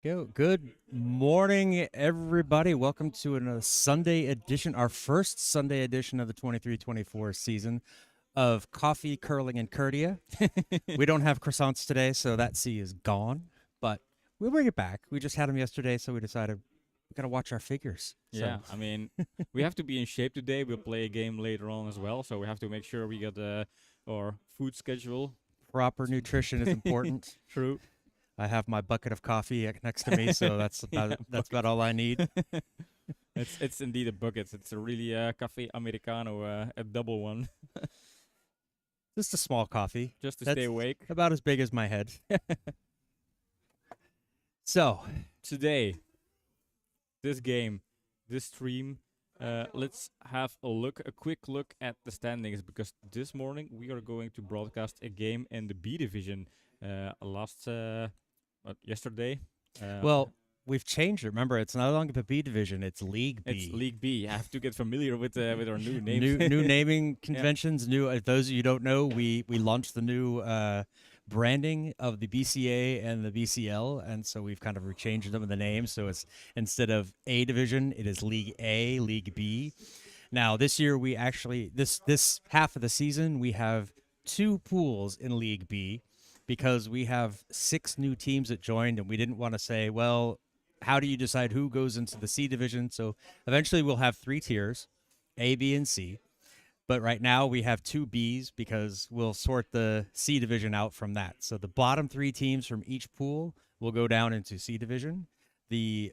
Go. Good morning, everybody. Welcome to a Sunday edition, our first Sunday edition of the 23-24 season of Coffee, Curling, and Curdia. We don't have croissants today, so that C is gone, but we'll bring it back. We just had them yesterday, so we decided we got to watch our figures. Yeah, So, I mean, we have to be in shape today. We'll play a game later on as well, so we have to make sure we get our food schedule. proper nutrition is important. True. I have my bucket of coffee next to me, so that's Yeah, that's about bucket. all I need. It's indeed a bucket. It's a really cafe americano, a double one, Just a small coffee. just to stay That's awake. about as big as my head. So, Today, this game, this stream. Let's have a quick look at the standings because this morning we are going to broadcast a game in the B division. Yesterday. well, we've changed it. Remember, it's no longer the B division; it's League B. It's League B. I have to get familiar with our new names. New naming Yeah. conventions. New. Those of you who don't know, we launched the new branding of the BCA and the BCL, and so we've kind of changed them in the name. So it's instead of A division, it is League A, League B. Now this year we actually this half of the season we have two pools in League B because we have six new teams that joined, and we didn't want to say, well, how do you decide who goes into the C division? So eventually we'll have three tiers, A, B, and C. But right now we have two Bs because we'll sort the C division out from that. So the bottom three teams from each pool will go down into C division. The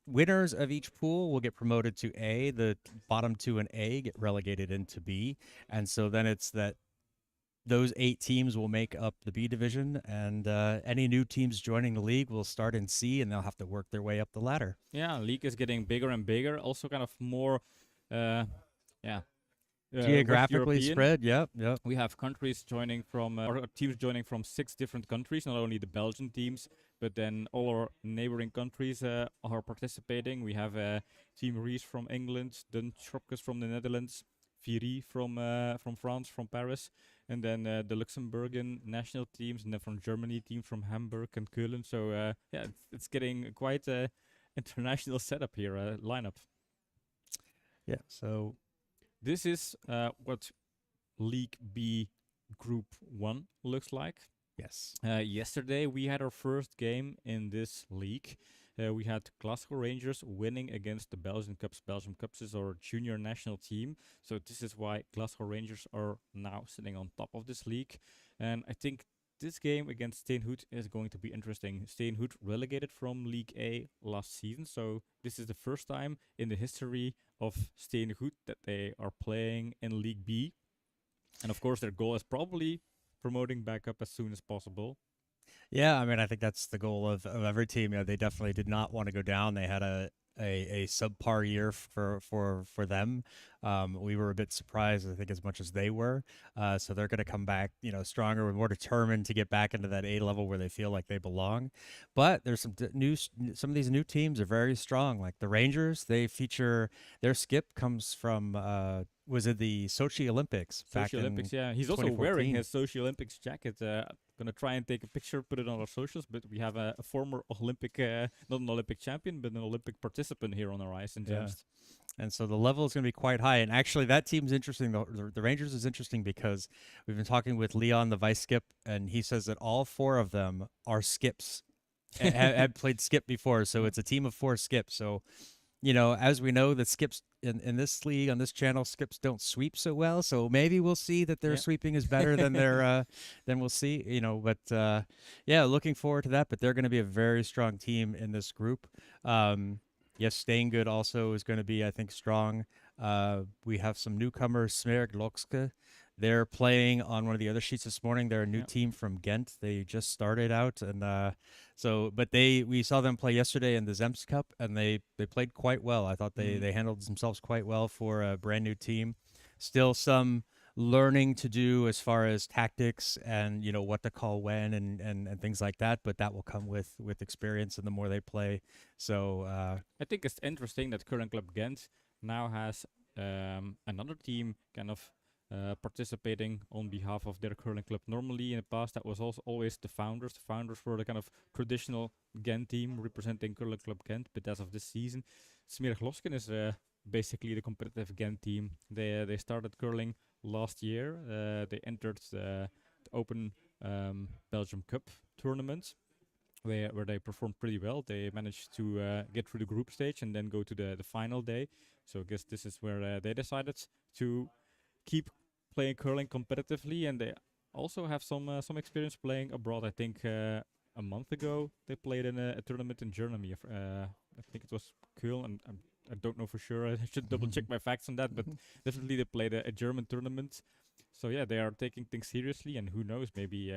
winners of each pool will get promoted to A. The bottom two and A get relegated into B. And so then it's that those eight teams will make up the B division, and any new teams joining the league will start in C, and they'll have to work their way up the ladder. Yeah, league is getting bigger and bigger. Also, kind of more, yeah, West Geographically European. spread, yep. We have countries joining from, or teams joining from 6 different countries. Not only the Belgian teams, but then all our neighboring countries are participating. We have Team Rees from England, then Schropkes from the Netherlands, Viry from France, from Paris, and then the Luxembourgian national teams, and then from Germany, team from Hamburg and Köln. So yeah, it's getting quite a international setup here, lineup. Yeah, so This is what League B Group 1 looks like. yes. Yesterday, we had our first game in this league. We had Glasgow Rangers winning against the Belgian Cups. Belgium Cups is our junior national team. So this is why Glasgow Rangers are now sitting on top of this league. And I think this game against Steengoed is going to be interesting. Steengoed relegated from League A last season. So this is the first time in the history of Steengoed that they are playing in League B. And of course, their goal is probably promoting back up as soon as possible. Yeah, I mean, I think that's the goal of every team. They definitely did not want to go down. They had a subpar year for them. We were a bit surprised, I think, as much as they were. So they're going to come back, stronger and more determined to get back into that A level where they feel like they belong. But there's some of these new teams are very strong. Like the Rangers, they feature their skip comes from was it the Sochi Olympics back Sochi Olympics, in yeah. He's also wearing 2014. his Sochi Olympics jacket. Gonna try and take a picture, put it on our socials. But we have a former Olympic, not an Olympic champion, but an Olympic participant here on our ice in Yeah. Gemst. And so the level is going to be quite high. And actually, that team's interesting. The Rangers is interesting because we've been talking with Leon, the vice skip, and he says that all four of them are skips, had played skip before. So it's a team of four skips. So, as we know, that skips in this league on this channel, skips don't sweep so well. So maybe we'll see that their Yeah. sweeping is better than their than we'll see. But yeah, looking forward to that. But they're going to be a very strong team in this group. Yes, Steengoed also is going to be, I think, strong. We have some newcomers, Glashoch. They're playing on one of the other sheets this morning. They're a new Yeah. team from Ghent. They just started out, and but we saw them play yesterday in the Zemst Cup, and they played quite well. I thought they handled themselves quite well for a brand new team. Still some learning to do as far as tactics and what to call when and things like that, but that will come with experience and the more they play. So I think it's interesting that current club Ghent now has another team kind of participating on behalf of their curling club. Normally, in the past, that was also always the founders. The founders were the kind of traditional Ghent team representing curling club Ghent. But as of this season, Smerig Losken is basically the competitive Ghent team. They started curling last year. They entered the Open Belgium Cup tournament, where they performed pretty well. They managed to get through the group stage and then go to the final day. So I guess this is where they decided to keep playing curling competitively, and they also have some experience playing abroad. I think a month ago they played in a tournament in Germany. I think it was Köln, and I don't know for sure. I should double check my facts on that, but definitely they played a German tournament. So yeah, they are taking things seriously, and who knows, maybe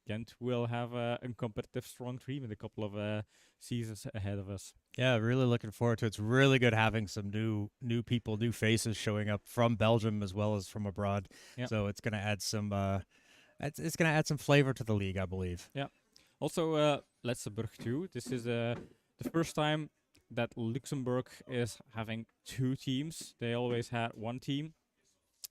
Ghent will have a competitive, strong team in a couple of seasons ahead of us. Yeah, really looking forward to it. It's really good having some new people, new faces showing up from Belgium as well as from abroad. Yeah. So it's going to add some it's going to add some flavor to the league, I believe. Yeah. Also, Letzeburg too. This is the first time that Luxembourg is having two teams. They always had one team.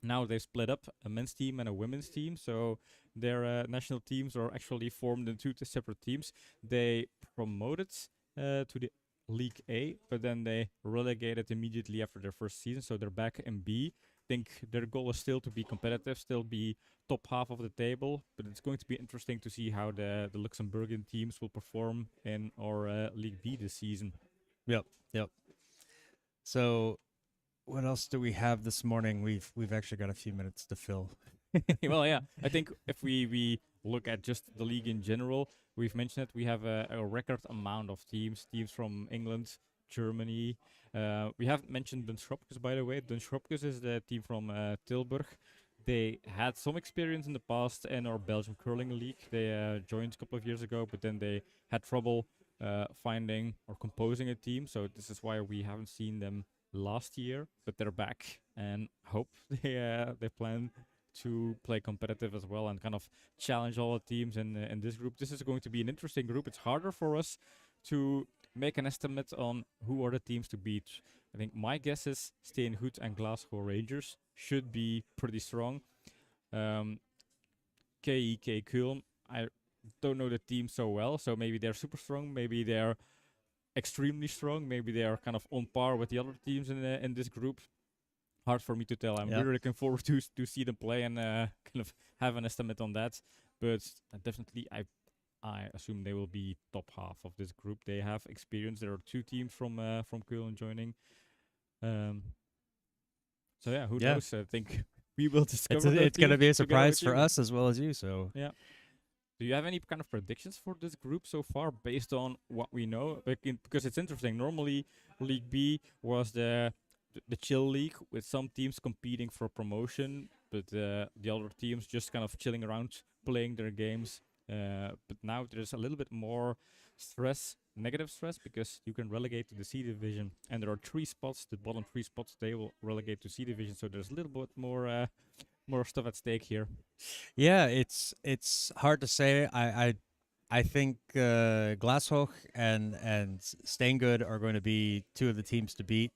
Now they split up, a men's team and a women's team. So their national teams are actually formed in two separate teams. They promoted to the League A, but then they relegated immediately after their first season. So they're back in B. I think their goal is still to be competitive, still be top half of the table. But it's going to be interesting to see how the Luxembourgian teams will perform in our League B this season. Yep. So what else do we have this morning? We've actually got a few minutes to fill. Well, yeah. I think if we look at just the league in general, we've mentioned it. We have a record amount of teams from England, Germany. We haven't mentioned Den Schropkes, by the way. Den Schropkes is the team from Tilburg. They had some experience in the past in our Belgian curling league. They joined a couple of years ago, but then they had trouble finding or composing a team. So this is why we haven't seen them last year, but they're back and hope they plan to play competitive as well and kind of challenge all the teams in this group. This is going to be an interesting group. It's harder for us to make an estimate on who are the teams to beat. I think my guess is Steengoed and Glasgow Rangers should be pretty strong. KEK Köln, I don't know the team so well, so maybe they're super strong, maybe they're extremely strong, maybe they are kind of on par with the other teams in this group. Hard for me to tell. I'm really looking forward to see them play and kind of have an estimate on that. But definitely, I assume they will be top half of this group. They have experience. There are two teams from Köln joining. So yeah, who knows? I think we will discover. It's going to be a surprise for us as well as you. So yeah. Do you have any kind of predictions for this group so far based on what we know? Because it's interesting. Normally, League B was the chill league with some teams competing for promotion, but the other teams just kind of chilling around, playing their games. But now there's a little bit more stress, negative stress, because you can relegate to the C division, and there are 3 spots. The bottom 3 spots they will relegate to C division, so there's a little bit more stuff at stake here. Yeah, it's hard to say. I think Glashoch and Steengoed are going to be 2 of the teams to beat.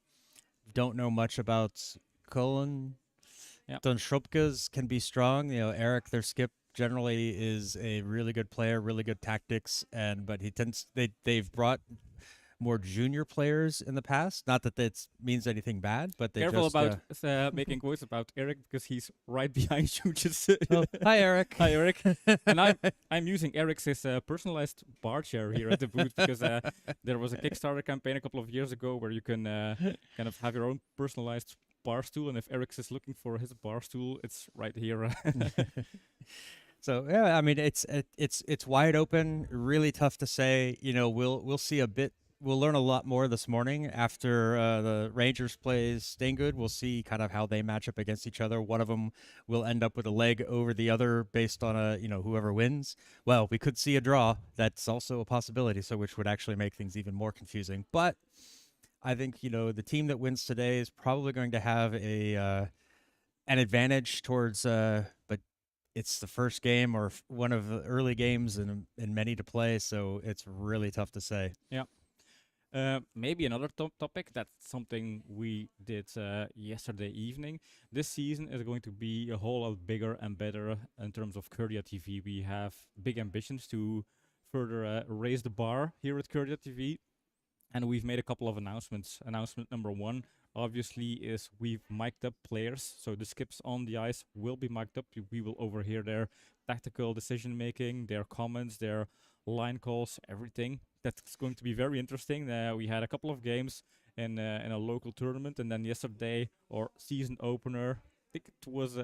Don't know much about Köln. Yep. Den Schropkes can be strong. You know, Eric, their skip, generally is a really good player, really good tactics, but they've brought more junior players in the past. Not that that means anything bad, but they careful just, about making quotes about Eric because he's right behind you. Just hi Eric. Hi Eric. And I'm using Eric's personalized bar chair here at the booth because there was a Kickstarter campaign a couple of years ago where you can kind of have your own personalized bar stool, and if Eric is looking for his bar stool, it's right here. So yeah, I mean it's wide open. Really tough to say. You know, we'll see a bit. We'll learn a lot more this morning after the Rangers plays Steengoed. We'll see kind of how they match up against each other. One of them will end up with a leg over the other based on whoever wins. Well, we could see a draw. That's also a possibility. So which would actually make things even more confusing. But I think the team that wins today is probably going to have an advantage towards. But it's the first game or one of the early games in many to play, so it's really tough to say. Yeah. Maybe another topic. That's something we did yesterday evening. This season is going to be a whole lot bigger and better in terms of Curdia TV. We have big ambitions to further raise the bar here at Curdia TV, and we've made a couple of announcements. Announcement number one, obviously, is we've mic'd up players, so the skips on the ice will be mic'd up. We will overhear their tactical decision making, their comments, their line calls, everything. That's going to be very interesting. We had a couple of games in a local tournament, and then yesterday, our season opener. I think it was I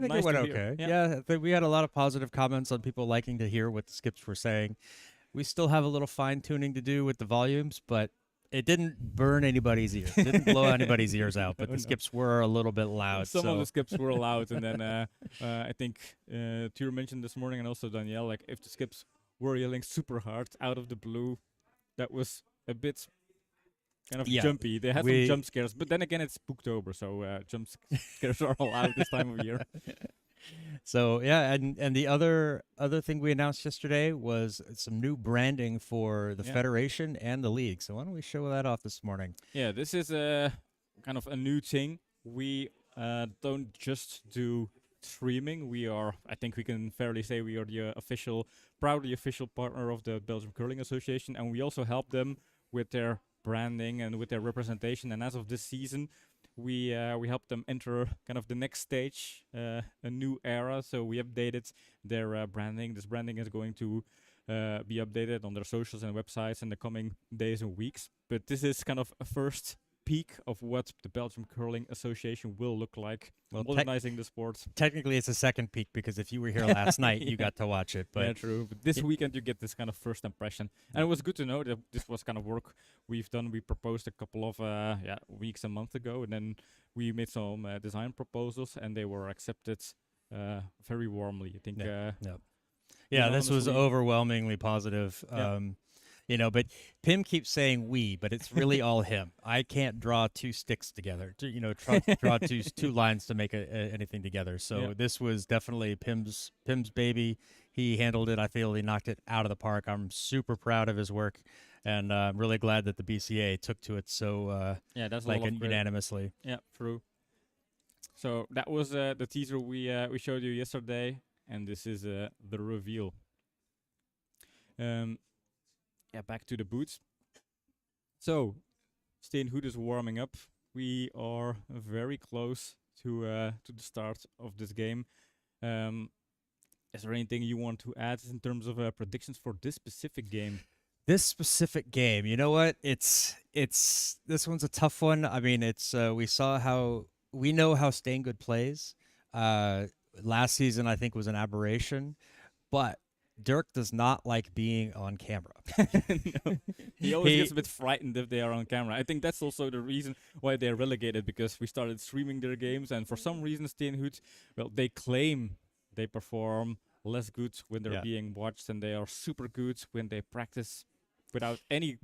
think it nice went to hear. okay. Yeah. Yeah, I think we had a lot of positive comments on people liking to hear what the skips were saying. We still have a little fine tuning to do with the volumes, but it didn't burn anybody's ears. It didn't blow anybody's ears out, but Oh, the no. skips were a little bit loud. Some of So the skips were allowed, and then I think Tuur mentioned this morning, and also Danielle, like if the skips were yelling super hard out of the blue, that was a bit kind of yeah, jumpy. They had some we jump scares, but then again, it's Spooktober, so jump scares are allowed this time of year. so yeah, and the other thing we announced yesterday was some new branding for the Yeah. federation and the league. So why don't we show that off this morning? Yeah, this is a kind of a new thing. We don't just do streaming. We are, I think we can fairly say, we are the proudly official partner of the Belgium Curling Association, and we also help them with their branding and with their representation. And as of this season, we help them enter kind of the next stage, a new era. So we updated their branding. This branding is going to be updated on their socials and websites in the coming days and weeks. But this is kind of a first peak of what the Belgium Curling Association will look like, Well, modernizing the sport. technically it's a second peak because if you were here last night, you got to watch it. Yeah, But true. But this it- weekend you get this kind of first impression, and it was good to know that this was kind of work we've done. We proposed a couple of weeks, a month ago, and then we made some design proposals, and they were accepted very warmly. I think. Yeah. Yeah, this was Unanimously. overwhelmingly positive. Yeah. But Pim keeps saying we, but it's really all him. I can't draw two sticks together, draw two lines to make anything together. So Yeah. this was definitely Pim's baby. He handled it. I feel he knocked it out of the park. I'm super proud of his work, and I'm really glad that the BCA took to it so Yeah, that's a like lot of great. unanimously. Yeah, true. So that was the teaser we showed you yesterday, and this is the reveal. Yeah, back to the boots. So, Steengoed is warming up. We are very close to the start of this game. Is there anything you want to add in terms of predictions for this specific game? This specific game, you know what? It's this one's a tough one. I mean, it's we know how Steengoed plays. Last season I think was an aberration, but Dirk does not like being on camera. No. He always He- gets a bit frightened if they are on camera. I think that's also the reason why they're relegated, because we started streaming their games, and for some reason Steengoed, well, they claim they perform less good when they're Yeah. being watched, and they are super good when they practice without any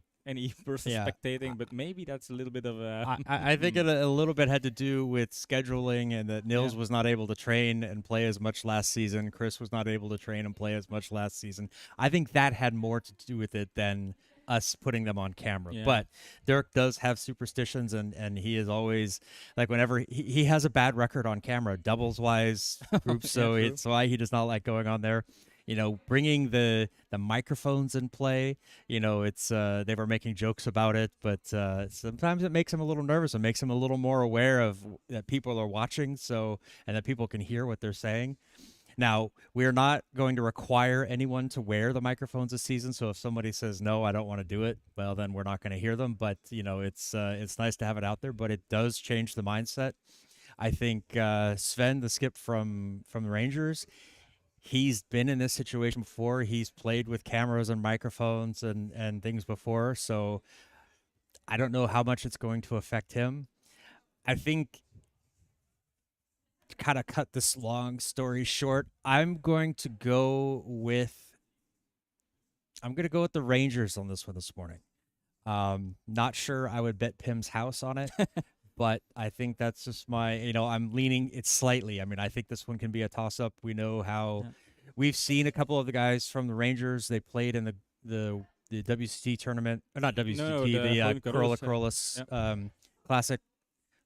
person Yeah. spectating. But maybe that's a little bit of a. I think it a little bit had to do with scheduling and that Nils Yeah. was not able to train and play as much last season. Chris was not able to train and play as much last season. I think that had more to do with it than us putting them on camera. Yeah. But Dirk does have superstitions, and he is always like whenever he has a bad record on camera, doubles wise groups. So true. it's why he does not like going on there. Bringing the microphones in play, it's they were making jokes about it, but sometimes it makes him a little nervous. It makes him a little more aware of that people are watching, and that people can hear what they're saying. Now, we're not going to require anyone to wear the microphones this season. So if somebody says no, I don't want to do it, well, then we're not going to hear them. But it's nice to have it out there. But it does change the mindset. I think Sven, the skip from the Rangers, he's been in this situation before. He's played with cameras and microphones and things before. So I don't know how much it's going to affect him. I think, to kind of cut this long story short, I'm going to go with the Rangers on this one this morning. Not sure I would bet Pim's house on it. But I think that's just I'm leaning it slightly. I mean, I think this one can be a toss-up. We know how we've seen a couple of the guys from the Rangers. They played in the the WCT tournament, or not No, WCT, the the Holland Corolla Curls. Corollas Yeah. Classic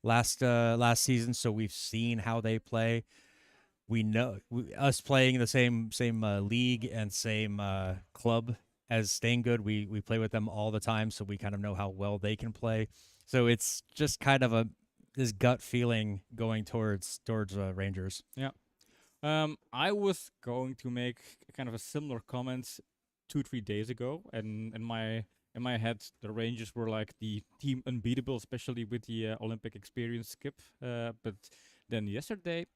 last season. So we've seen how they play. We know us playing the same league and same club as Steengoed. We play with them all the time, so we kind of know how well they can play. So it's just kind of a this gut feeling going towards Rangers. Yeah. I was going to make kind of a similar comment 2 3 days ago, and in my head, the Rangers were like the team unbeatable, especially with the Olympic experience skip. But then yesterday,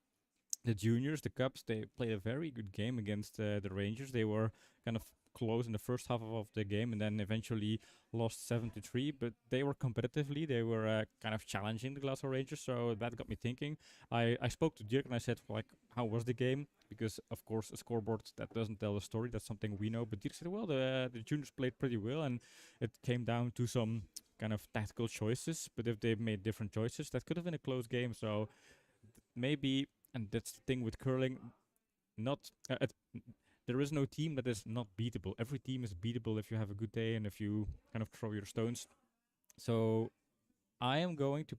the juniors, the Cubs, they played a very good game against the Rangers. They were kind of close in the first half of the game, and then eventually lost 7-3. But they were competitively, they were kind of challenging the Glasgow Rangers. So that got me thinking. I spoke to Dirk and I said, like, how was the game? Because of course a scoreboard that doesn't tell the story. That's something we know. But Dirk said, well, the juniors played pretty well, and it came down to some kind of tactical choices. But if they made different choices, that could have been a close game. So maybe, and that's the thing with curling, not there is no team that is not beatable. Every team is beatable if you have a good day and if you kind of throw your stones. So I'm going to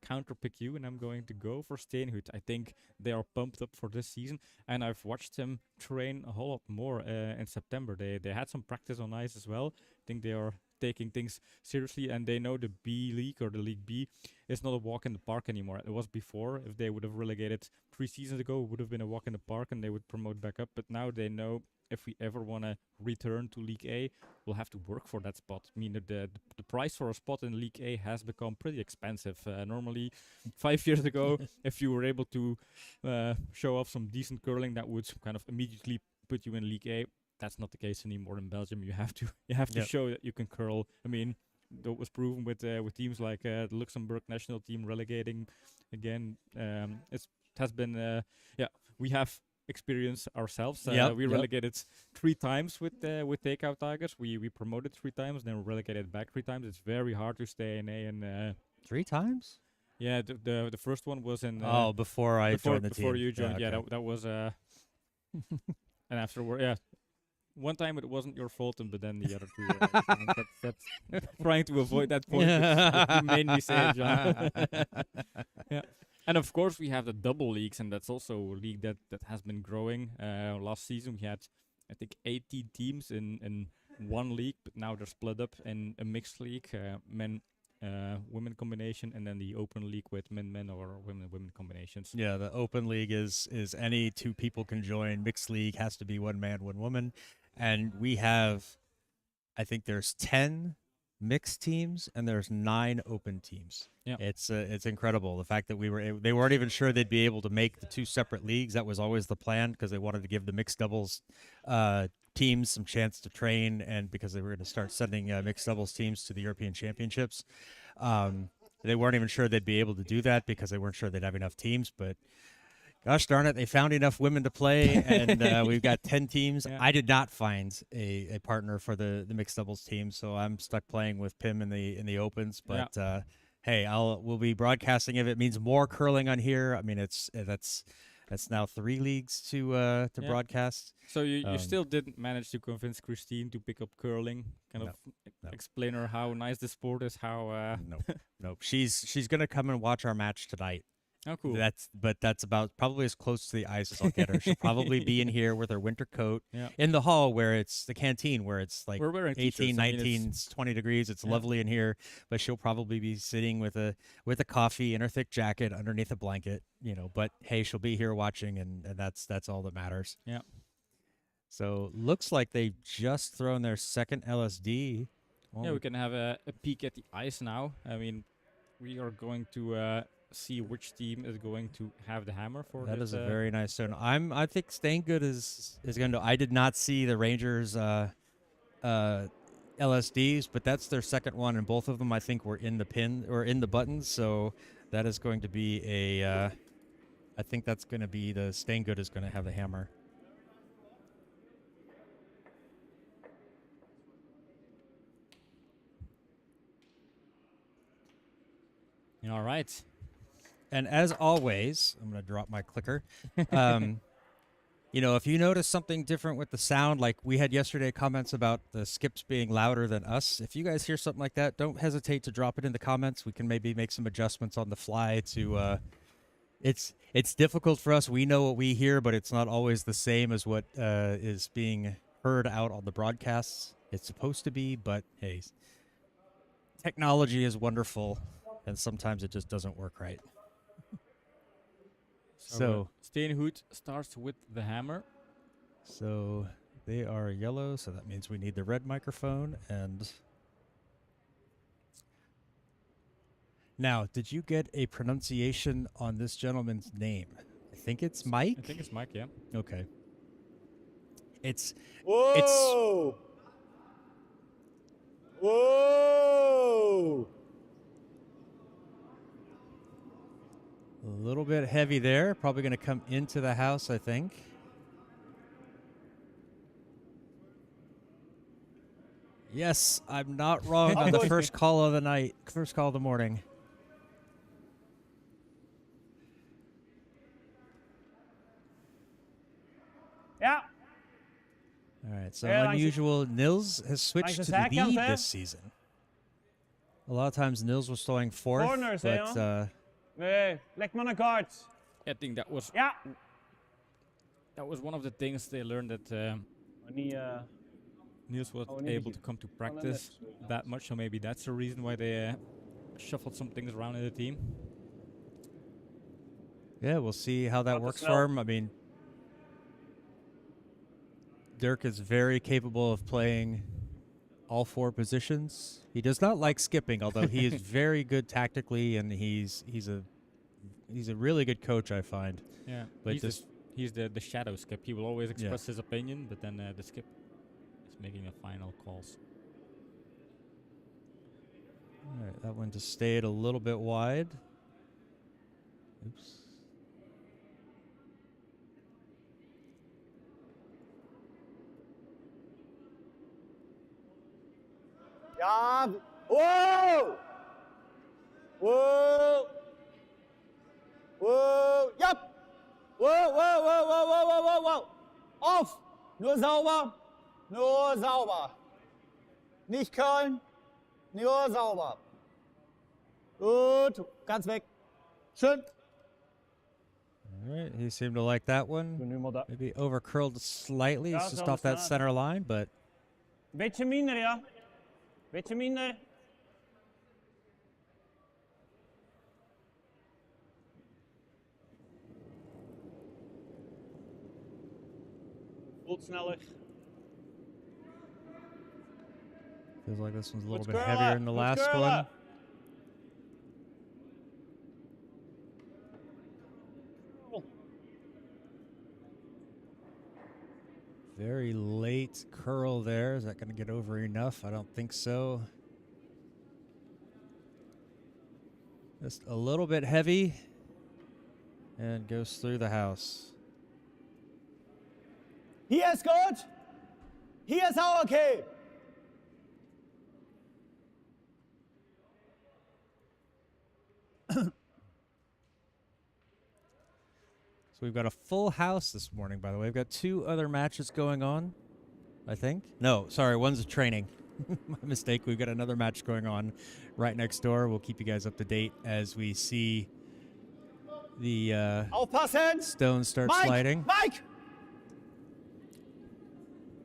counter pick you, and I'm going to go for Steengoed. I think they are pumped up for this season, and I've watched them train a whole lot more in September. They had some practice on ice as well. I think they are taking things seriously, and they know the B League or the League B is not a walk in the park anymore. It was before. If they would have relegated 3 seasons ago, it would have been a walk in the park, and they would promote back up. But now they know if we ever want to return to League A, we'll have to work for that spot. I mean, the price for a spot in League A has become pretty expensive. Normally, 5 years ago, if you were able to show off some decent curling, that would kind of immediately put you in League A. That's not the case anymore in Belgium. You have to Yep. show that you can curl. I mean, that was proven with teams like the Luxembourg national team relegating again. It has been yeah, we have experience ourselves. Yep. We Yep. relegated 3 times with Takeout Tigers. We promoted 3 times, then relegated back 3 times. It's very hard to stay in A, and 3 times. yeah, the first one was in Oh, before I before joined the team. before you joined. Yeah, Okay. that was and afterward, yeah. One time it wasn't your fault, but then the other two. That's trying to avoid that point. But you made me say it, John. Yeah. And of course, we have the double leagues, and that's also a league that has been growing. Last season, we had, I think, 18 teams in one league, but now they're split up in a mixed league, men, women combination, and then the open league with men or women combinations. Yeah, the open league is any two people can join. Mixed league has to be one man, one woman, and we have, I think there's 10 mixed teams and there's 9 open teams. Yeah. It's incredible the fact that they weren't even sure they'd be able to make the 2 separate leagues. That was always the plan because they wanted to give the mixed doubles teams some chance to train, and because they were going to start sending mixed doubles teams to the European Championships. They weren't even sure they'd be able to do that because they weren't sure they'd have enough teams, but gosh darn it, they found enough women to play, and we've got 10 teams. Yeah. I did not find a partner for the mixed doubles team, so I'm stuck playing with Pim in the opens. But hey, we'll be broadcasting if it means more curling on here. I mean, that's now 3 leagues to broadcast. So you still didn't manage to convince Christine to pick up curling, No, explain her how nice the sport is, how Nope. She's gonna come and watch our match tonight. oh cool. That's about probably as close to the ice as I'll get her. She'll probably be in here with her winter coat Yeah. in the hall where it's the canteen where it's like We're wearing 18, t-shirts. I mean, 19, 20 degrees. It's Yeah. lovely in here, but she'll probably be sitting with a coffee and her thick jacket underneath a blanket, but hey, she'll be here watching, and that's all that matters. Yeah. So looks like they've just thrown their second LSD. Yeah, we can have a peek at the ice now. I mean, we are going to see which team is going to have the hammer for That this. is a very nice stone. I think Steengoed is going to. I did not see the Rangers LSDs, but that's their second one, and both of them I think were in the pin or in the buttons. So that is going to be a. I think that's going to be the Steengoed is going to have the hammer. All right. And as always, I'm going to drop my clicker. You know, if you notice something different with the sound, like we had yesterday comments about the skips being louder than us, if you guys hear something like that, don't hesitate to drop it in the comments. We can maybe make some adjustments on the fly to it's difficult for us. We know what we hear, but it's not always the same as what is being heard out on the broadcasts. It's supposed to be, but hey, technology is wonderful, and sometimes it just doesn't work right. So Steengoed starts with the hammer. So they are yellow, so that means we need the red microphone. And now, did you get a pronunciation on this gentleman's name? I think it's Mike. I think it's Mike, yeah. Okay. It's Whoa! Whoa! a little bit heavy there. Probably going to come into the house, I think. Yes, I'm not wrong on the first call of the night, first call of the morning. Ja, All right, so Yeah, unusual. Nils has switched to the zijkant, lead hè? this season. A lot of times Nils was throwing fourth, Corners, hè, but nee, leg maar naar guards. I think that was Ja. one of the things they learned that Maar niet, Niels was Oh, we need able to to come to the practice net. that much, so maybe that's the reason why they shuffled some things around in the team. yeah, we'll see how that Wat te works snel. for him. I mean, Dirk is very capable of playing all four positions. He does not like skipping, although he is very good tactically, and he's a really good coach, I find. Yeah, But he's the shadow skip. He will always Yeah. express his opinion, but then the skip is making the final calls. All right, that one just stayed a little bit wide. Oops. Ja. Wow! Wow! Wow! Ja! Wow, wow, wow, wow, wow, wow, wow, wow! Auf! Nur sauber! Nur sauber! Nicht curlen! Nur sauber! Gut! Ganz weg! Schön! All right, he seemed to like that one. Nu maar dat. Maybe over curled slightly. Ja, It's just zo off that staan. center line, but Beetje minder, ja. Beetje minder. Voelt sneller. feels like this one's a little Goed bit heavier than the goed last curlen. one. Very late curl there. Is that going to get over enough? I don't think so. Just a little bit heavy and goes through the house. Hier ist gut. Hier ist auch okay. So we've got a full house this morning, by the way. We've got two other matches going on, I think. No, sorry, one's a training. My mistake. We've got another match going on right next door. We'll keep you guys up to date as we see the Aufpassen. stones start Mike. sliding. Mike.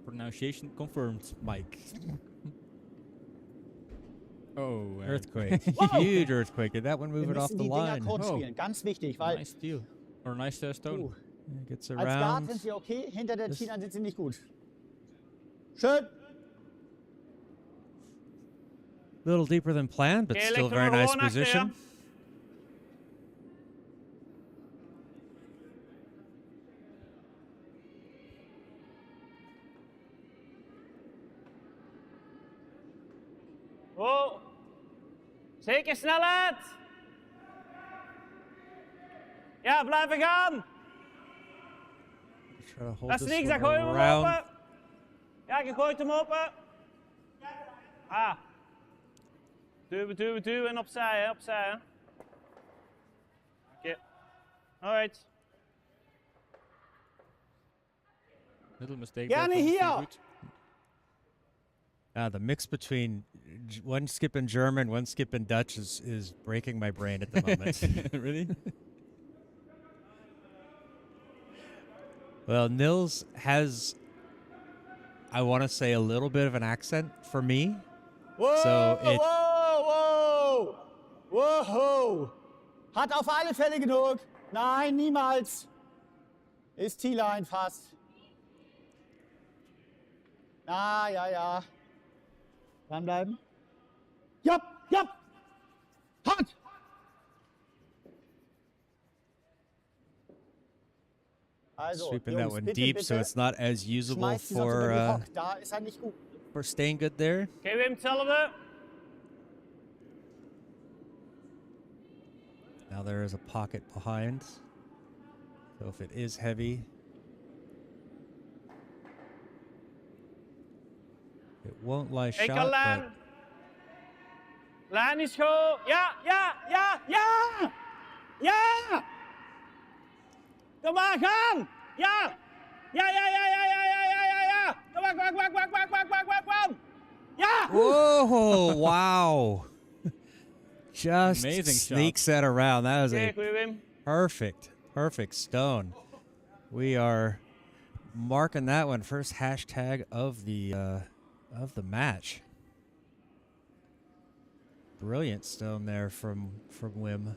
Pronunciation confirmed. Mike. Oh, Earthquake. Wow. Huge earthquake. Did that one move Wir it off müssen the die Dinger line? kurz Oh. spielen. Ganz wichtig, weil nice steal. Or nice stone. Gets als Guard around. sind sie okay, hinter der Das- Tina sind sie nicht gut. Schön. A little deeper than planned, but Okay, still leg er very maar nice gewoon achter, position. ja. Oh. Zeker snelheid. Ja, blijven gaan. Try to hold Dat is this niks, one dan gooi je hem around. open. Ja, je gooit hem open. Ah. Duwen en opzij, hè, opzij. Hè. Oké. Alright. Little mistake there Gerne from hier. Steengoed. The mix between one skip in German, one skip in Dutch is breaking my brain at the moment. Really? Well, Nils has, I want to say, a little bit of an accent for me. Wow, So it- wow, wow, wow. Hat auf alle Fälle genug. Nein, niemals. Ist T-Line fast. Ah, ja, ja. Dranbleiben. Jupp, jupp. Hart. Also, Sweeping that Jungs, one bitte, deep, bitte. so it's not as usable Schmeißt sie sonst unter die for Hock. Da ist er nicht gut. Steengoed there. Okay, Wim, hetzelfde. Now there is a pocket behind. So if it is heavy, it won't lie shot, Enkellaan. but Laan is goed. Ja, ja, ja, ja. Ja. Kom maar, gaan. Ja. Ja, ja, ja, ja, ja, ja, ja, ja, ja. Kom maar, kwam. Ja. whoa, wow. Just Amazing sneaks that around. That was Oké, a goeie Wim. perfect stone. We are marking that one first hashtag of the match. Brilliant stone there from Wim.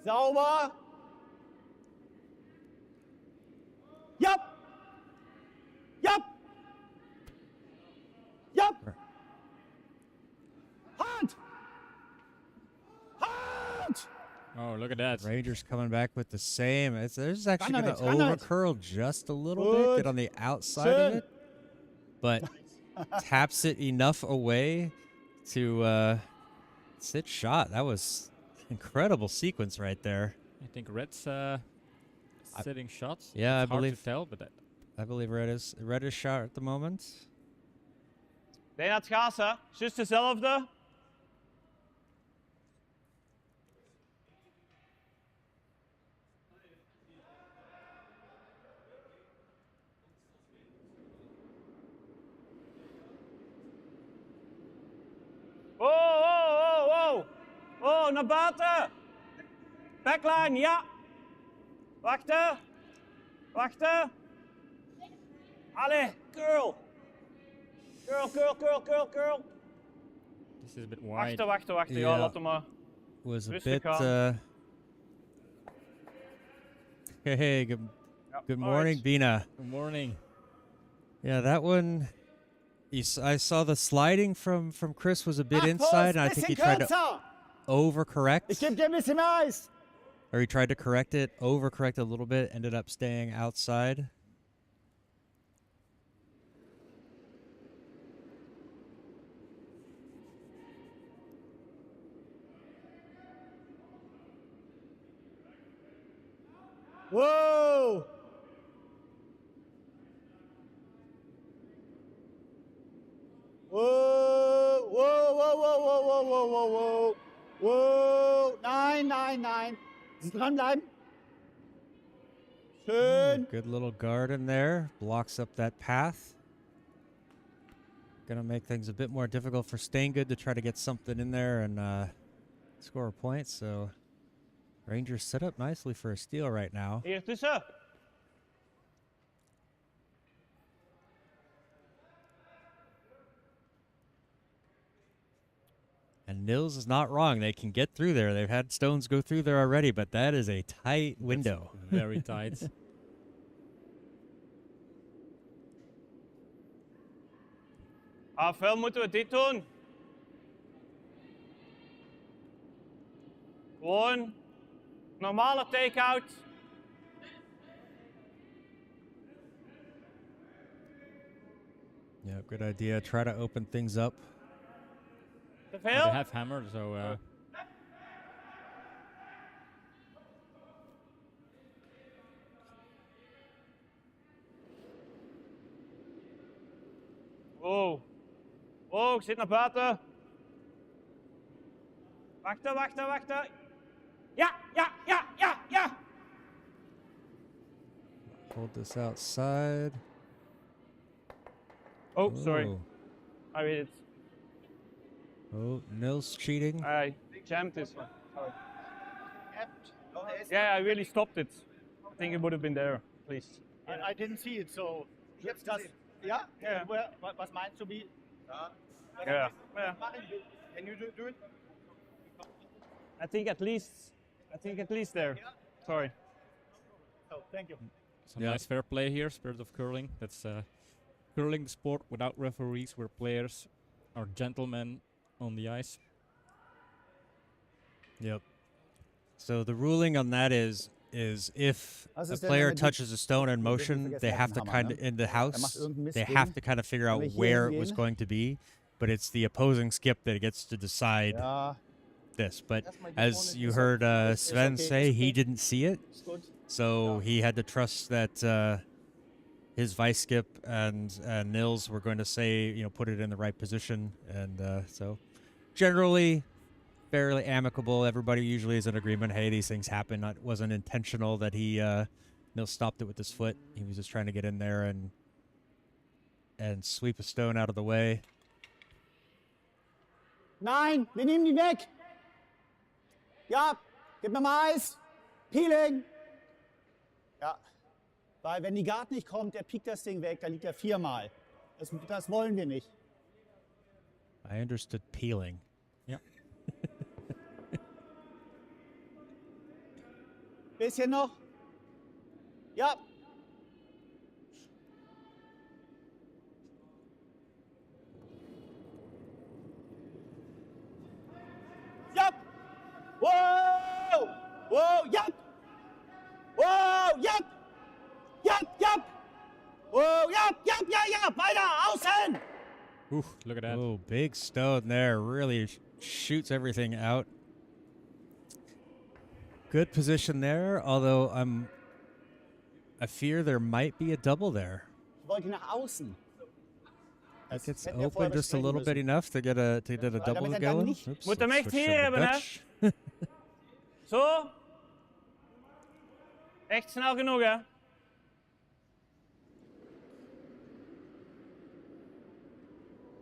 Sauber. Jupp. Jupp. Jupp. Hard. Hard. Oh, look at that. Rangers coming back with the same. There's actually going to Run on it. overcurl just a little bit, Good. get on the outside of Schön. it, but taps it enough away to sit shot. That was incredible sequence right there. I think Red's sitting shots. Yeah, It's I hard believe- to tell, but that, I believe red is shot at the moment. Lennart Schaase, juist dezelfde. Oh, oh, oh, oh. Oh, naar buiten. Backline, ja. Wachten. Wachten. Allee, curl. Curl, curl, curl, curl, curl. this is a bit wide. Wachten. Ja. Ja, laat hem maar. Was a Rustig bit. aan. Hey, good Ja, good alright. morning, Bina. Good morning. Yeah, that one. I saw the sliding from Chris was a bit Ach, inside, Prost, and I think he bisschen tried to kürzer. Ich overcorrect, gebe dir ein bisschen mehr Eis. or he tried to correct it, overcorrect a little bit, ended up staying outside. Wow. Wow, wow, wow, wow, wow, wow, wow, wow, wow. Wow. Nein, nein, nein. Dranbleiben. Schön. Good little garden there, blocks up that path. Gonna make things a bit more difficult for Steengoed to try to get something in there and score a point. So Rangers set up nicely for a steal right now. Hier tussen. And Nils is not wrong. They can get through there. They've had stones go through there already, but that is a tight window. Very tight. Veel moeten we dit doen. Gewoon normale take-out. Yeah, good idea. Try to open things up. Te They veel? have hammered, so Wow. Wow, ik zit naar buiten. Wachten. Ja. Hold this outside. Oh, sorry. Oh. I read it. Oh, Nils cheating. I jammed this one. Sorry. Yeah, I really stopped it. I think it would have been there, please. I didn't see it, so jetzt das. Ja? Yeah. Was meinst du, wie? Yeah. Yeah. Can you do it? I think at least there. Sorry. Oh, thank you. Some Yeah. nice fair play here, spirit of curling. That's curling the sport without referees, where players are gentlemen on the ice. Yep. So the ruling on that is if Was a ist denn, player wenn die- touches a stone in wenn die motion, vergessen they hat, have den to Hammer, kind ne? of in the macht house. irgendeinen Mist They gegen. have to kind of figure out wir hier where it was hingehen? going to be, but it's the opposing skip that gets to decide Ja, this. But Erstmal hier as vorne you ist heard ist Sven okay, say, ist he gut, didn't see it, ist gut. so he had to trust that his vice skip and Nils were going to say, put it in the right position, and so generally fairly amicable. Everybody usually is in agreement. Hey, these things happen. It wasn't intentional that he Nils stopped it with his foot. He was just trying to get in there and sweep a stone out of the way. Nein, wir nehmen die weg. Ja, gib mir mal Eis. Peeling. Ja, weil wenn die Guard nicht kommt, der piekt das Ding weg, da liegt er 4-mal. Das wollen wir nicht. I understood peeling. Bisschen noch. Ja. Ja. Wow. Wow. Ja. Wow. Ja. Ja. Ja. Wow. Ja. Ja. Ja. Ja. Weiter. Außen. Ooh, look at that. Oh, big stone there. Really shoots everything out. Good position there, although I fear there might be a double there. Ich wollte nach außen. Das It's hätten wir open vorher just a besprechen little bit müssen. enough to get a double damit er dann going. nicht- Oops, Moet hem let's echt switch hier over to hebben, hè? Dutch. Zo. Echt snel genoeg, hè?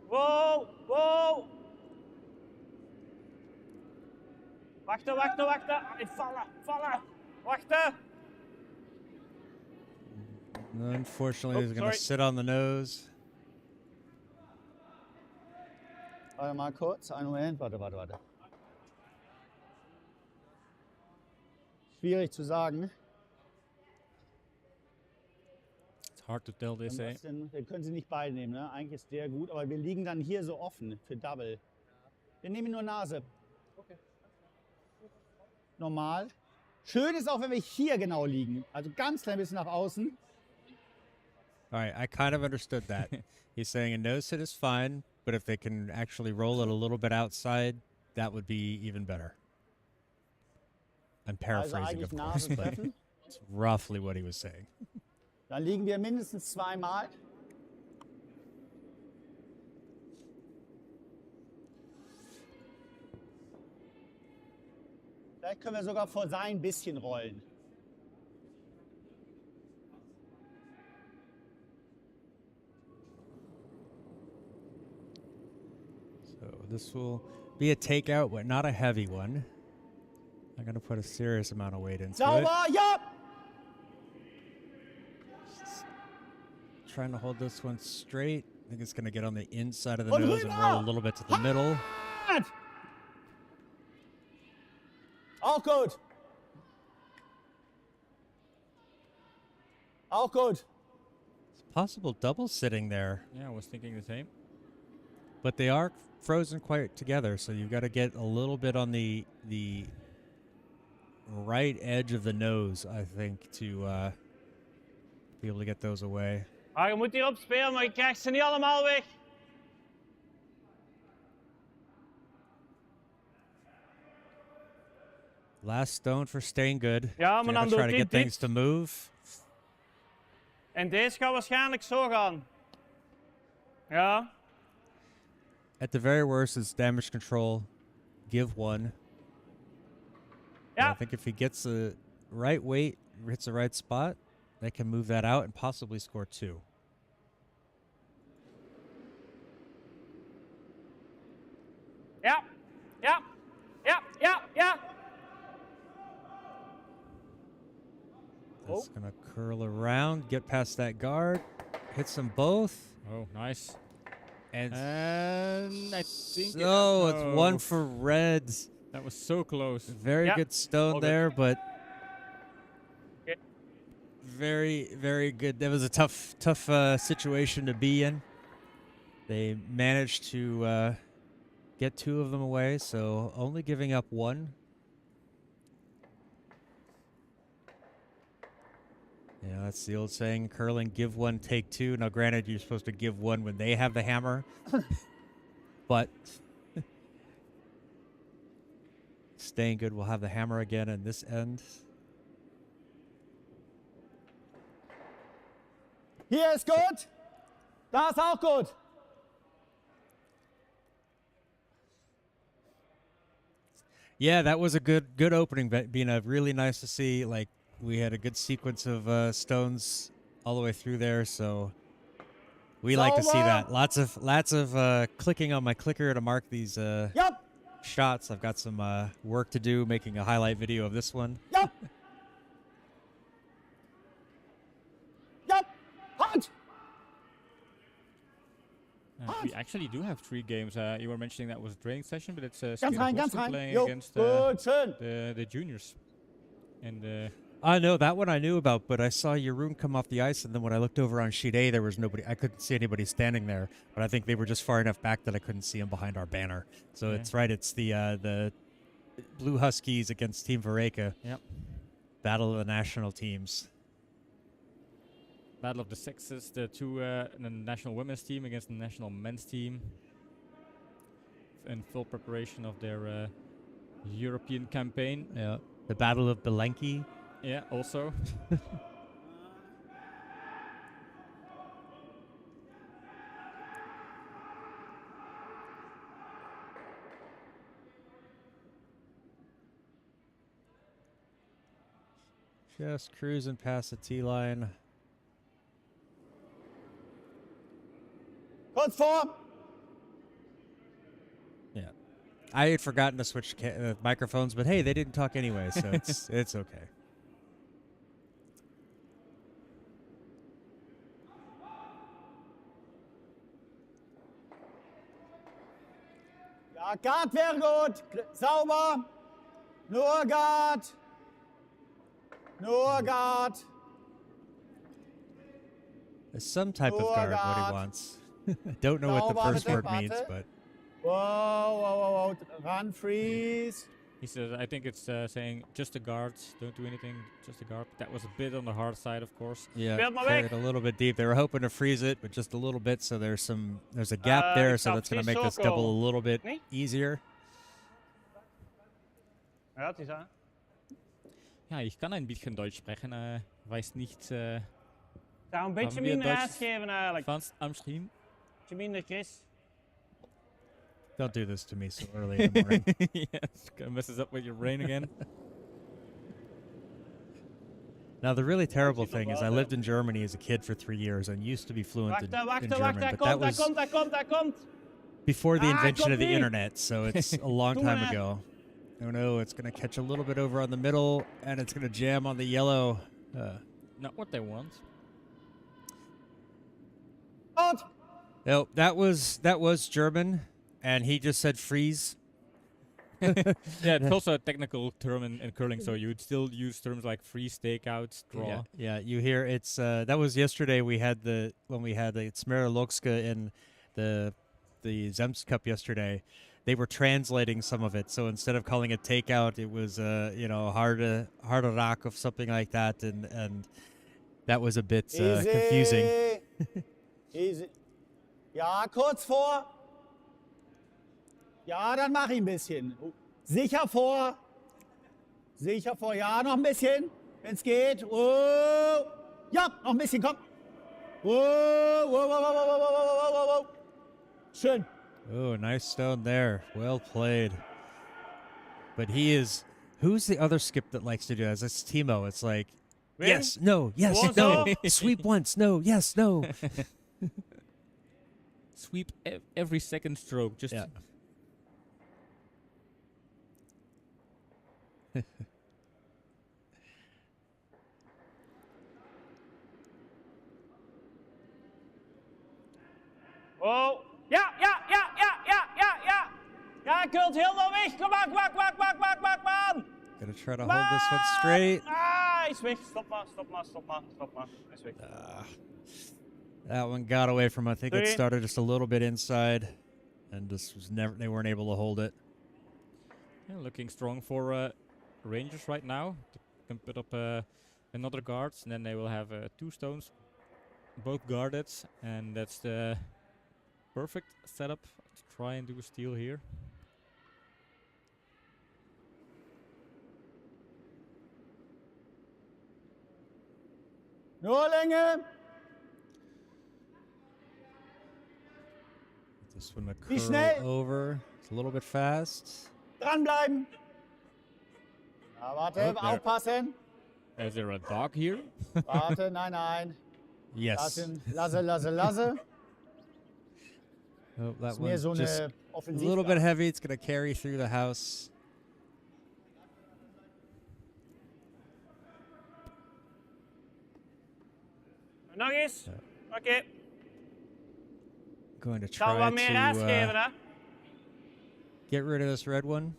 Wow, wow. Wachten, wachten, wachten. Ai, vallen, vallen. Wachten. Unfortunately, he's Oh, going to sorry. sit on the nose. Warte mal kurz, einen Moment, warte. Schwierig zu sagen. It's hard to tell, they say. Was denn, wir können sie nicht beide nehmen, ne? Eigentlich ist der gut, aber wir liegen dann hier so offen für Double. Wir nehmen nur Nase. Normal. Schön ist auch, wenn wir hier genau liegen. Also ganz klein bisschen nach außen. All right, I kind of understood that. He's saying a nose hit is fine, but if they can actually roll it a little bit outside, that would be even better. I'm Also paraphrasing, eigentlich of course, Nase but treffen. it's roughly what he was saying. Dann liegen wir mindestens 2-mal. Vielleicht können wir sogar vor sein bisschen rollen. So this will be a takeout, but not a heavy one. I'm going to put a serious amount of weight into it. Sauber, ja! Trying to hold this one straight. I think it's going to get on the inside of the Und nose and rüber! roll a little bit to the middle. Hart! Auch gut. Auch gut. It's possible double sitting there, Yeah, I was thinking the same. but they are frozen quite together, so you've got to get a little bit on the right edge of the nose, I think, to be able to get those away. Ah, je moet hierop spelen, maar je krijgt ze niet allemaal weg. Last stone for Steengoed. Ja, So maar you dan gotta try doet to hij get things dit. to move. En deze gaat waarschijnlijk zo gaan. Ja. At the very worst, it's damage control. Give one. But I Ja. think if he gets the right weight, hits the right spot, they can move that out and possibly score 2. Ja, ja, ja, ja, ja. That's going to curl around, get past that guard, hits them both. Oh, nice. And I think so it's 1 for Reds. that was so close. Very Yeah. good stone All good. there, but Okay. very, very good. That was a tough situation to be in. They managed to get 2 of them away, so only giving up 1. Yeah, that's the old saying, curling, give 1, take 2. Now, granted, you're supposed to give 1 when they have the hammer, but Steengoed will have the hammer again in this end. Hier ist gut. Da ist auch gut. Yeah, that was a good opening, Bina. Really nice to see. Like, we had a good sequence of stones all the way through there, so we like to see that. Lots of clicking on my clicker to mark these Yup, shots. I've got some work to do, making a highlight video of this one. yup. Yup. Hand. We actually do have 3 games. You were mentioning that was a training session, but it's Ganz rein, ganz rein. playing Jo, against gut, schön. the juniors. And I know that one I knew about, but I saw Jeroen come off the ice, and then when I looked over on sheet A, there was nobody. I couldn't see anybody standing there, but I think they were just far enough back that I couldn't see them behind our banner. So Yeah. it's right. It's the Blue Huskies against Team Vareka. Yep. Battle of the national teams. Battle of the Sexes, the national women's team against the national men's team, in full preparation of their European campaign. Yeah. The Battle of Belenki. Yeah, also. Just cruising past the T line. Kurz vor. Yeah. I had forgotten to switch microphones, but hey, they didn't talk anyway, so it's okay. Ja, Guard wäre gut. Sauber. Nur Guard. Nur Guard. There's some type of guard what he Torwart. wants. I don't know what the Sauber, first bitte, word means, warte. but Whoa, whoa, whoa, whoa. Run, freeze. He says, I think it's saying just a guard, don't do anything, just a guard. That was a bit on the hard side, of course. yeah, Speelt maar carried weg. a little bit deep. They were hoping to freeze it, but just a little bit, so there's a gap there, ik so snap that's going to make precies this zo double a cool. little bit Nee? easier. Ja, het is aan. Ja, ich kann ein bisschen Deutsch sprechen, weiß nicht, Ik zou een beetje we weer minder Duits- uitgeven eigenlijk. Fans am Stream. Beetje minder, Chris. Don't do this to me so early in the morning. Yes, kind of messes up with your brain again. Now, the really terrible ziet er thing is wel I uit. lived in Germany as a kid for 3 years and used to be fluent in Wacht, German, wacht, hij but that komt, hij was komt, hij komt, hij komt. before the Ah, invention komt of the niet. internet, so it's a long Doe time maar. ago. Oh no, it's going to catch a little bit over on the middle, and it's going to jam on the yellow. Not what they want. Und. No, that was German, and he just said freeze. Yeah, it's also a technical term in curling, so you would still use terms like freeze, takeout, draw. Yeah, you hear it's that was yesterday. When we had the Smera Lokska in the Zemst Cup yesterday. They were translating some of it, so instead of calling it takeout, it was harde rock of something like that, and that was a bit confusing. Easy. Ja, kurz vor. Ja, dann mach ich ein bisschen. Sicher vor. Sicher vor. Ja, noch ein bisschen, wenn es geht. Oh. Ja, noch ein bisschen, komm. Oh, oh, oh, oh, oh, oh, oh, oh, oh. Schön. Oh, nice stone there. Well played. But he is. Who's the other skip that likes to do this? It's Timo. It's like Win. Yes, no, yes, Gewoon no. zo. Sweep once, no, yes, no. Sweep every second stroke. Just Yeah. Oh. Ja, ja, ja, ja, ja, ja, ja. Ja, Kurt, heel naar weg. Kom maar, kom aan. Gonna try to hold this one straight. Ah, hij is weg. Stop maar. Hij is weg. That one got away from him. I think it Three. started just a little bit inside, and just was never. They weren't able to hold it. yeah, looking strong for Rangers right now. They can put up another guard, and then they will have 2 stones, both guarded, and that's the perfect setup to try and do a steal here. Nur Länge. This one to Wie curl schnell? over. It's a little bit fast. Dranbleiben. Ja, warte, Oh, there. aufpassen. Is there a dog here? Warte, nein. Yes. Lasse. Oh, that Ist mehr one's so just eine a Offensiv. little bit heavy. It's gonna carry through the house. Nog eens. Oké. Going to Zal try wat meer raas geven, to hè? get rid of this red one.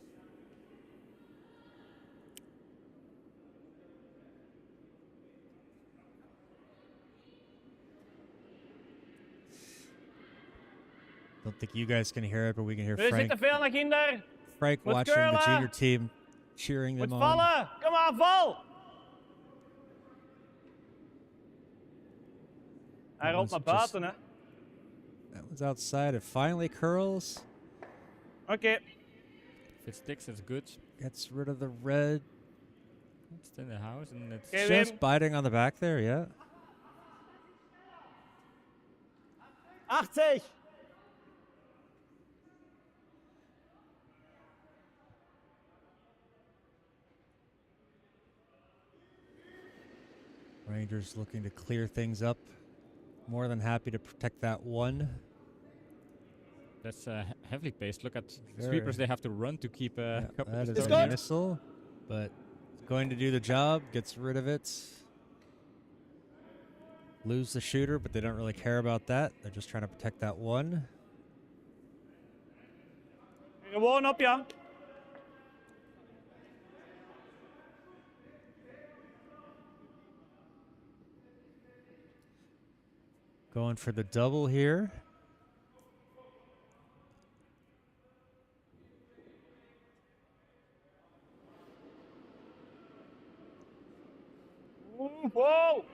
Don't think you guys can hear it, but we can hear Jullie Frank. zitten veel naar kinder. Frank Moet watching the curlen. junior team, cheering Moet them on. vallen. Kom maar, val. Hij rolt was naar just- buiten, hè. That one's outside. It finally curls. Oké. If it sticks, it's good. Gets rid of the red. It's in the house, and it's Okay, Just Wim. biting on the back there, yeah. 80. Rangers looking to clear things up. More than happy to protect that one. that's heavily paced. Look at Very. sweepers; they have to run to keep Yeah, up with that the is It's a zone good. here. missile, but it's going to do the job. Gets rid of it. Lose the shooter, but they don't really care about that. They're just trying to protect that one. Gewoon op, ja. Going for the double here. Wow.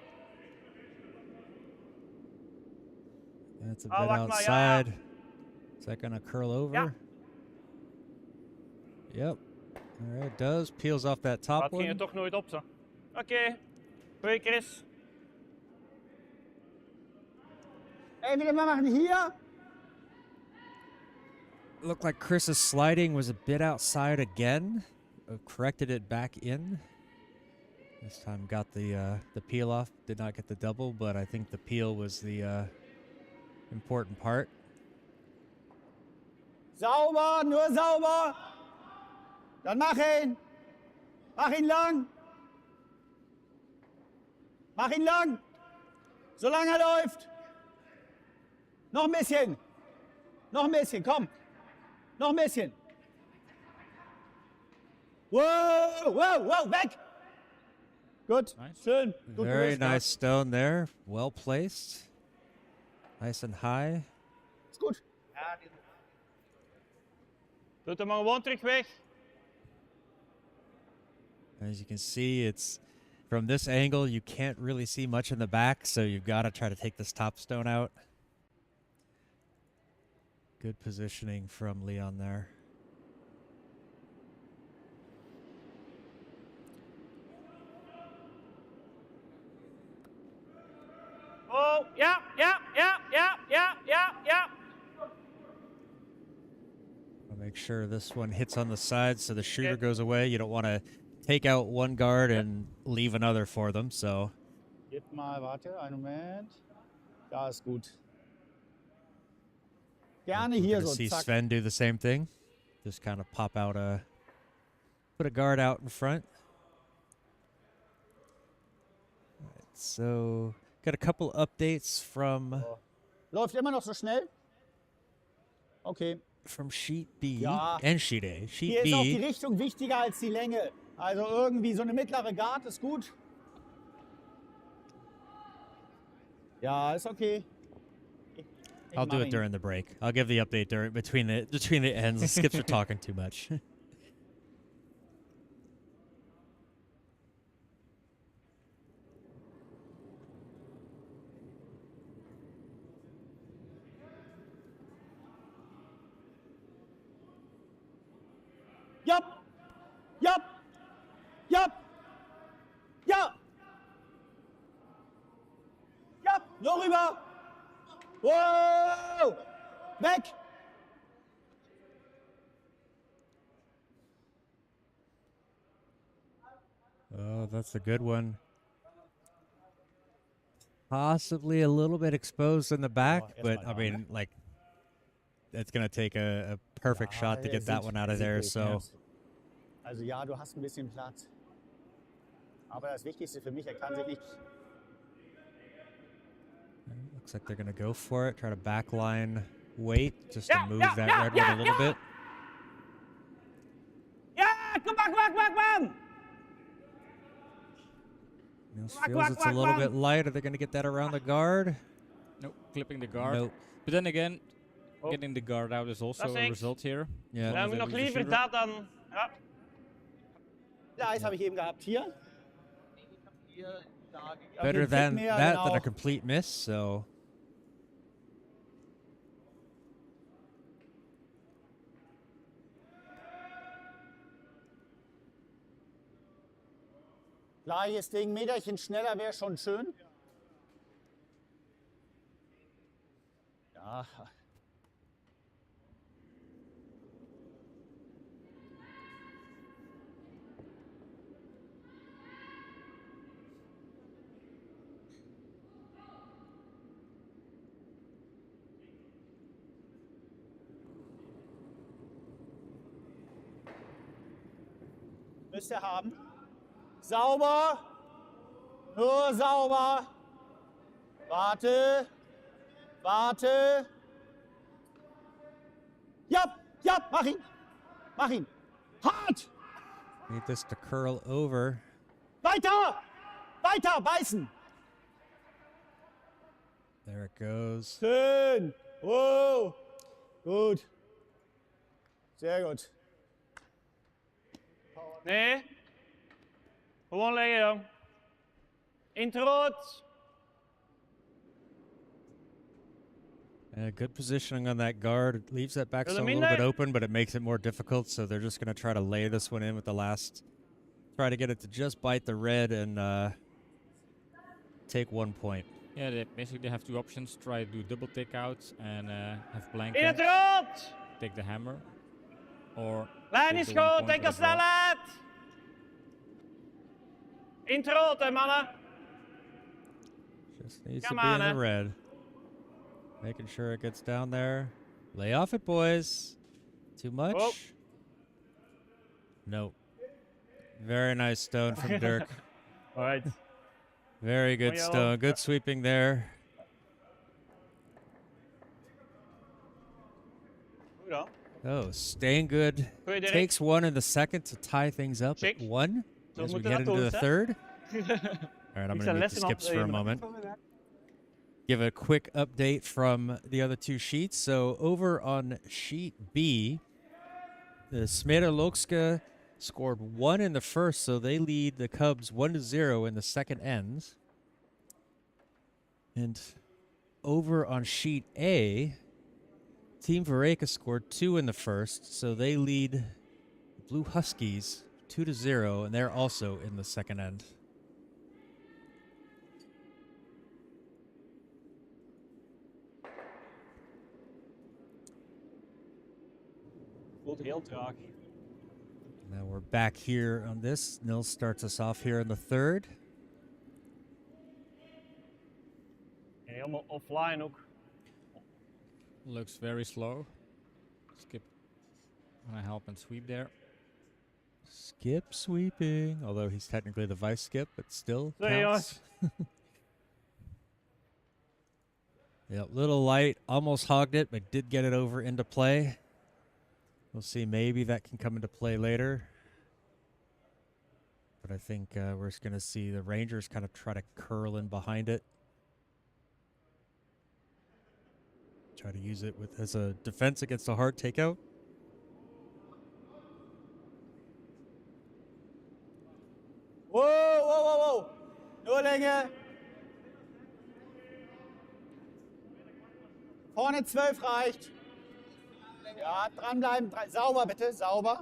That's a Oh, bit wacht maar, ja, ja. outside. Is that going to curl over? Ja. Yep. All right, it does. Peels off that top Dat ging er one. toch nooit op, zo. Oké. Goeie, Chris. Entweder wir machen hier. Looked like Chris's sliding was a bit outside again. Corrected it back in. This time got the peel off. Did not get the double, but I think the peel was the important part. Sauber, nur sauber. Dann mach ihn. Mach ihn lang. Mach ihn lang. Solange er läuft. Noch ein bisschen. Noch ein bisschen, komm. Noch ein bisschen. Wow, weg. Gut, Nice. schön. Gut Very gelöst, nice stone there. Well placed. Nice and high. Ist gut. Doet hem maar gewoon terug weg. As you can see, it's from this angle, you can't really see much in the back, so you've got to try to take this top stone out. Good positioning from Leon there. Oh, ja. Make sure this one hits on the side so the shooter goes away. You don't want to take out one guard and leave another for them. So Gib mal, warte, einen Moment. Da ist gut. Gerne we're hier gonna so, see zack. Sven do the same thing. Just kind of pop out put a guard out in front. All right, so got a couple updates from Läuft immer noch so schnell? Okay. sheet B Ja. and sheet A. Sheet Hier ist auch die B, Richtung wichtiger als die Länge. Also irgendwie so eine mittlere Guard ist gut. Ja, ist okay. I'll do it during the break. I'll give the update between the ends. The skips are talking too much. Jap! Jap! Jap! Ja! Jap! Noch rüber! Wow! Weg! Oh, that's a good one. Possibly a little bit exposed in the back, erst but mal I da, mean, like, it's gonna take a perfect shot to er get that sieht- one out er of sieht there. gut, So ja. Also ja, du hast ein bisschen Platz. Aber das Wichtigste für mich, er kann sich nicht... looks like they're gonna go for it. Try to backline weight just to Yeah, move yeah, that yeah, red one yeah, a little bit. Ja, kom maar, man! Nils Whack, feels whack, it's a whack, little whack. bit light. Are they gonna get that around the guard? Nope, clipping the guard. Nope. But then again, Oh. getting the guard out is also That's a it. result here. Yeah. As long Ja, as they nog lose the liever shooter. dat dan... Ja. Gleis habe ich eben gehabt. Hier. Better Tick than mehr, that than genau. a complete miss. So Gleiches Ding, Meterchen schneller wäre schon schön. Ja. Müsst ihr haben. Sauber. Nur sauber. Warte. Warte. Ja, ja, mach ihn. Mach ihn. Hart. need this to curl over. Weiter. Weiter, beißen. There it goes. Schön. Wow. Gut. Sehr gut. Nee. Gewoon liggen, jong. Introot. Good positioning on that guard. It leaves that back Wil stone a hem in little bit there? open, but it makes it more difficult. So they're just going to try to lay this one in with the last. Try to get it to just bite the red and take 1 point. Yeah, they basically have two options. Try to do double takeouts and have blank. In het rood. Take the hammer. Or Lijn take is the 1 goed, point denk with aan a draw. snelheid. In het rood, hè, mannen. Just needs Come to be on, in the eh? red. Making sure it gets down there. Lay off it, boys. Too much? Oh. Nope. Very nice stone from Dirk. All right. Very good yellow. stone. Good sweeping there. Goed dan. Oh, Steengoed Goeie, Dirk. takes one in the second to tie things up Check. at 1 Zo as we moeten get dat into doen, the hè? third. All right, I'm Ik going sta to mute the lessen skips for a opnemen. moment. Give a quick update from the other two sheets. So over on sheet B, the Smederlokska scored 1 in the first, so they lead the Cubs 1-0 in the second ends. And over on sheet A, Team Vareka scored 2 in the first, so they lead the Blue Huskies 2-0, and they're also in the second end. Voelt heel traag. Now we're we're back here on this. Nils starts us off here in the third. Helemaal offline ook. Looks very slow. Skip. Gonna help and sweep there. Skip sweeping, although he's technically the vice skip, but still Sorry, counts. Yeah, little light, almost hogged it, but did get it over into play. We'll see, maybe that can come into play later. But I think we're just going to see the Rangers kind of try to curl in behind it. Try to use it as a defense against a hard takeout. Wow, wow, wow, wow. Nur Länge. Vorne 12 reicht. Ja, dranbleiben. Sauber bitte, sauber.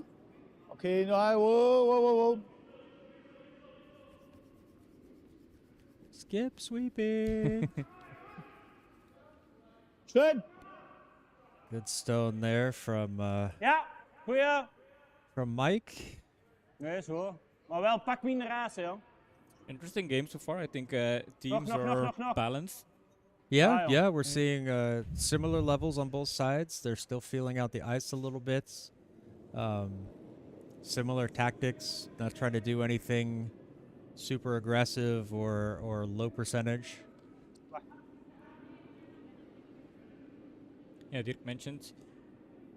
Okay, wow, wow, wow, wow. Skip sweeping. Schön. Good stone there from Ja, goeie. from Mike. Nee, is hoor. Maar wel pak mineratie, joh. Interesting game so far. I think teams knock, are knock, knock. balanced. Yeah, Style. yeah, we're seeing similar levels on both sides. They're still feeling out the ice a little bit. Similar tactics, not trying to do anything super aggressive or low percentage. Yeah, Dirk mentioned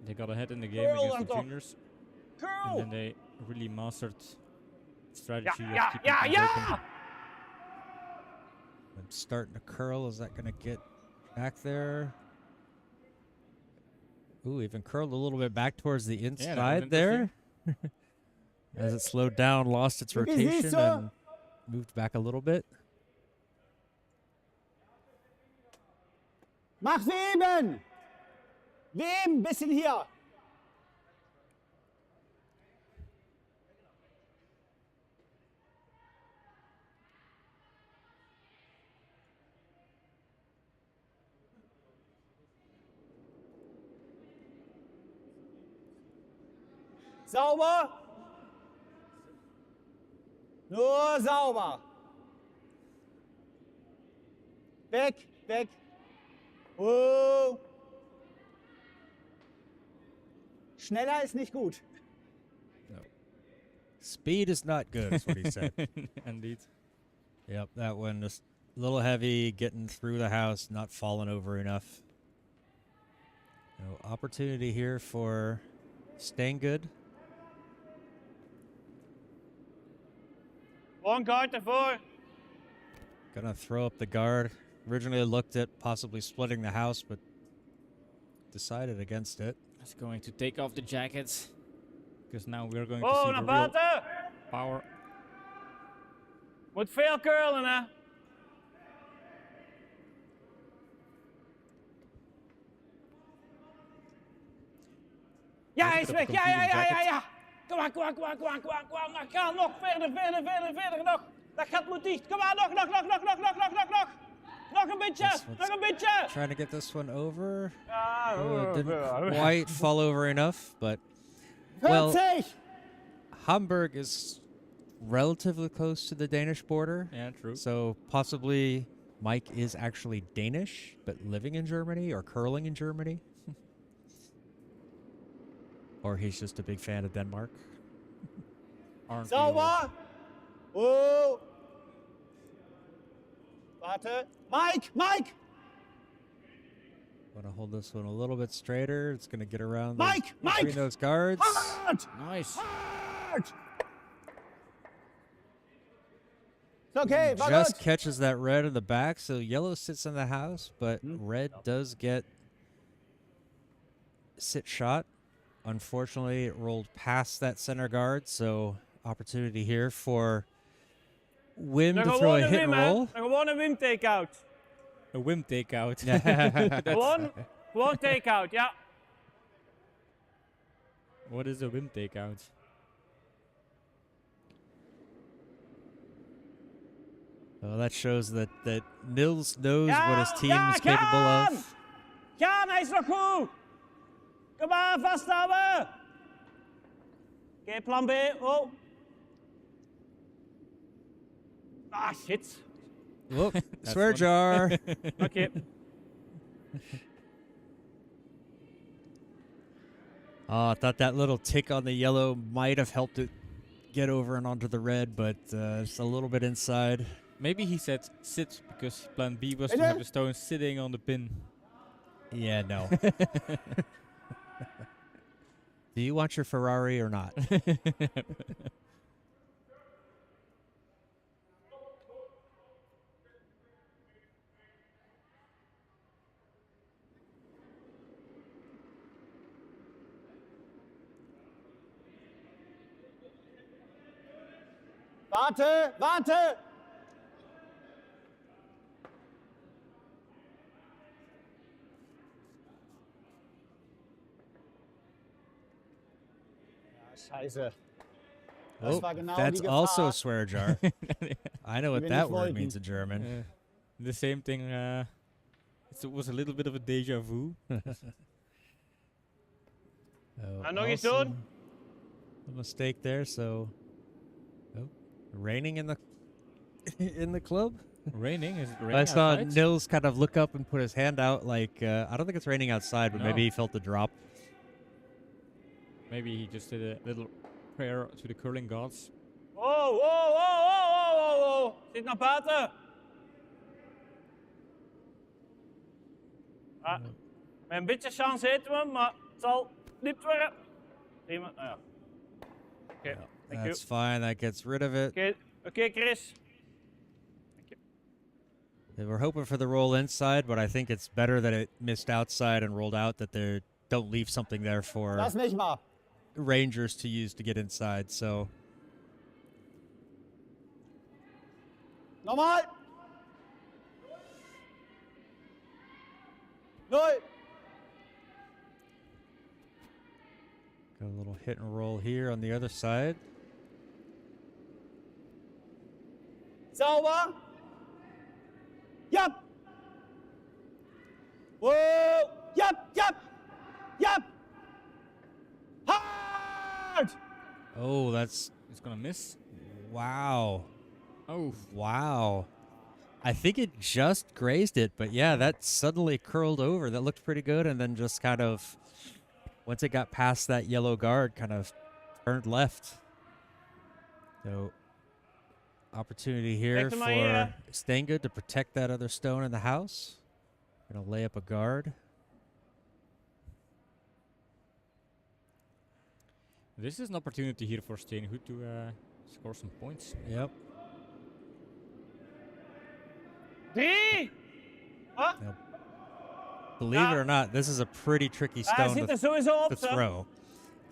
they got ahead in the game Curl against and the talk. juniors, and Curl! then they really mastered Ja, strategy ja, of keeping ja, things ja! open. I'm starting to curl. Is that going to get back there? Ooh, even curled a little bit back towards the that was inside there. As it slowed down, lost its Wie rotation siehst du? and moved back a little bit. Mach Weben. Weben, bisschen hier. Sauber. Nur sauber. Weg, weg. Oh. Schneller ist nicht gut. Speed is not good, is what he said. Indeed. Yep, that one just a little heavy, getting through the house, not falling over enough. No opportunity here for Steengoed. One guard ervoor. Gonna throw up the guard. Originally looked at possibly splitting the house, but decided against it. It's going to take off the jackets, because now we're going to Oh, see naar the real buiten. power. Moet veel curlen, hè. Ja, hij is There's a bit weg. of Ja, ja, confusing ja, ja, jackets. ja. Kom maar, kom maar, kom maar, kom maar, kom maar, kom maar. Maar ga nog verder, verder, verder, verder, nog. Dat gat moet dicht. Kom maar, nog. Nog een beetje, This one's nog een beetje. Trying to get this one over. Ja, Didn't quite fall over enough, but well, 40. Hamburg is relatively close to the Danish border. Yeah, true. So possibly Mike is actually Danish, but living in Germany or curling in Germany. Or he's just a big fan of Denmark. Aren't we all? Sauber. Oh. Warte. Mike. Want to hold this one a little bit straighter. It's going to get around Mike, between Mike! those guards. Hard. Nice. Hard. It's okay, war Just gut. catches that red in the back, so yellow sits in the house, but red does get sit shot. Unfortunately, it rolled past that center guard, so opportunity here for Wim Dan to throw gewoon a een hit Wim, and hè. roll. Dan gewoon een Wim take-out. A whim takeout. Gewoon take-out, ja. What is a whim takeout? Well, that shows that Nils knows Ja, what his team ja, is capable gaan! of. Gaan, hij is nog goed. Kom maar, vasthouden. Oké, plan B. Oh. Ah, shit. Whoop, That's swear one. jar. Oké. Oh, I thought that little tick on the yellow might have helped it get over and onto the red, but it's a little bit inside. Maybe he said sit because plan B was Hey, to have there. the stone sitting on the pin. Yeah, no. Do you want your Ferrari or not? Warte, warte! Ja, scheiße. Das war genau that's die also a Gefahr. swear jar. I know what wir that nicht word wollten. means in German. The same thing. It was a little bit of a deja vu. Oh, nog iets also doen? a mistake there, so raining in the in the club. Raining? Is it raining I saw outside? Nils kind of look up and put his hand out like I don't think it's raining outside, but No. maybe he felt the drop. Maybe he just did a little prayer to the curling gods. Oh, oh, oh, oh, oh, oh, oh. Zit naar buiten. Ah, met een beetje chance heten we hem, maar het zal niet worden. Prima, nou ja. Oké, thank you. That's fine. That gets rid of it. Oké, Chris. They were hoping for the roll inside, but I think it's better that it missed outside and rolled out, that they don't leave something there for Lass mich mal. Rangers to use to get inside. So Nochmal. 0. got a little hit and roll here on the other side. Sauber. Yep. Whoa. Yep, yep. Yep. Hard. Oh, that's It's gonna miss. wow. Oh, Wow. I think it just grazed it, but yeah, that suddenly curled over. That looked pretty good, and then just kind of, once it got past that yellow guard, kind of turned left. So, opportunity here Kijk er maar hier, hè. for Steengoed to protect that other stone in the house. Gonna lay up a guard. this is an opportunity here for Steengoed to score some points. Yep. 3. Ah, Believe it or not, this is a pretty tricky hij stone zit er to sowieso op, to zo. throw.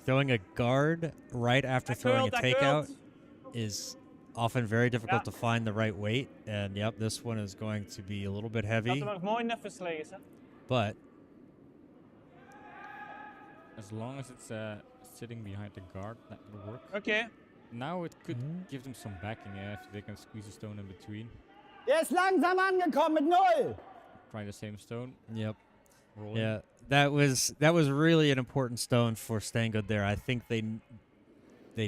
Throwing a guard right after Hij throwing a curlt, hij takeout curlt. is often very difficult Ja. to find the right weight. And yep, this one is going to be a little bit Dat heavy, hem nog mooi neffens liggen, hè. but As long as it's sitting behind the guard, that will work. Oké. Now it could give them some backing if they can squeeze a stone in between. Der ist langsam angekommen mit 0. Try the same stone. yep, Roll. yeah, that was really an important stone for Steengoed there. I think they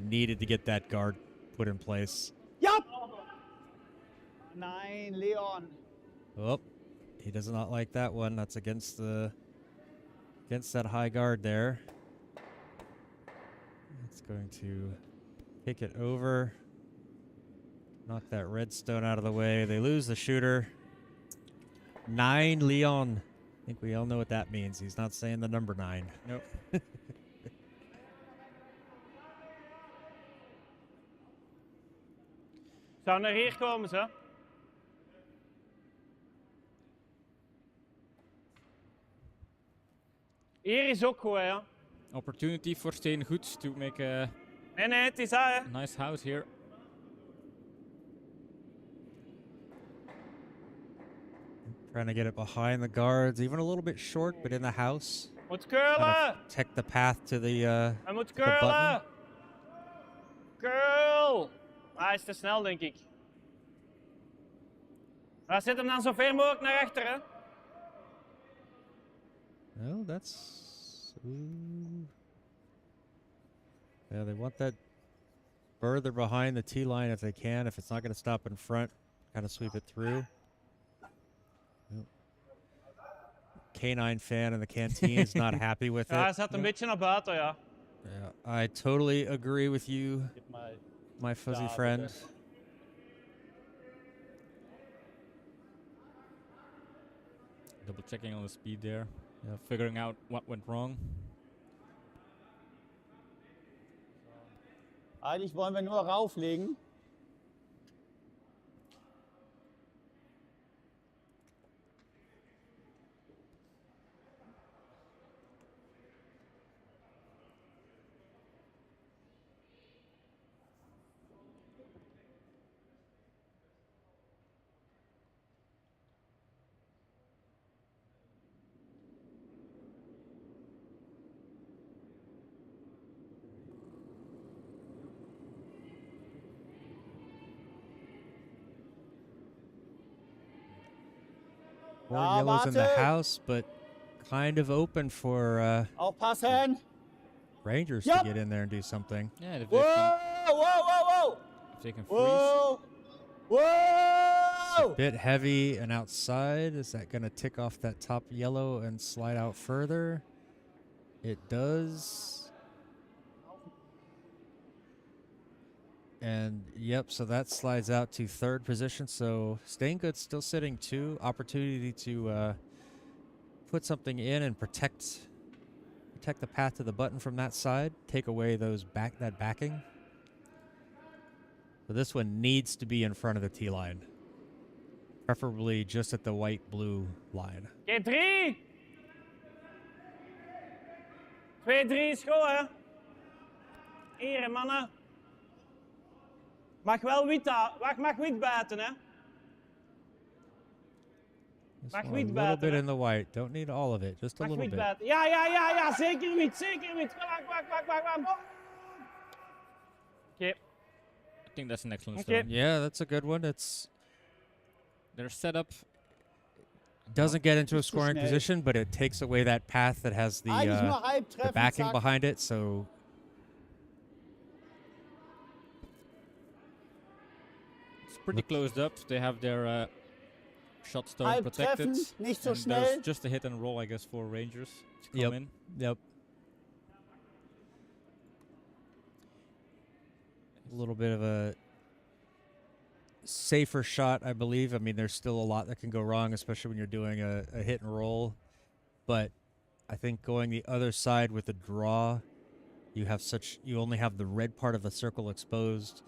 needed to get that guard put in place. Yep. Nein, Leon. Oh, he does not like that one. That's against that high guard there. It's going to kick it over. Knock that red stone out of the way. They lose the shooter. 9 Leon. I think we all know what that means. He's not saying the number 9. Nope. Zou naar hier komen, zo. Hier is ook goed, ja. Opportunity for Steengoed to make a Nee, het is hij, hè. nice house here. Trying to get it behind the guards, even a little bit short, but in the house. Moet Kind curlen. of protect the path to the Hij moet button. curlen. Curl. Hij is te snel, denk ik. Maar zet hem dan zo ver mogelijk naar achter, hè. Oh, that's ooh. Yeah, they want that further behind the tee line if they can. If it's not going to stop in front, kind of sweep it through. Yep. Canine fan in the canteen is not happy with Ja, hij it. zet een beetje naar buiten, ja. Yeah, I totally agree with you, Gib mal. my fuzzy Ja, friend. bitte. Double checking on the speed there. Figuring out what went wrong. Eigentlich wollen wir nur rauflegen. Four Ja, yellows in the warte. house, but kind of open for Aufpassen. Rangers Yep. to get in there and do something. Yeah, if Whoa, whoa, whoa, whoa. they can freeze. Whoa. Whoa. Bit heavy and outside. Is that going to tick off that top yellow and slide out further? It does. And yep, so that slides out to third position. So Steengoed still sitting 2. Opportunity to put something in and protect the path to the button from that side. Take away that backing. So this one needs to be in front of the tee line. Preferably just at the white-blue line. Oké, 3. 2, 3 is goed, hè. Hier, mannen. Mag wel wit, mag wit buiten, hè. This Mag one a wit little buiten, bit hè. in the white. Don't need all of it, just a Mag little wit bit. buiten. Ja, ja, ja, ja, zeker wit, zeker wit. Wacht. Oké. I think that's an excellent Okay. stone. Yeah, that's a good one. It's Their setup. doesn't get into a Nicht zu scoring schnell. position, but it takes away that path that has Eigentlich nur halb the treffen. backing Zack. behind it. So It's pretty closed up. They have their shot stone Halb protected. treffen, nicht so And there's schnell. just a hit and roll, I guess, for Rangers to come Yep. in. yep, a little bit of a safer shot, I believe. I mean, there's still a lot that can go wrong, especially when you're doing a hit and roll. But I think going the other side with a draw, you only have the red part of the circle exposed.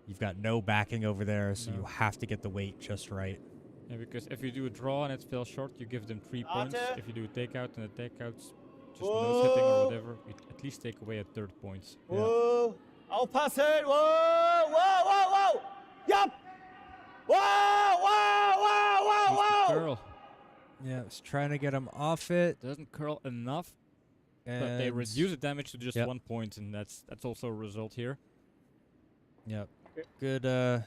You've got no backing over there, so No. you have to get the weight just right. Yeah, because if you do a draw and it fell short, you give them 3 points. Warte. If you do a takeout and the takeout's just Whoa. nose hitting or whatever, you at least take away a third points. Whoa. Aufpassen. Whoa, whoa, whoa, whoa. Yup. Whoa, whoa, whoa, whoa, Needs to whoa. curl. Yeah, it's trying to get him off it. Doesn't curl enough, And but they reduce the damage to just Yep. 1 point, and that's also a result here. Yep. Okay.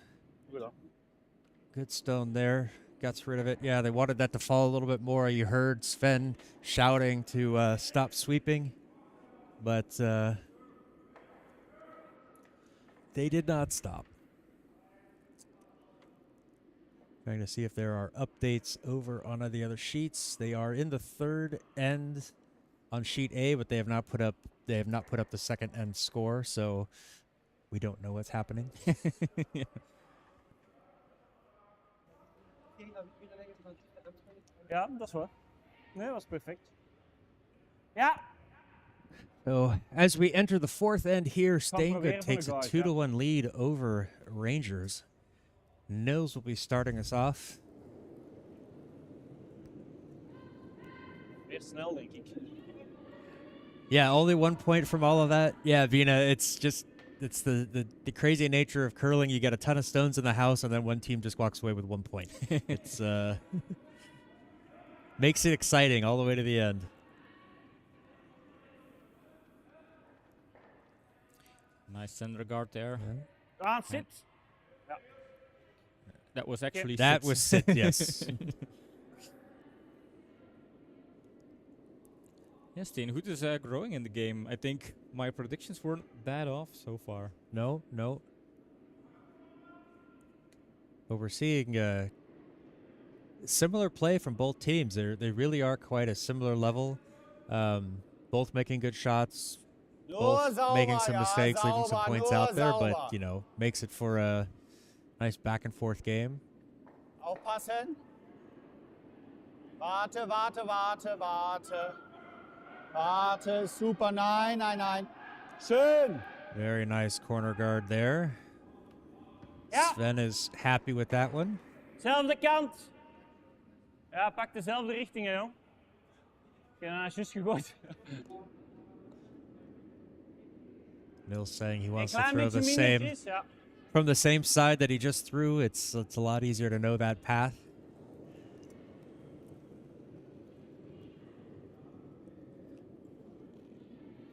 Good stone there. Gets rid of it. Yeah, they wanted that to fall a little bit more. You heard Sven shouting to stop sweeping, but they did not stop. Trying to see if there are updates over on the other sheets. They are in the third end on sheet A, but they have not put up the second end score, so we don't know what's happening. Ja, dat is waar. Nee, dat was perfect. Ja. So as we enter the fourth end here, Steengoed proberen takes van a de guard, 2-1 lead over Rangers. Nils will be starting us off. Weer snel, denk ik. Yeah, only 1 point from all of that. Yeah, Vina, it's the crazy nature of curling. You get a ton of stones in the house, and then one team just walks away with 1 point. It's makes it exciting all the way to the end. Nice center guard there. Aan, zit. That was actually That sits. was sit, yes. Yeah, Steengoed is growing in the game. I think my predictions weren't that off so far. No, no. But we're seeing similar play from both teams. They really are quite a similar level. Both making good shots, Nur both making sauber, some ja, mistakes, leaving some sauber, points nur out there, sauber. but you know, makes it for a nice back and forth game. Aufpassen. Warte, warte, warte, warte. Warte, super, nein, nein, nein. Schön. Very nice corner guard there. Ja. Sven is happy with that one. Zelfde kant. Ja, pak dezelfde richting, hè, joh. Ik heb haar juist gegooid. Mills saying he wants to Klein throw beetje the same minuutjes, ja. from the same side that he just threw. It's a lot easier to know that path.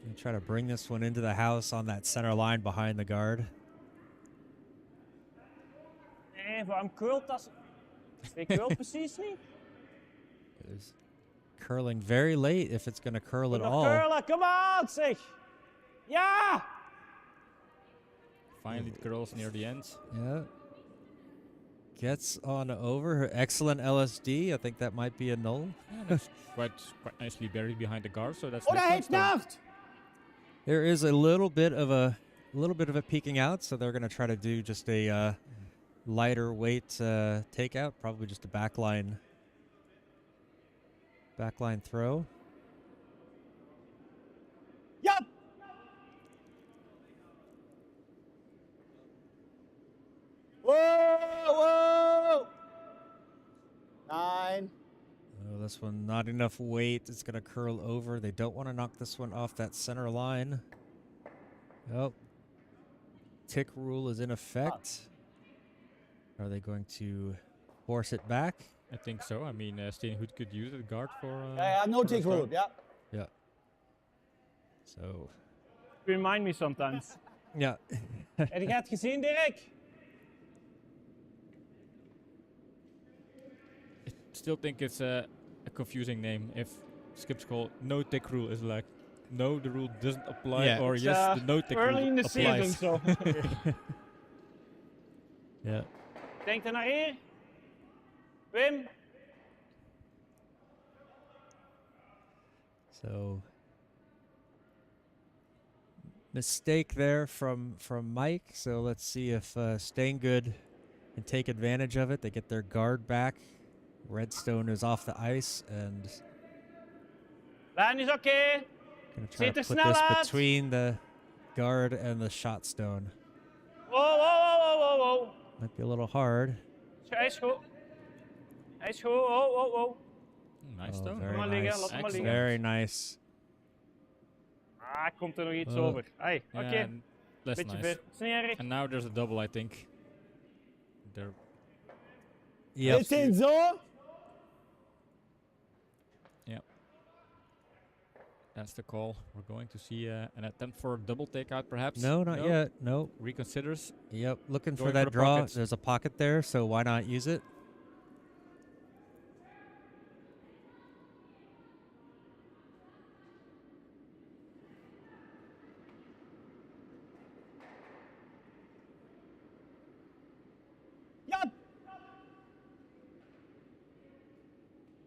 And try to bring this one into the house on that center line behind the guard. Nee, waarom curlt dat? Ik curl precies niet. It's curling very late if it's going to curl at Nog all. curlen, kom aan, zeg! Ja! Finally, the girls near the end. Yeah. Gets on over. Her excellent LSD. I think that might be a null. Yeah, that's quite nicely buried behind the guard, so that's Oder next hält one. Nacht. There is a little bit of a peeking out, so they're going to try to do just a lighter weight takeout, probably just a backline throw. Ja. Whoa, whoa. Nein. Oh, this one not enough weight. It's going to curl over. They don't want to knock this one off that center line. Oh. Tick rule is in effect. Are they going to force it back? I think so. I mean, Steengoed could use the guard for. Ja, ja, no for tick the rule. start. Ja. Yeah. So, Remind me sometimes. yeah. Heb je het gezien, Dirk? I still think it's a confusing name. If Skip's call no tick rule is like, no, the rule doesn't apply, Yeah. or It's, yes, the no tick rule early in the applies. season, so. Yeah. Denk er naar hier. Wim. So mistake there from Mike. So let's see if Steengoed can take advantage of it. They get their guard back. Redstone is off the ice and Lijn is oké. gonna try Ziet to er put snel this uit. between the guard and the shot stone. Wow, wow, wow, wow, wow, wow. Might be a little hard. Hij is goed. Hij is goed. Oh, oh, oh. Nice Oh, though. very maar liggen, nice. laat hem maar Excellent. liggen. Very nice. Ah, komt er nog iets Oh. over. Hey, Yeah, oké. and that's Beetje nice. ver. Is niet erg. And now there's a double, I think. There. Yep. Ist den so? That's the call. We're going to see an attempt for a double takeout, perhaps. No, not yet. No. Reconsiders. Yep. Looking for Going for that the draw. pockets. There's a pocket there, so why not use it? Ja.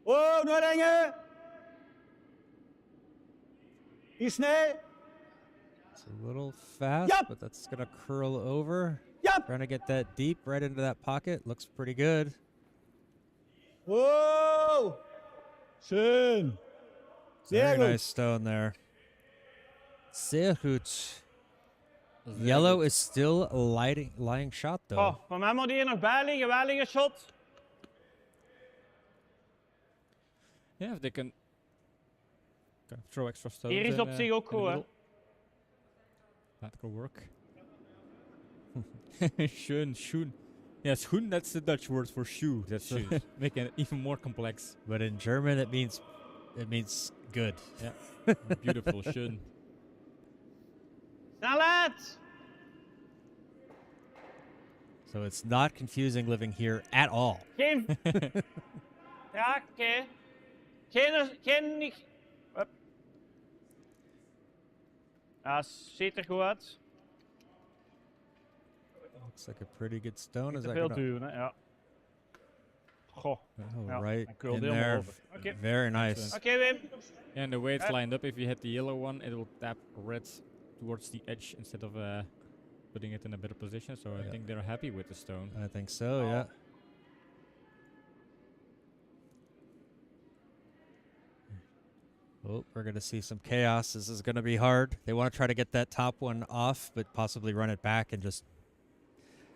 Oh, nur Länge. Wie schnell? It's a little fast, Yep. but that's going to curl over. Ja. Trying to get that deep right into that pocket. Looks pretty good. Wow. Schön. Sehr Very gut. nice stone there. Sehr gut. Yellow is still a lying shot, though. Oh, van mij moet hier nog bij liggen. Wij liggen shot. Yeah, if they can throw extra stones. Hier is in, op zich ook in the goed, hè. middle. That could work. Schön, schoen. Yeah, schoen, that's the Dutch word for shoe. That's making it even more complex. But in German, it means good. Yeah, beautiful, schön. Snelheid. So it's not confusing living here at all. Geen... ja, oké. Geen... Hup. Ja, ziet er goed uit. Looks like a pretty good stone. Niet Is te that veel gonna... duwen, hè? Ja. Goh. Oh, Ja, right hij curlde in helemaal there. over. Oké. Very nice. Excellent. Oké, Wim. And the way it's Yeah. lined up, if you hit the yellow one, it will tap red towards the edge instead of putting it in a better position. So I think they're happy with the stone. I think so, yeah. Oh, we're going to see some chaos. This is going to be hard. They want to try to get that top one off, but possibly run it back and just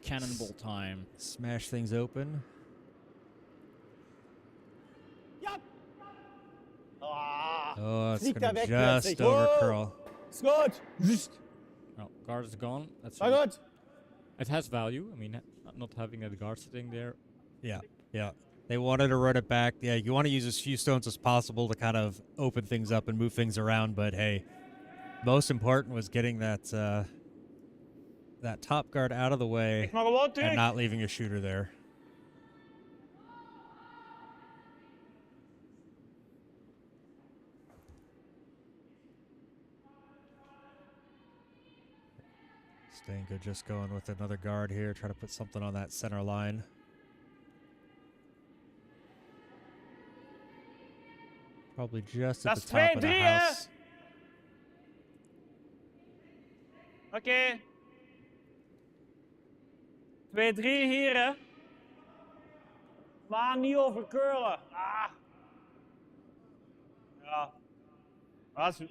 Cannonball time. smash things open. Ja. Ah, Oh, it's fliegt going er to weg just plötzlich. over Oh, curl. ist gut. Oh, guard is gone. That's War gut. it has value. I mean, not having a guard sitting there. Yeah, yeah. They wanted to run it back. Yeah, you want to use as few stones as possible to kind of open things up and move things around. But hey, most important was getting that that top guard out of the way Ik mag gewoon and terug. not leaving a shooter there. Steengoed just going with another guard here, try to put something on that center line. Probably just at That's the top of the 2-3, hè? house. Oké. 2-3 hier, hè. Maar niet over curlen. Ah. Ja. Ah, ze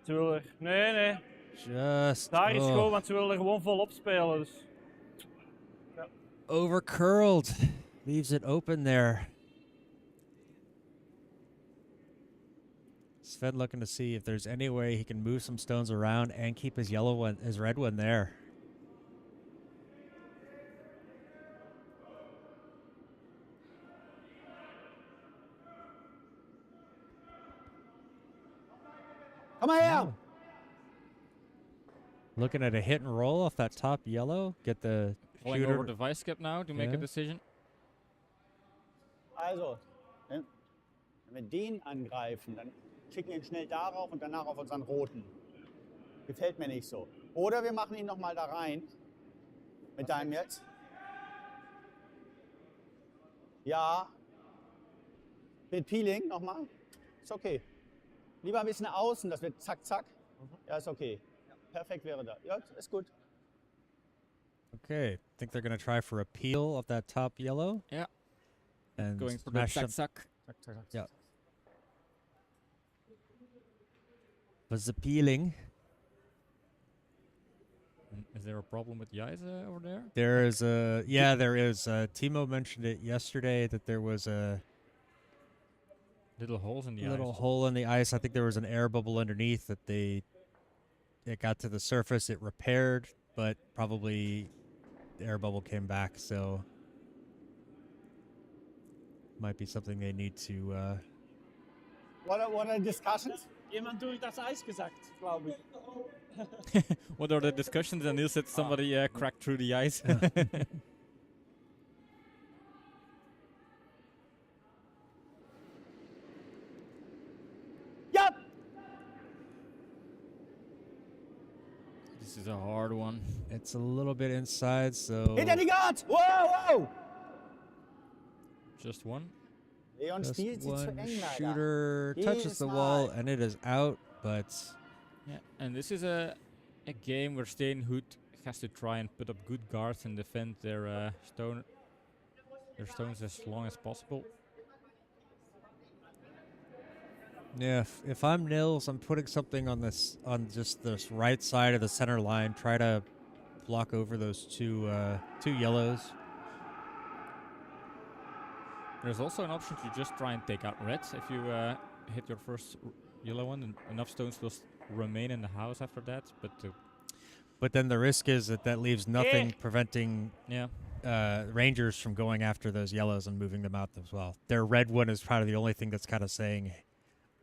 willen er... Nee, nee. Just Daar is oh, gewoon, want ze willen er gewoon volop spelen. Dus. overcurled. Leaves it open there. Sven looking to see if there's any way he can move some stones around and keep his yellow one, his red one there. Komm mal her. Looking at a hit and roll off that top yellow. Get the Pulling shooter. over the vice cap now to make a Yeah. decision. Also, wenn wir den angreifen, dann schicken wir ihn schnell darauf und danach auf unseren roten. Gefällt mir nicht so. Oder wir machen ihn nochmal da rein. Mit deinem jetzt. Ja. Mit Peeling nochmal. Ist okay. Lieber ein bisschen außen, das wird zack, zack. Ja, ist okay. Perfekt wäre da. Ja, ist gut. Okay, think they're gonna try for a peel of that top yellow. Yeah. And Going for the smash zack some- zack. Zack, zack, zack. Yeah. Was the peeling? Is there a problem with the ice over there? There is a there is. Timo mentioned it yesterday that there was a Little holes in the little ice. hole in the ice. I think there was an air bubble underneath that it got to the surface. It repaired, but probably the air bubble came back. So might be something they need to. What are discussions? Jemand durch das Eis gesagt, glaube ich. What are the discussions? And Neil said somebody cracked through the ice. Ja! This is a hard one. It's a little bit inside, so Hinter die Guard! Wow, wow! Just one. Leon just spielt sie zu one eng, leider. shooter touches Jedes the wall Mal. and it is out. But Yeah, and this is a game where Steengoed has to try and put up good guards and defend their stones as long as possible. yeah, if I'm Nils, I'm putting something on just this right side of the center line. Try to block over those two yellows. There's also an option to just try and take out reds. If you hit your first yellow one, then enough stones will remain in the house after that. But then the risk is that leaves nothing Yeah. preventing Yeah, Rangers from going after those yellows and moving them out as well. Their red one is probably the only thing that's kind of saying,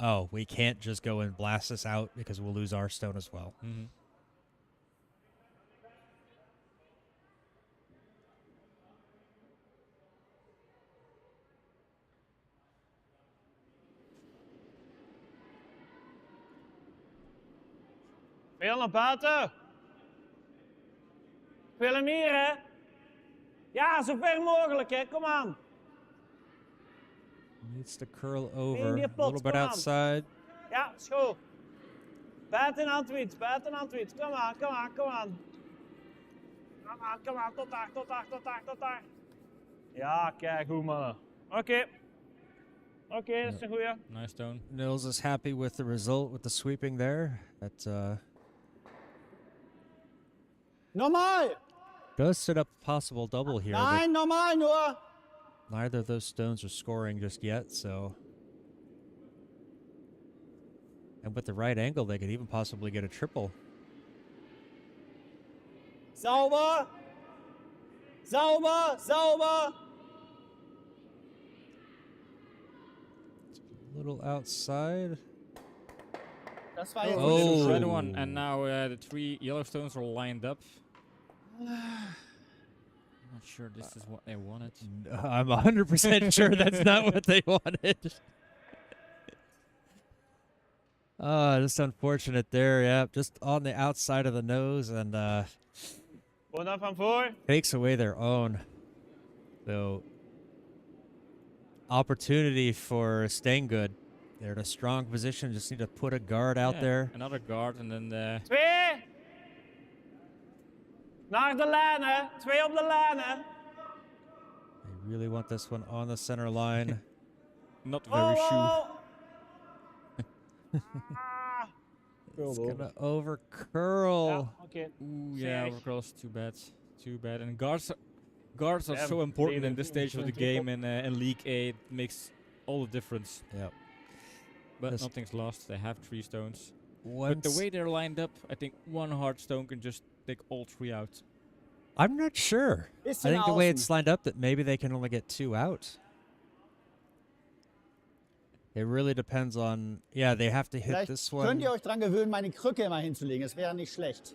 oh, we can't just go and blast this out because we'll lose our stone as well. mm-hmm. Veel naar buiten. Veel hem hier, hè. Ja, zo ver mogelijk, hè. Kom aan. Needs to curl over. die A pot, little bit come on. outside. Ja, is goed. Buitenhand wiets, buitenhand wiets. Kom aan, kom aan, kom aan. Kom aan, kom aan. Tot daar, tot daar, tot daar, tot daar. Ja, kijk goed, mannen. Oké. Oké, dat is een goeie. Nice stone. Nils is happy with the result with the sweeping there. That Normal! does set up a possible double here. but Nein, normal nur! neither of those stones are scoring just yet, so. And with the right angle, they could even possibly get a triple. Sauber! Sauber! Sauber! A little outside. Das war jetzt Oh. nicht so Red schön. one, and now the 3 yellow stones are lined up. I'm not sure this is what they wanted. I'm 100% sure that's not what they wanted. Just unfortunate there, yeah. Just on the outside of the nose and Gewoon dan van voor. takes away their own. So, opportunity for Steengoed. They're in a strong position, just need to put a guard out Yeah, there. Another guard, and then the 2. Naar de lijn, hè. 2 op de lijn, hè. They really want this one on the center line. not very shoe. Oh. Ah. It's gonna over curl. Ja, oké. Ooh, yeah, Zeg. overcross. Too bad. Too bad. And guards are Yeah, so important David, in this stage of the triple. game in League A. It makes all the difference. Yep. But Yes. nothing's lost. They have 3 stones. Once, But the way they're lined up, I think 1 hard stone can just take all 3 out. I'm not sure. I Bisschen think the way außen. it's lined up that maybe they can only get 2 out. It really depends on, yeah, they have to hit Vielleicht this könnt one. ihr euch dran gewöhnen, meine Krücke mal hinzulegen. Das wäre nicht schlecht.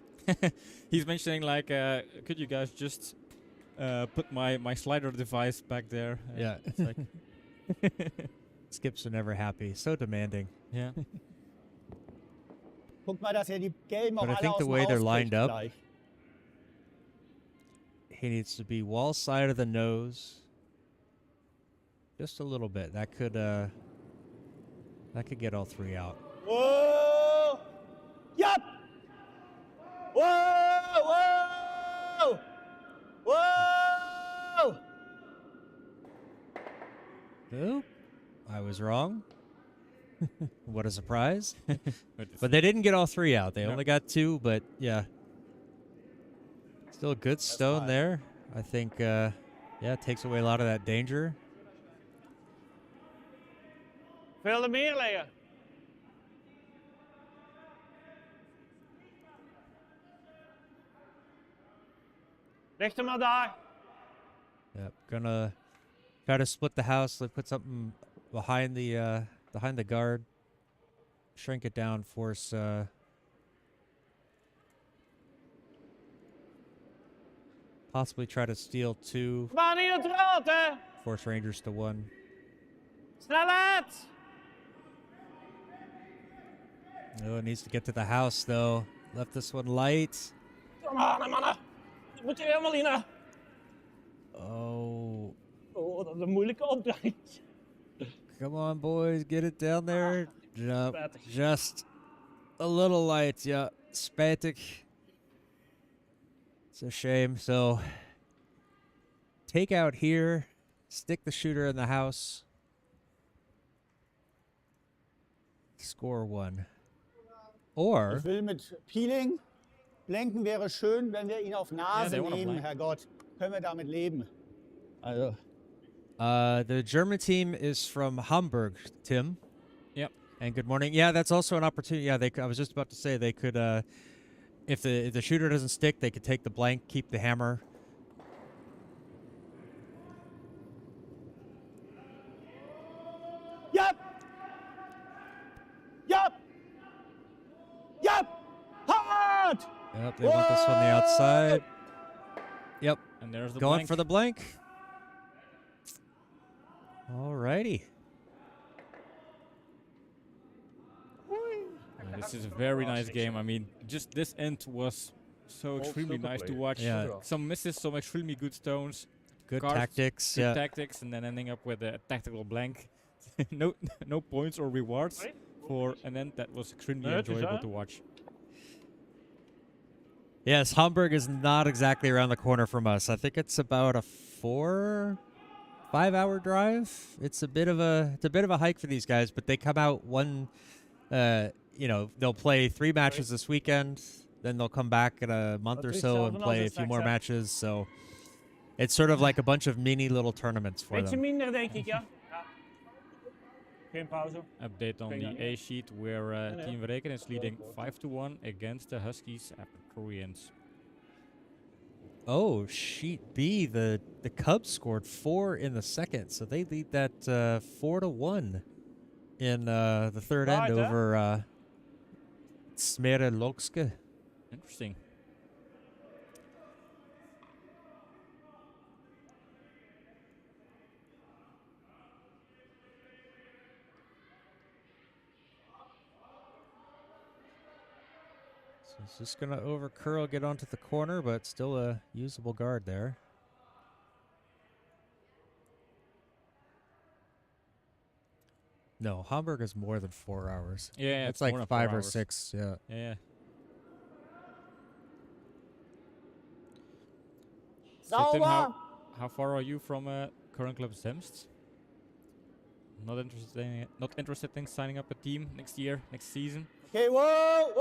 He's mentioning like, could you guys just put my slider device back there? Yeah. It's like, Skips are never happy. So demanding. yeah. Guckt mal, dass ihr die Gelben auch But I alle think aus the dem way they're Haus lined kriegt up- gleich. He needs to be wall side of the nose. Just a little bit. That could get all 3 out. Whoa! Yup! Whoa! Whoa! Whoa! Nope. I was wrong. What a surprise. But But they didn't get all 3 out. They No. only got 2, but yeah. Still a good stone fine. there. I think, yeah, it takes away a lot of that danger. Veel er meer liggen. Leg hem maar daar. Yep. Gonna try to split the house. Like put something behind the guard. Shrink it down. Force. Possibly try to steal 2. Maar niet het rood, hè. Force Rangers to 1. Snelheid. Oh, it needs to get to the house though. Left this one light. Kom aan, hè, mannen. Dat moet je helemaal in, hè. Oh, Oh, dat is een moeilijke opdracht. come on, boys, get it down there. Jump. spijtig. Just a little light, yeah. Spatic. It's a shame. So, take out here. Stick the shooter in the house. Score 1. Or Ich will mit Peeling. Blenken wäre schön, wenn wir ihn auf Nase they wanna nehmen. blank. Herrgott, können wir damit leben. Also, the German team is from Hamburg, Tim. Yep. And good morning. Yeah, that's also an opportunity. Yeah, I was just about to say they could, if the shooter doesn't stick, they could take the blank, keep the hammer. Yup! Yup! Yup! Hard! Yep, they want this on the outside. Yep, And there's the going blank. for the blank. Alrighty. This this is a very nice game. I mean, just this end was so extremely nice to watch. Yeah. Some misses, some extremely good stones. Good Cards, tactics. good Yeah. tactics, and then ending up with a tactical blank. no, no points or rewards for an end that was extremely enjoyable to watch. Yes, Hamburg is not exactly around the corner from us. I think it's about a 4-5 hour drive. It's a bit of a hike for these guys, but they come out they'll play 3 matches this weekend, then they'll come back in a month or so and play a few more matches. So it's sort of like a bunch of mini little tournaments for Beetje them. minder, denk ik, ja. Geen pauze. Update on the A sheet where Team Verreken is leading 5-1 against the Huskies Koreans. Oh, sheet B, the Cubs scored 4 in the second, so they lead that 4-1 in the third end over Smerelokske. Interesting. So it's just going to over curl, get onto the corner, but still a usable guard there. No, Hamburg is more than 4 hours. Yeah, it's like more than 5 4 or hours. 6. Yeah. Yeah. So Tim, how far are you from current club Zemst? Not interested in signing up a team next year, next season. Okay, whoa.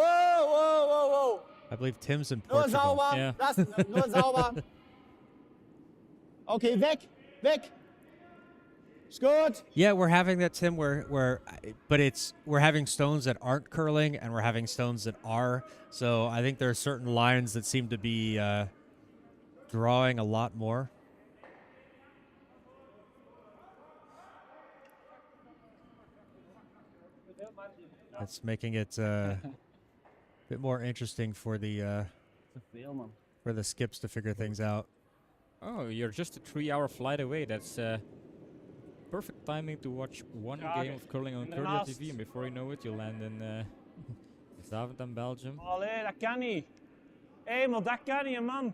I believe Tim's in Nur Portugal. sauber. Yeah. Lassen, nur sauber. Okay, weg. Ist gut. Yeah, we're having that, Tim, we're having stones that aren't curling and we're having stones that are. So I think there are certain lines that seem to be drawing a lot more. That's making it a bit more interesting for the skips to figure things out. Oh, you're just a 3-hour flight away. That's perfect timing to watch one game of curling on Curdia TV, and before you know it, you'll land in Zaventem, Belgium. Allee, dat kan niet. Hé, maar dat kan niet, man.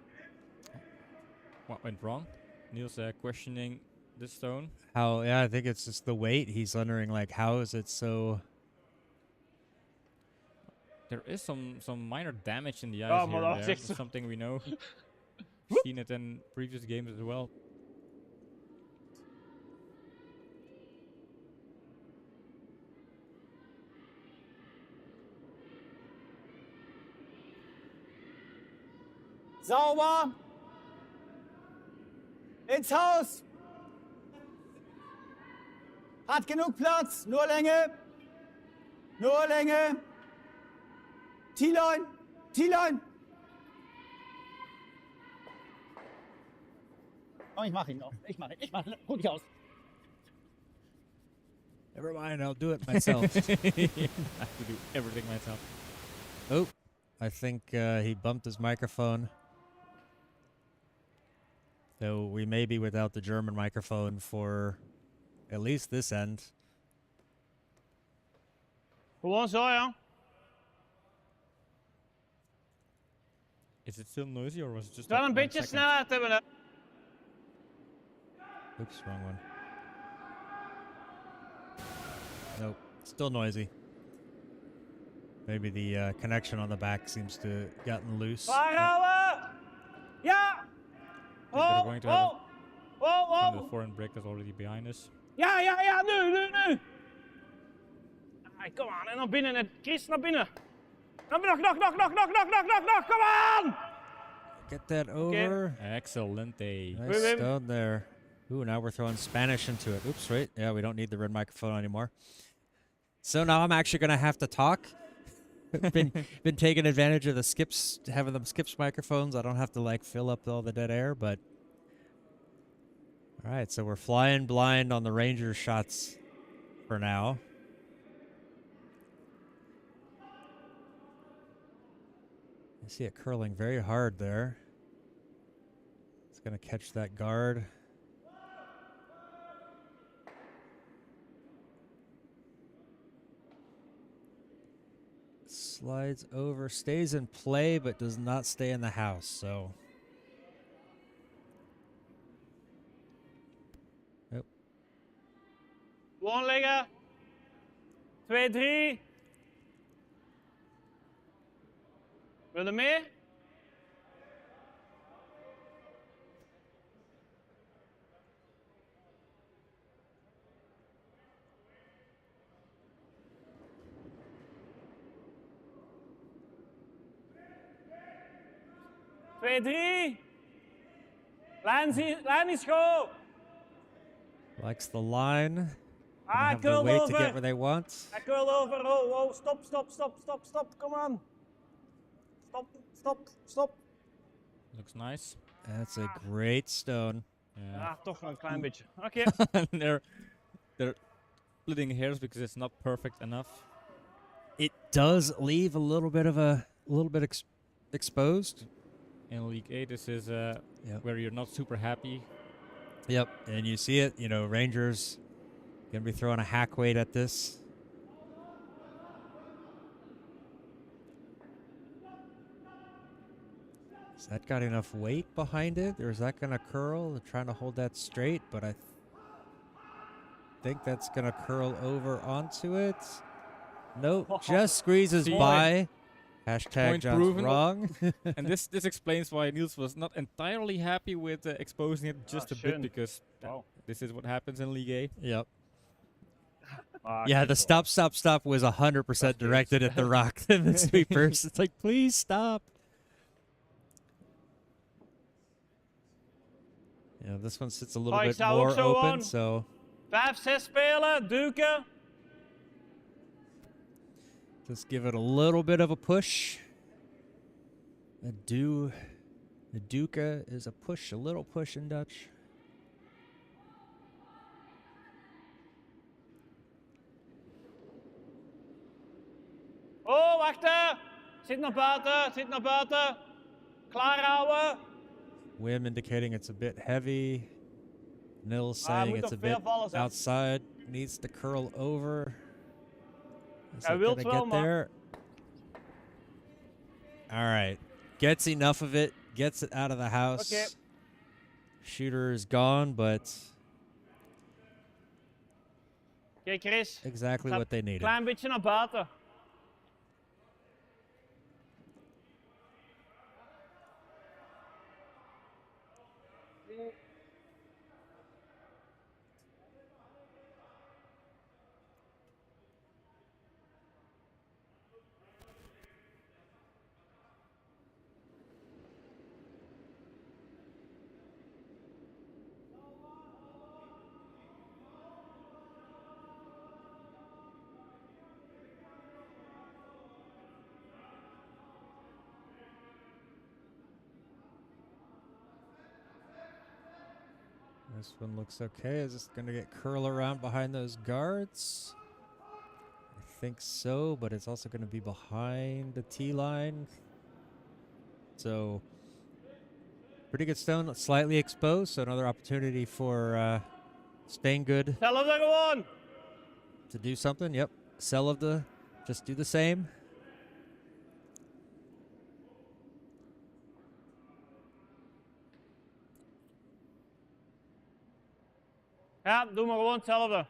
What went wrong? Niels questioning the stone. I think it's just the weight. He's wondering, like, how is it so... There is some minor damage in the ice here and there. That's something we know. Seen it in previous games as well. Sauber. Ins Haus. Hat genug Platz. Nur Länge. T-Line. Oh, ich mach ihn noch. Ich mach ihn. Ruh dich aus. Never mind, I'll do it myself. I have to do everything myself. Oh, I think he bumped his microphone. So we may be without the German microphone for at least this end. Gewoon zo, ja. Is it still noisy or was it just Wel een 1 beetje second? snelheid hebben, hè. Oops, wrong one. Nope, still noisy. Maybe the connection on the back seems to gotten loose. Vasthouden! Ja! They're going to have Oh! the forehand break that's already behind us. Ja, nu! Ai, kom aan, en naar binnen, Chris, naar binnen. Nog, kom aan! Get that over. Excelente. Nice stone there. Ooh, now we're throwing Spanish into it. Oops, right. Yeah, we don't need the red microphone anymore. So now I'm actually going to have to talk. been taking advantage of the skips, having them skips microphones. I don't have to like fill up all the dead air, but all right, so we're flying blind on the Rangers shots for now. I see it curling very hard there. It's going to catch that guard. Slides over, stays in play, but does not stay in the house, so. Nope. Gewoon liggen. 2-3. Wil je mee? Twee, drie. Lijn is goed. Likes the line. Gonna Ah, have the curl weight to get over. where they want. Hij curl over. Oh, oh, stop. Kom aan. Stop. Looks nice. That's a great stone. Yeah. Ah, toch nog een klein beetje. Oké. And they're splitting hairs because it's not perfect enough. It does leave a little bit exposed. In League 8, this is where you're not super happy. Yep, and you see it. You know, Rangers gonna be throwing a hack weight at this. Has that got enough weight behind it, or is that gonna curl? They're trying to hold that straight, but I think that's gonna curl over onto it. Nope, just squeezes See? by. Hashtag Point John's proven. wrong. And this explains why Niels was not entirely happy with exposing it just a bit, schön. because Wow. this is what happens in League A. Yep. Ah, Yeah, kijk the zo. stop was 100% directed at the rock than the sweepers. It's like, please stop. Yeah, this one sits a little Oh, ik bit sta ook more zo open, aan. so 5-6 spelen, duiken. just give it a little bit of a push. The duca is a push, a little push in Dutch. Oh, wachten. Zit naar buiten. Klaar houden. Wim indicating it's a bit heavy. Nils Ah, saying moet it's a nog veel bit vallen zijn. outside. Needs to curl over. Is Hij it wil gonna wel, get maar- there? All right. Gets enough of it. Gets it out of the house. Okay. Shooter is gone, but Kijk, Chris. exactly Gaat what they needed. Klein beetje naar buiten. This one looks okay. Is this going to get curl around behind those guards? I think so, but it's also going to be behind the T line. So, pretty good stone, slightly exposed. So another opportunity for Steengoed Hetzelfde gewoon. to do something. Yep, Selfde, just do the same. Ja, doe maar gewoon hetzelfde.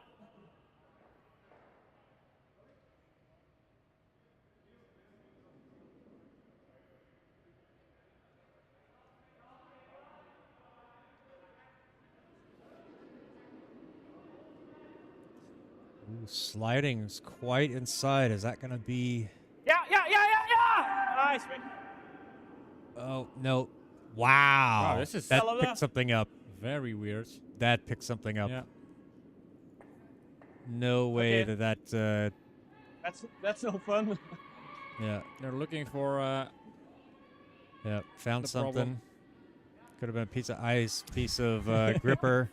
Ooh, sliding is quite inside. Is that going to be... Ja. Nice. Weg. Oh, no. Wow. Wow, this is- that Selfde. picked something up. Very weird. That picked something up. Yeah. No way Okay. that That's no fun. yeah. They're looking for Yeah, found The something. problem. Could have been a piece of ice, piece of gripper,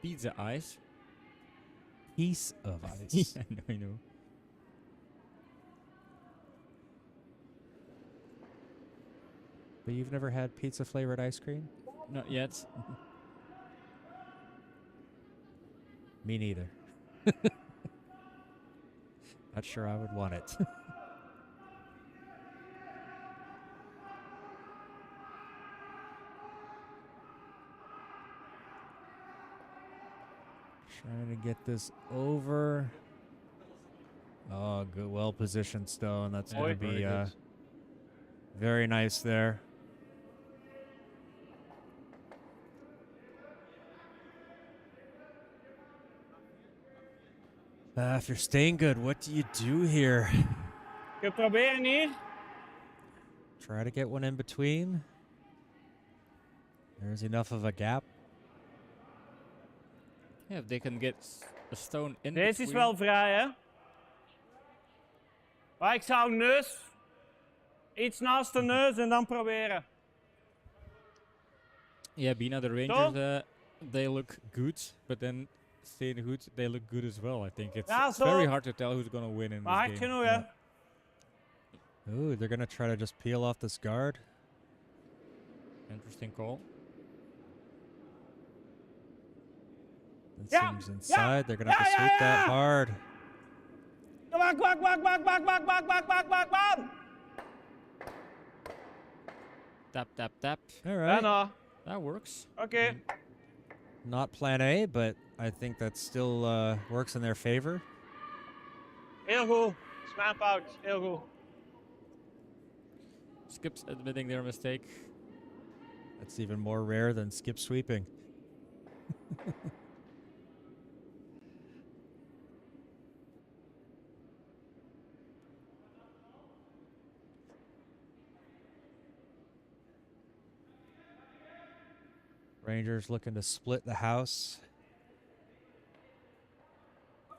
pizza ice. piece of ice. I know. But you've never had pizza flavored ice cream? Not yet. Me neither. Not sure I would want it. get this over. Oh, good, well positioned stone. That's Yeah, going to very be good. very nice there. If you're staying good, what do you do here? Kun je proberen hier? Try to get one in between. There's enough of a gap. Yeah, if they can get a stone in Deze is between. wel vrij, hè? Maar ik zou neus. Iets naast de neus en dan proberen. Yeah, Bina, the Rangers, they look good, but then Steengoed, they look good as well. I think it's Ja, zo. very hard to tell who's going to win in Maar this hard game. genoeg, hè? Ooh, they're going to try to just peel off this guard. Interesting call. It Yeah, seems inside. They're going to have to yeah, sweep that yeah. hard. Kom maar, kwak, kwak, kwak, kwak, kwak, kwak, kwak, kwak, kwak, kwak. Tap, tap, tap. All Ja, right. nou. That works. Oké. Not plan A, but I think that still works in their favor. Heel goed. Is mijn fout. Heel goed. Skips admitting their mistake. That's even more rare than skip sweeping. Rangers looking to split the house.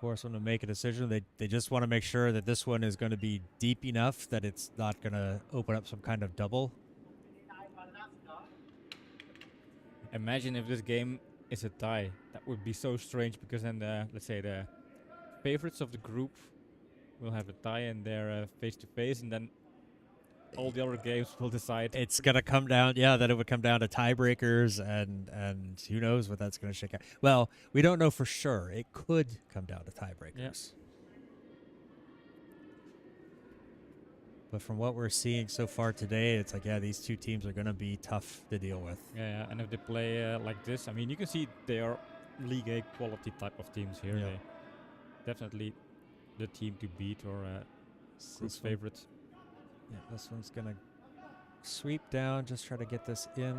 Force them to make a decision. They just want to make sure that this one is going to be deep enough that it's not going to open up some kind of double. Imagine if this game is a tie. That would be so strange because then let's say the favorites of the group will have a tie and they're face to face, and then all the other games will decide. It's going to come down, yeah, that it would come down to tiebreakers, and who knows what that's going to shake out. Well, we don't know for sure. It could come down to tiebreakers. But from what we're seeing so far today, it's like, yeah, these two teams are going to be tough to deal with. Yeah, and if they play like this, I mean, you can see they are League A quality type of teams here. Yeah. They definitely the team to beat or group This one- favorite. Yeah, this one's going to sweep down, just try to get this in.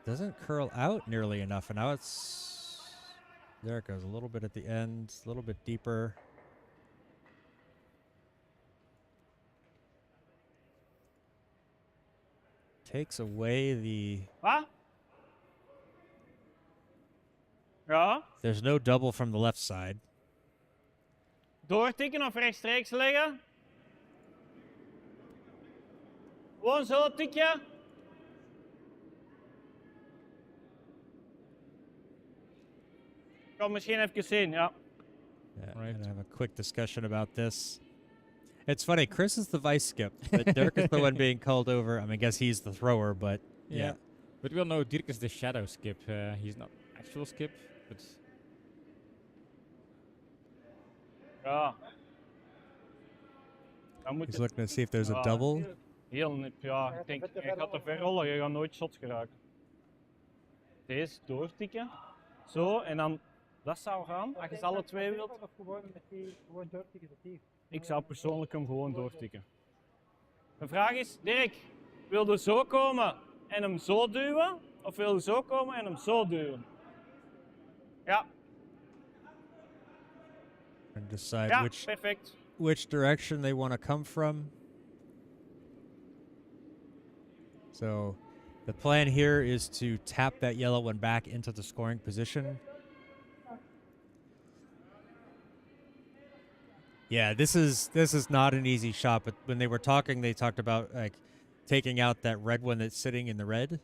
Doesn't curl out nearly enough, and now it's... There it goes, a little bit at the end, a little bit deeper. Takes away the... Wat? Ja. There's no double from the left side. Doortikken of rechtstreeks liggen. Gewoon zo tikje. Kan misschien even zien, ja. Yeah, Right. and have a quick discussion about this. It's funny, Chris is the vice skip, but Dirk is the one being called over. I mean, I guess he's the thrower, but yeah. But we all know Dirk is the shadow skip. He's not actual skip, but Ja. Dan moet He's het looking to see if there's a Ah. double. heel nip. Ja, ik denk, je gaat te ver rollen, je gaat nooit shots geraken. Deze doortikken. Zo, en dan... Dat zou gaan, als je ze alle twee wilt. Of gewoon met die gewoon doortikken dat die. Ik zou persoonlijk hem gewoon doortikken. De vraag is, Dirk, wil je zo komen en hem zo duwen? Of wil je zo komen en hem zo duwen? Ja, And decide ja, which perfect. direction they want to come from. So the plan here is to tap that yellow one back into the scoring position. Yeah, this is not an easy shot, but when they were talking, they talked about like taking out that red one that's sitting in the red,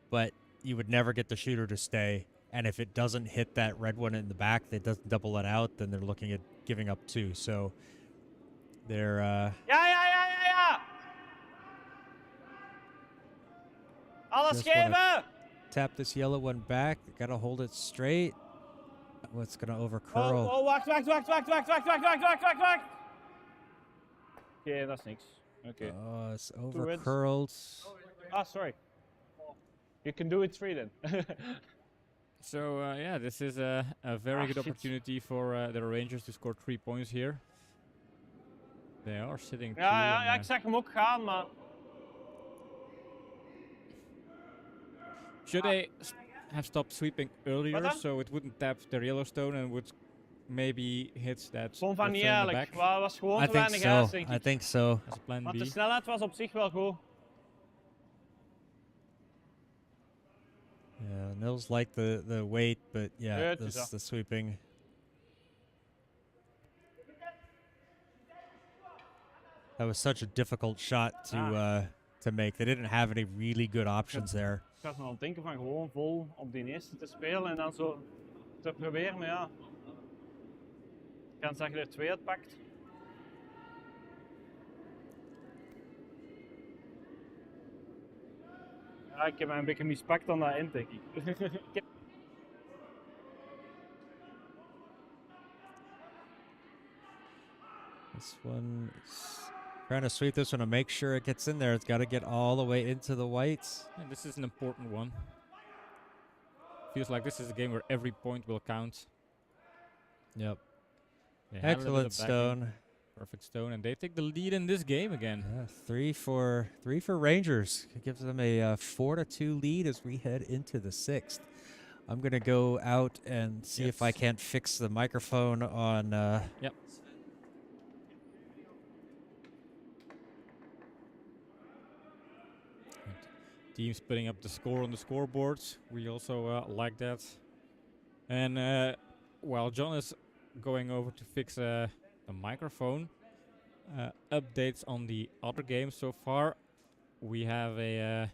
but you would never get the shooter to stay. And if it doesn't hit that red one in the back, that doesn't double it out, then they're looking at giving up two. So they're Ja. Alles Just wanna- geven! tap this yellow one back. Gotta hold it straight. What's gonna over curl? Oh, wacht. Oké, dat is niks. Oké. Oh, it's wins. over curled. Ah, sorry. You can do it 3 then. So yeah, this is a very good shit. opportunity for the Rangers to score 3 points here. They are sitting two. Ja, and, ik zag hem ook gaan, maar... should they have stopped sweeping earlier dan? so it wouldn't tap their Yellowstone and would maybe hit that Vond van that niet thing in the eigenlijk. back Was gewoon I te think weinig so. ijs, denk I ik. think so. as a plan Want B? de snelheid was op zich wel goed. Yeah, Nils liked the weight, but yeah, Ja, het is the sweeping. That was such a difficult shot to make. They didn't have any really good options there. Ik was me aan het denken van gewoon vol op die eerste te spelen en dan zo te proberen, maar ja. Kans dat je er 2 uitpakt. Ja, ik heb mij een beetje mispakt aan dat eind, denk ik. This one is trying to sweep this one to make sure it gets in there. It's got to get all the way into the whites. And this is an important one. Feels like this is a game where every point will count. Yep. They have a little bit Excellent of backing. stone. Perfect stone, and they take the lead in this game again. Yeah, three for Rangers. It gives them a 4-2 lead as we head into the 6th. I'm gonna go out and see if I Yes. can't fix the microphone on. Yep. Teams putting up the score on the scoreboard. We also like that. And while John is going over to fix the microphone, updates on the other games so far. We have a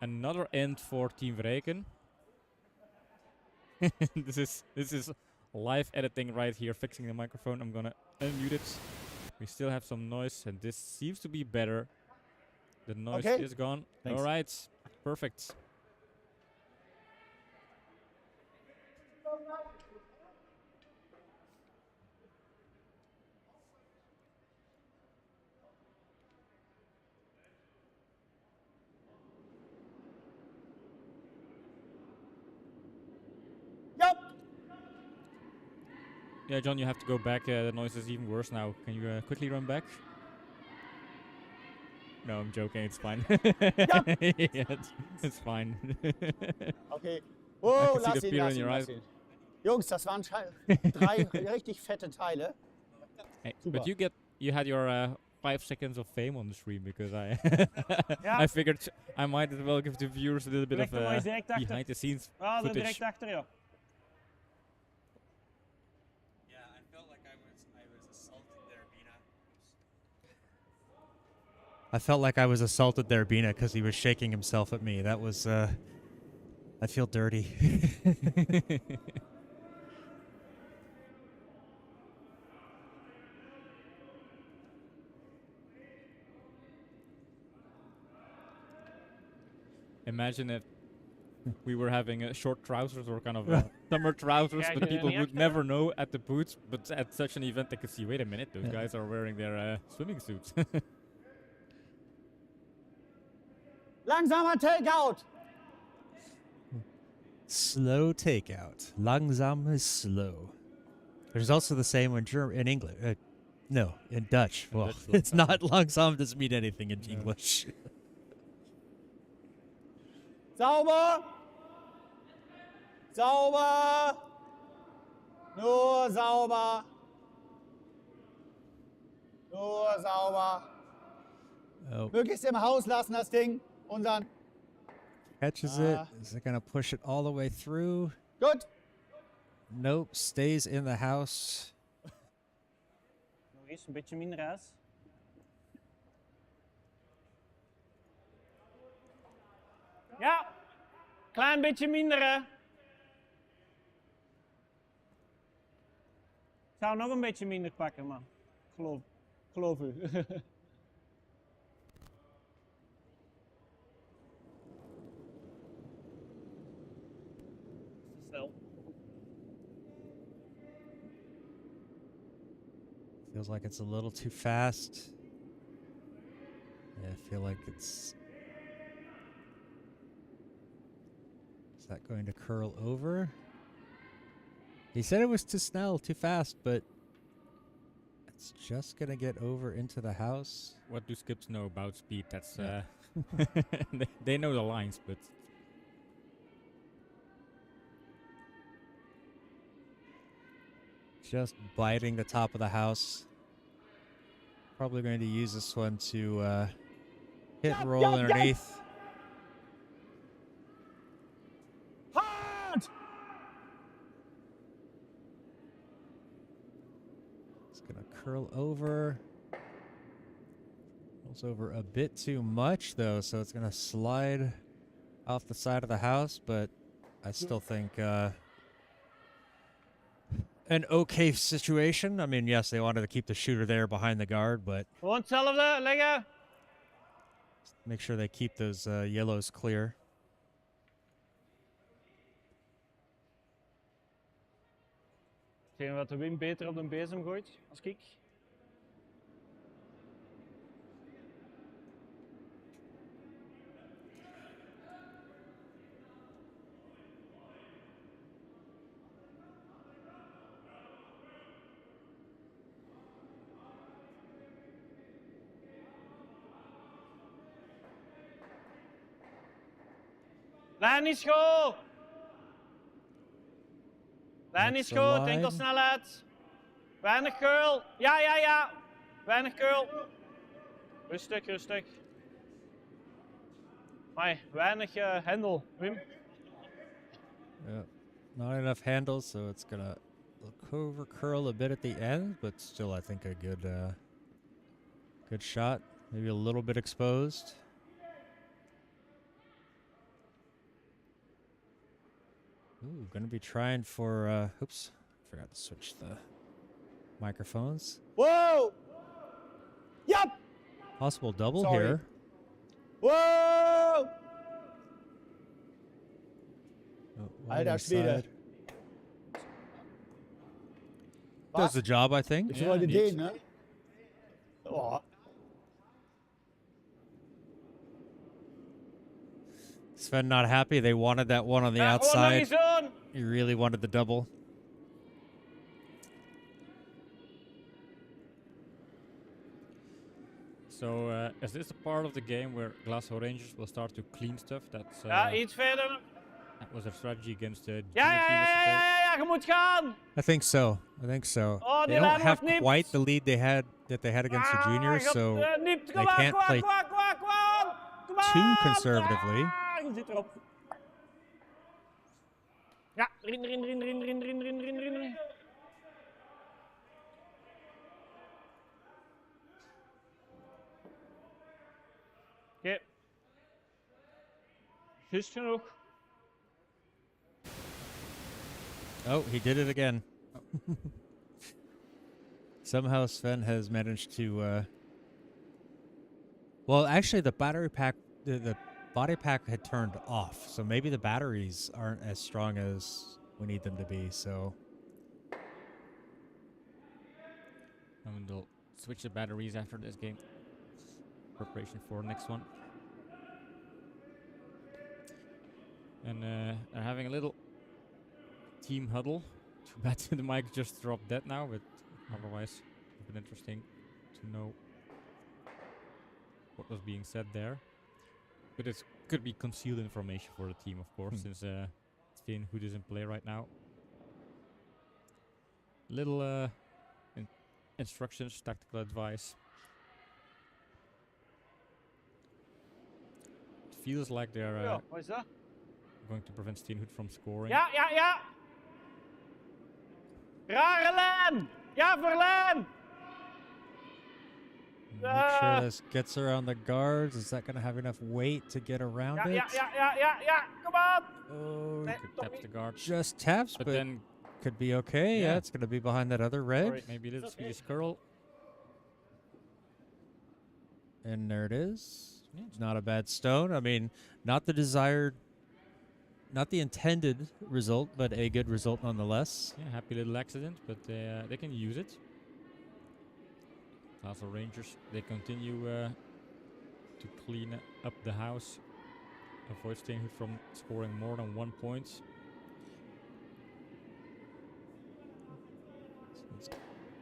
another end for Team Vreken. This is live editing right here, fixing the microphone. I'm gonna unmute it. We still have some noise, and this seems to be better. The noise Okay. is gone. Thanks. All right, perfect. Yep. Yeah, John, you have to go back. The noise is even worse now. Can you quickly run back? No, I'm joking. It's fine. Yeah, it's fine. Okay. I Oh, can see lass the ihn, fear lass in ihn, your lass eyes. ihn. Jungs, das waren 3 richtig fette Teile. Hey, Super. but you had your 5 seconds of fame on the stream because I Ja. I figured I might as well give the viewers a little bit of Leg er maar eens direct achter. behind the scenes Ah, er footage. direct achter, ja. Yeah, I felt like I was assaulted there, Bina. I felt like I was assaulted there, Bina, because he was shaking himself at me. That was. I feel dirty. Imagine if we were having short trousers or kind of summer trousers, Kijk but er people niet would achter. never know at the boots. But at such an event, they could see. Wait a minute, those Yeah. guys are wearing their swimming suits. Langsamer Takeout. Slow takeout. Langsam is slow. There's also the same in English. No, in Dutch. In Well, Dutch, it's not langsam doesn't mean anything in English. Sauber. Sauber. Nur sauber. Nur sauber. Oh, Möglichst im Haus lassen, das Ding. Unseren. catches Ah. it. Is it gonna push it all the way through? Gut. Nope. Stays in the house. Nog eens een beetje minder ijs. Ja, klein beetje minder, hè. Ik zou nog een beetje minder pakken, man. Geloof u. Snel. Feels like it's a little too fast. Yeah, I feel like it's. Is that going to curl over? He said it was too snel, too fast, but it's just going to get over into the house. What do skips know about speed? That's they know the lines, but Just biting the top of the house. Probably going to use this one to hit and roll underneath. Hard! It's going to curl over. Curls over a bit too much, though, so it's going to slide off the side of the house, but I still think an okay situation. I mean, yes, they wanted to keep the shooter there behind the guard, but Gewoon hetzelfde, leggen. make sure they keep those yellows clear. Hetgeen wat de Wim beter op de bezem gooit, als ik. Lijn is goed. Lijn is That's the goed, line. enkelsnelheid. Weinig curl. Ja, ja, ja. Weinig curl. Rustig, rustig. Maar weinig hendel, Wim. Yeah, not enough handles, so it's gonna look over curl a bit at the end, but still, I think a good shot. Maybe a little bit exposed. Ooh, gonna be trying for. Oops, forgot to switch the microphones. Whoa! Yep! Possible double Sorry. here. Whoa! Oh, wide Alter Schwede. inside. Does the job, I think. Ich Ja, wollte nicht. den, ne? Oh. Sven not happy. They wanted that one on the Ja, gewoon nog outside. eens doen. He really wanted the double. so is this a part of the game where Glashoch Rangers will start to clean stuff? That's Ja, iets verder. that was their strategy against the Ja, junior ja, team ja, ja, yesterday. ja, ja, je moet gaan. I think so. I think so. Oh, They die don't lijn have wordt nipt. quite the lead they had against the juniors, so Nipt, they kom aan, can't kom aan, play kom aan, kom aan, kom aan. Kom aan. too conservatively. Ja, je zit erop. Ja, erin, erin, erin, erin, erin, erin, erin, erin, erin, erin. Oké. Juist genoeg. Oh, he did it again. Somehow Sven has managed to. Well, actually, the battery pack, the body pack had turned off, so maybe the batteries aren't as strong as we need them to be. So And they'll switch the batteries after this game. Preparation for next one. And they're having a little team huddle. Too bad the mic just dropped dead now, but otherwise it would have been interesting to know what was being said there. But it could be concealed information for the team, of course, since Steengoed is in play right now. Little instructions, tactical advice. It feels like they're Ja, wat is dat? going to prevent Steengoed from scoring. Ja, ja, ja. Rare lijn. Ja, voor lijn. make sure this gets around the guards. Is that going to have enough weight to get around Ja, it? ja, ja, ja, ja, ja. Kom aan. Oh, Nee, Could toch taps the niet. guard. just taps, But but then could be okay. Yeah, Yeah. it's going to be behind that other red. Sorry. maybe a little It's okay. Swedish curl. And there it is. Yeah, it's Not a bad stone. I mean, not the desired, not the intended result, but a good result nonetheless. yeah, happy little accident, but they can use it. Glashoch Rangers, they continue to clean up the house. avoid Steengoed from scoring more than 1 point. It's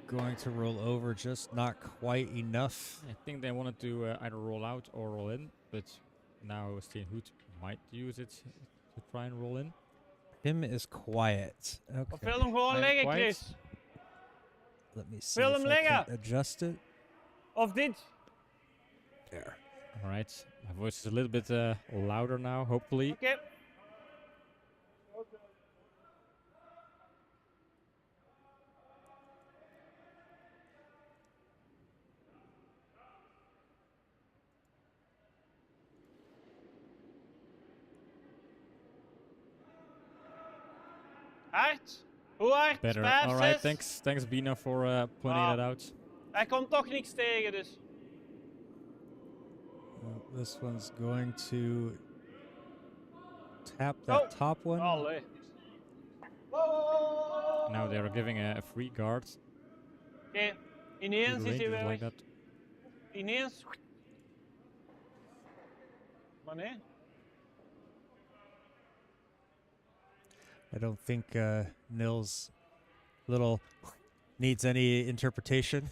going to roll over, just not quite enough. I think they wanted to either roll out or roll in, but now Steengoed might use it to try and roll in. Him is quiet. Of Okay. wil hem gewoon I'm liggen, quiet. Chris? Let me see Wil if hem I can liggen? adjust it. Of dit? There. All right, my voice is a little bit louder now, hopefully. Oké. Hard? Hoe hard? Better. 5, All right, 6? thanks Bina for pointing Ah. that out. Hij komt toch niks tegen, dus. This one's going to tap that Oh. top one. Allee. Now they are giving a free guard Oké. to Ineens the is hij Rangers weer like weg. that. Ineens. Maar nee. I don't think Nils little needs any interpretation.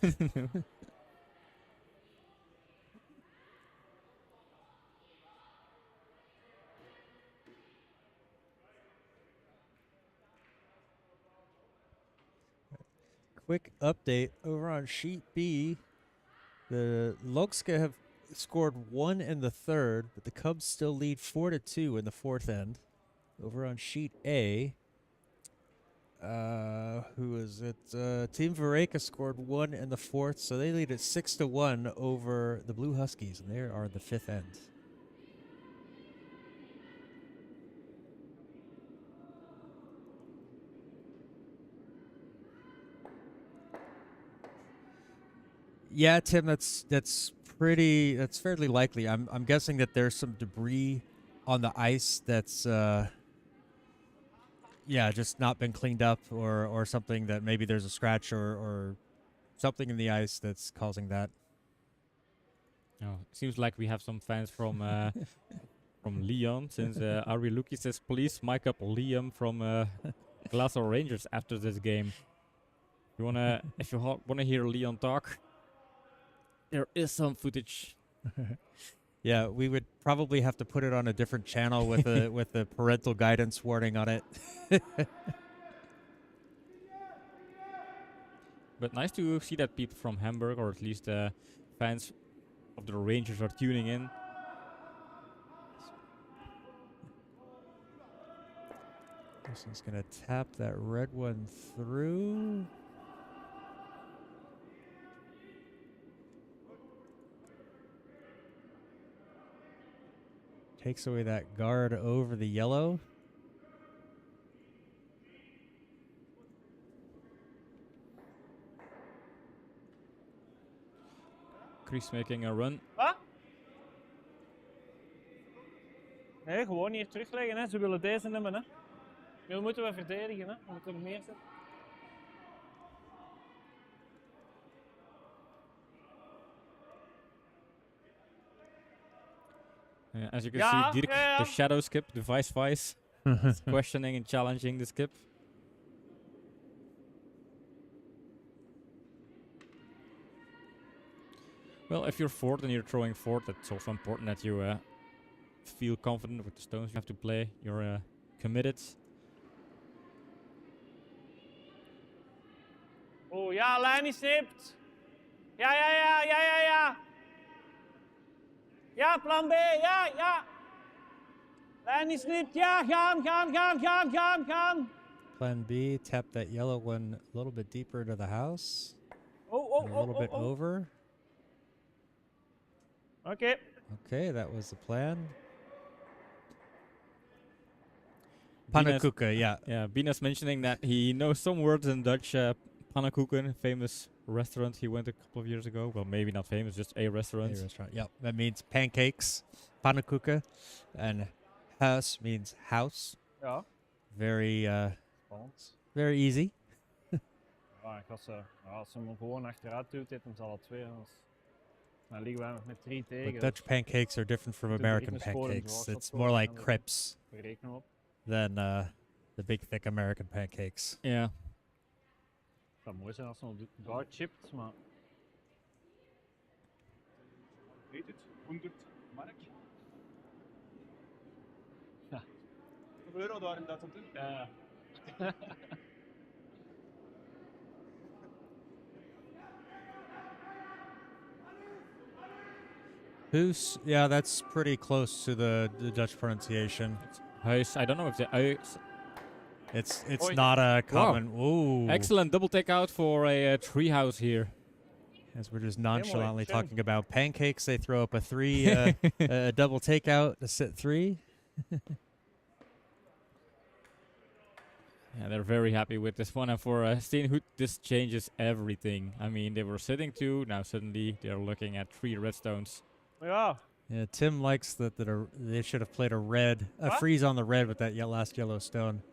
Quick update over on sheet B. The Logska have scored 1 in the third, but the Cubs still lead 4-2 in the fourth end. Over on sheet A, who is it? Team Vareka scored 1 in the fourth, so they lead at 6-1 over the Blue Huskies, and they are in the fifth end. Yeah, Tim, that's fairly likely. I'm guessing that there's some debris on the ice that's just not been cleaned up, or something that maybe there's a scratch or something in the ice that's causing that. Oh, seems like we have some fans from from Leon, since Ari Luki says, please mic up Liam from Glashoch Rangers after this game. If you wanna hear Leon talk, there is some footage. Yeah, we would probably have to put it on a different channel with a with the parental guidance warning on it. But nice to see that people from Hamburg, or at least fans of the Rangers, are tuning in. This one's gonna tap that red one through. Takes away that guard over the yellow. Chris making a run. Wat? Nee, gewoon hier terugleggen. Hè. Ze willen deze nemen. Hè. Nu moeten we verdedigen. Hè. We moeten er meer zetten. As you can Ja, see, Dirk, ja, ja. the shadow skip, the vice, is questioning and challenging the skip. Well, if you're fourth and you're throwing fourth, it's also important that you feel confident with the stones you have to play. You're committed. Oh ja, lijn is snipt. Ja, ja, ja, ja, ja, ja. Ja, plan B, ja, ja. Lijn is snipt, ja, gaan, gaan, gaan, gaan, gaan, gaan. Plan B, tap that yellow one a little bit deeper into the house. Oh, oh, And a oh, little oh, bit oh. over. Oké. Okay, that was the plan. Bina's- Pannenkoeken, yeah. Yeah, Bina's mentioning that he knows some words in Dutch. Pannenkoeken, famous restaurant he went a couple of years ago. Well, maybe not famous, just a restaurant. A restaurant. Yep, that means pancakes. Pannenkoeken. And huis means house. Ja. Very, Spannend. very easy. Ja, als ze hem gewoon achteruit duwt, heeft hem ze alle twee. Nou liggen wij nog met 3 tegen. But Dutch pancakes are different from Doe American even scoren, pancakes. zoals It's dat more voor like andere- crepes We rekenen op. than the big thick American pancakes. Yeah. Het zou mooi zijn als ze nog daar chipt, maar... Weet het? 100 mark? Ja. Hoeveel euro daar in dat op doen? Ja. Hoos, yeah, that's pretty close to the Dutch pronunciation. Huis. I don't know if the huis. It's Oi. not a common. Ooh. Excellent double takeout for a treehouse here. As we're just nonchalantly Tim. talking about pancakes, they throw up a 3, a double takeout to sit 3. Yeah, they're very happy with this one. And for Steengoed, this changes everything. I mean, they were sitting 2, now suddenly they're looking at 3 redstones. Ja. Yeah, Tim likes that they should have played a What? freeze on the red with that last yellow stone.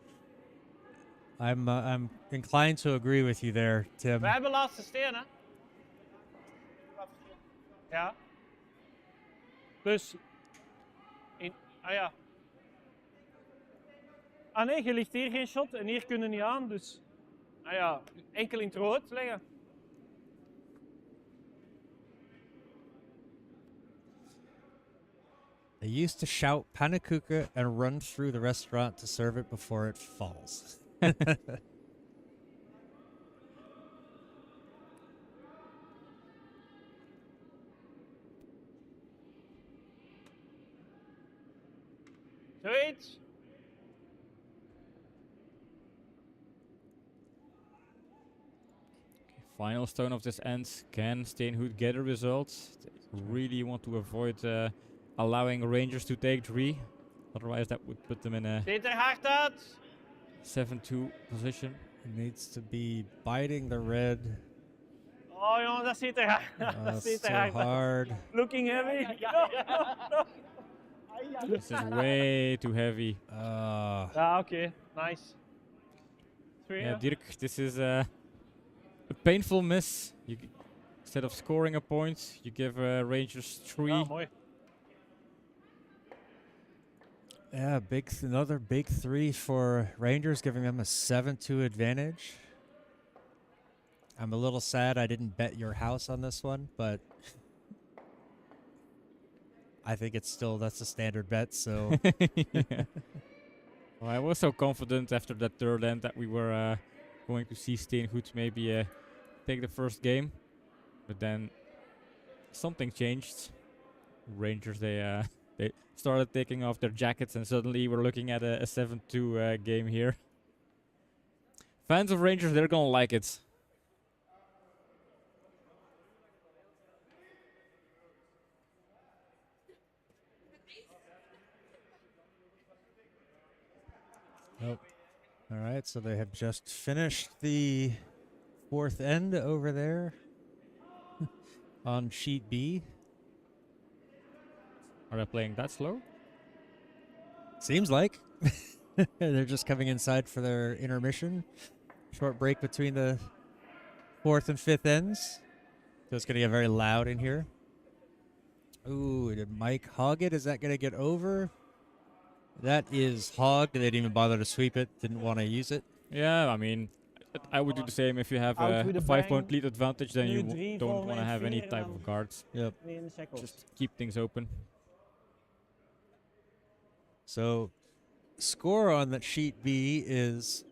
I'm inclined to agree with you there, Tim. We hebben laatste steen, hè? Ja. Dus... Ah ja. Ah nee, je ligt hier geen shot en hier kunnen niet aan, dus... Ah ja, enkel in het rood leggen. They used to shout pannenkoeken and run through the restaurant to serve it before it falls. Zoiets. Final stone of this end. Can Steengoed get a result? They really want to avoid allowing Rangers to take 3. Otherwise, that would put them in a Ziet er hard uit. 7-2 position. It needs to be biting the red. Oh jongens, dat ziet er hard uit. Dat ziet So er hard uit. hard. Looking heavy. This is way too heavy. Ja, oké. Nice. Yeah, Dirk, this is a painful miss. Instead of scoring a point, you give Rangers 3. Ja, mooi. Yeah, another big 3 for Rangers, giving them a 7-2 advantage. I'm a little sad I didn't bet your house on this one, but I think that's a standard bet, so Yeah. Well, I was so confident after that third end that we were going to see Steengoed maybe take the first game, but then something changed. Rangers, they started taking off their jackets, and suddenly we're looking at a 7-2 game here. Fans of Rangers, they're gonna like it. Nope. All right, so they have just finished the 4th end over there on sheet B. Are they playing that slow? Seems like. They're just coming inside for their intermission. Short break between the 4th and 5th ends. So it's going to get very loud in here. Ooh, did Mike hog it? Is that going to get over? That is hogged. They didn't even bother to sweep it. Didn't want to use it. Yeah, I mean, I would do the same if you have Out a with the 5-point bang. lead advantage, then Nu you drie don't volgen want to en have any vier type en of guards. Yep. Weer in de shackles. Just keep things open. So, score on that sheet B is...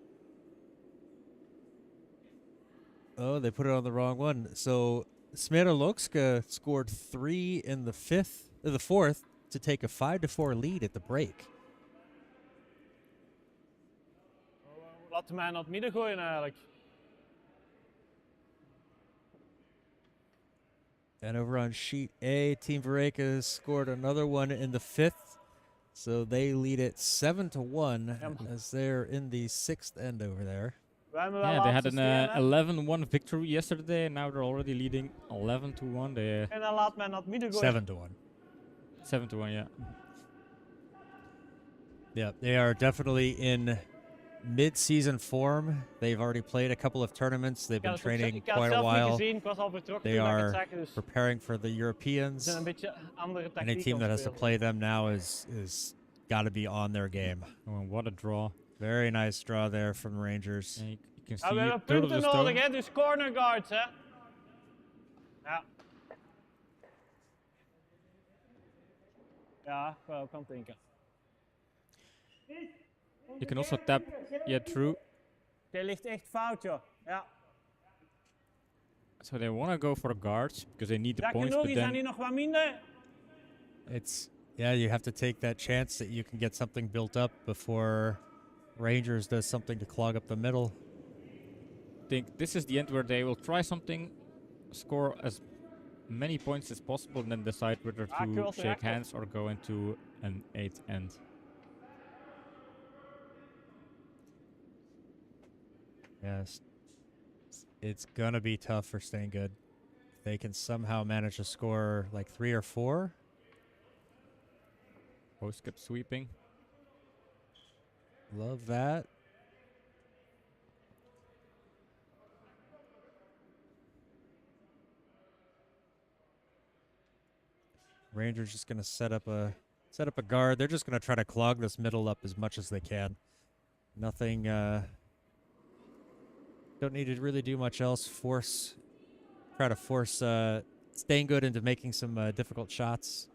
Oh, they put it on the wrong one. So, Smirolokska scored 3 in the 4th to take a 5-4 lead at the break. Laten mij naar het midden gooien eigenlijk. And over on sheet A, Team Vareka scored another one in the 5th. So they lead it 7-1 as they're in the 6th end over there. Wij hebben wel Yeah, they had laatste an steen, hè. 11-1 victory yesterday, and now they're already leading 11-1. They En dan laat mij naar het midden gooien. 7-1. 7-1, yeah. Yeah, they are definitely in mid-season form. They've already played a couple of tournaments. They've been training Ik had het quite a zelf niet while. gezien, ik was al vertrokken They toen ik het are zag, dus we preparing for the zijn Europeans. een beetje andere Any tactiek team aan that het has to spelen. play them now is got to be on their game. Oh, and what a draw. Very nice draw there from the Rangers. And you can Ja, see we hebben Turtle punten the Stone. nodig, hè, dus corner guards, hè. Ja. Ja, ik wou ook aan het denken. You can also tap through. Dit ligt echt fout, joh. Ja. So they want to go for the guards because they need the Ja, points, genoeg, but die zijn then hier nog wat minder. It's you have to take that chance that you can get something built up before Rangers does something to clog up the middle. I think this is the end where they will try something, score as many points as possible, and then decide whether to Curl shake achter. hands or go into an 8th end. Yes. It's gonna be tough for Steengoed. If they can somehow manage to score like 3 or 4. Post kept sweeping. Love that. Rangers just gonna set up a guard. They're just gonna try to clog this middle up as much as they can. Nothing. Don't need to really do much else. Try to force Steengoed into making some difficult shots.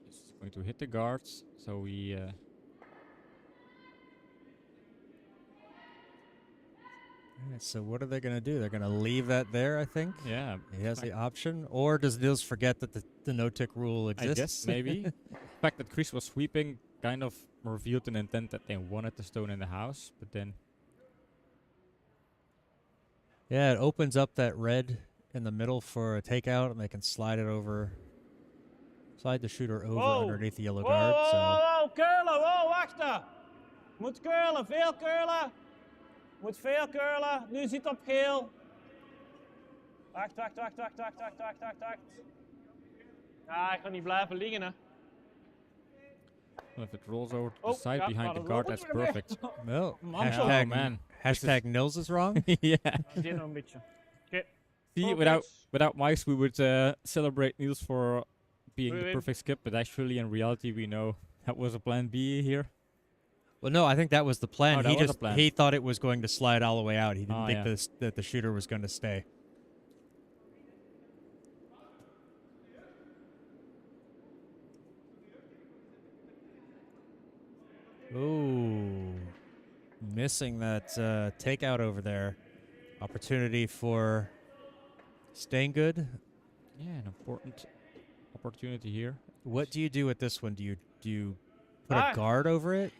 He's going to hit the guards, so we. Alright, so what are they going to do? They're going to leave that there, I think. Yeah, He has the option. Or does Niels forget that the no-tick rule I exists? guess maybe. The fact that Chris was sweeping kind of revealed an intent that they wanted the stone in the house, but then Yeah, it opens up that red in the middle for a takeout, and they can slide it over. Slide the shooter over Wow. underneath the yellow Wow, guard. wow, So wow, curlen, wow, wachten. Moet curlen, veel curlen. Moet veel curlen. Nu zit op geel. Wacht. Ja, ik ga niet blijven liggen, hè. if it rolls over to Oh, the side ja, behind maar the dat guard, loopt that's niet meer. perfect. well, Man, hashtag, oh man. hashtag Nils is wrong. Yeah. Die nog een beetje. Oké. See, Focus. without mics, we would celebrate Niels for being the Win-win. perfect skip, but actually, in reality, we know that was a plan B here. Well, no, I think that was the plan. Oh, that he was the just plan. he thought it was going to slide all the way out. He didn't Oh, think yeah. that the shooter was going to stay. Ooh, missing that takeout over there. Opportunity for Steengoed. Yeah, an important opportunity here. What do you do with this one? Do you put Ah. a guard over it?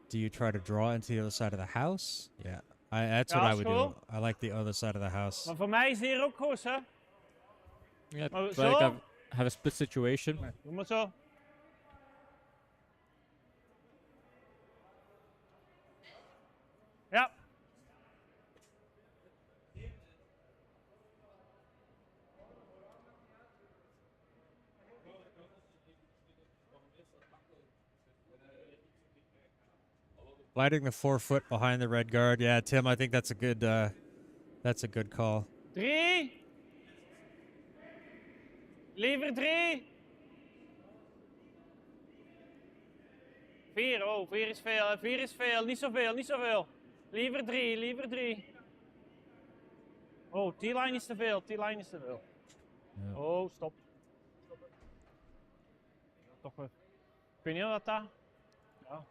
Do you try to draw into the other side of the house? Yeah, that's what Ja, I is would goed. do. I like the other side of the house. Maar voor mij is het hier ook goed, hè. Yeah, Oh, it's like so? have a split situation. Doe maar zo. Ja. Sliding the 4 foot behind the red guard. Yeah, Tim, I think that's a good call. 3. Liever 3. 4, oh, 4 is veel, 4 is veel, niet zoveel. Liever 3. Oh, T-line is te veel, Ja. Oh, stop. Toch weer. Ik weet niet wat dat. Ja.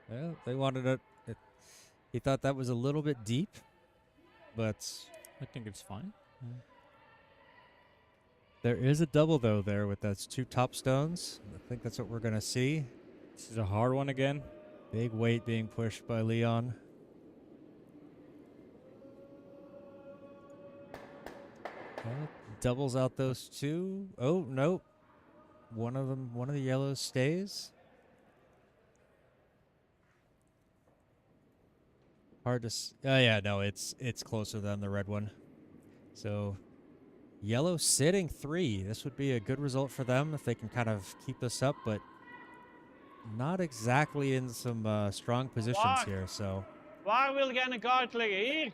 Yeah, they wanted it. He thought that was a little bit deep, but I think it's fine. there is a double though there with those 2 top stones. I think that's what we're gonna see. This is a hard one again. Big weight being pushed by Leon. Well, doubles out those 2. Oh nope. One of the yellows stays. Hard to. Oh yeah, no, it's closer than the red one. So Yellow sitting 3. This would be a good result for them if they can kind of keep this up, but not exactly in some strong positions Waar? here. So Waar wil jij een kaart liggen? Hier.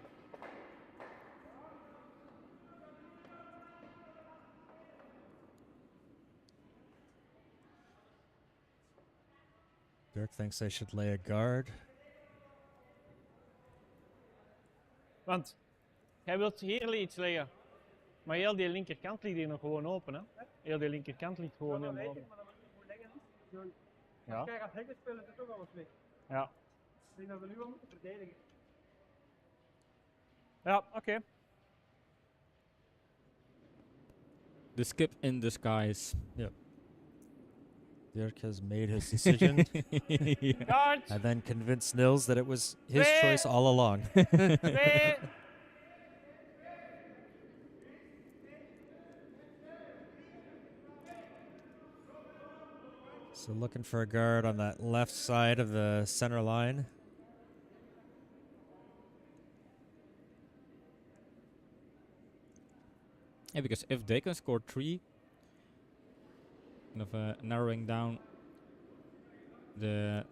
Dirk thinks they should lay a guard. Want jij wilt hier iets liggen. Maar heel die linkerkant ligt hier nog gewoon open. Hè? Heel die linkerkant ligt gewoon helemaal open. Ja. Als jij gaat hekken spelen, is het toch alles weg. Ja. Ik denk dat we nu wel moeten verdedigen. Ja, oké. The skip in disguise. Dirk has made his decision Yeah. Kaart. and then convinced Nils that it was his Twee. choice all along. 2. So looking for a guard on that left side of the center line. Yeah, because if they can score 3, kind of narrowing down the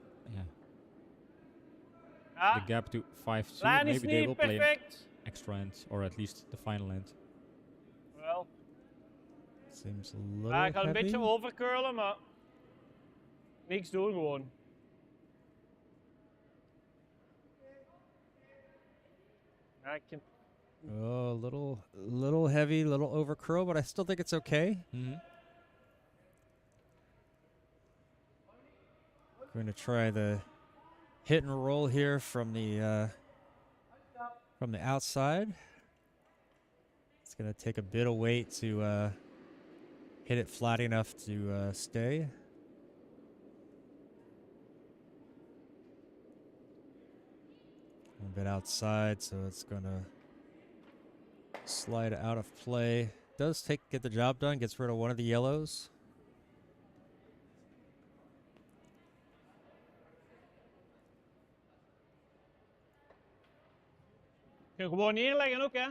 Ja. the gap to 5-2, Lijn is maybe they will niet play an perfect. extra end or at least the final end. Wel. Seems a little Ja, ik ga een heavy. beetje overcurlen, maar niks doen gewoon. Ja, ik kan... Oh, a little heavy, little over curl, but I still think it's okay. Mm-hmm. Going to try the hit and roll here from the outside. It's going to take a bit of weight to hit it flat enough to stay. A bit outside, so it's going to slide out of play. Does get the job done, gets rid of one of the yellows. Je gewoon neerleggen ook, hè.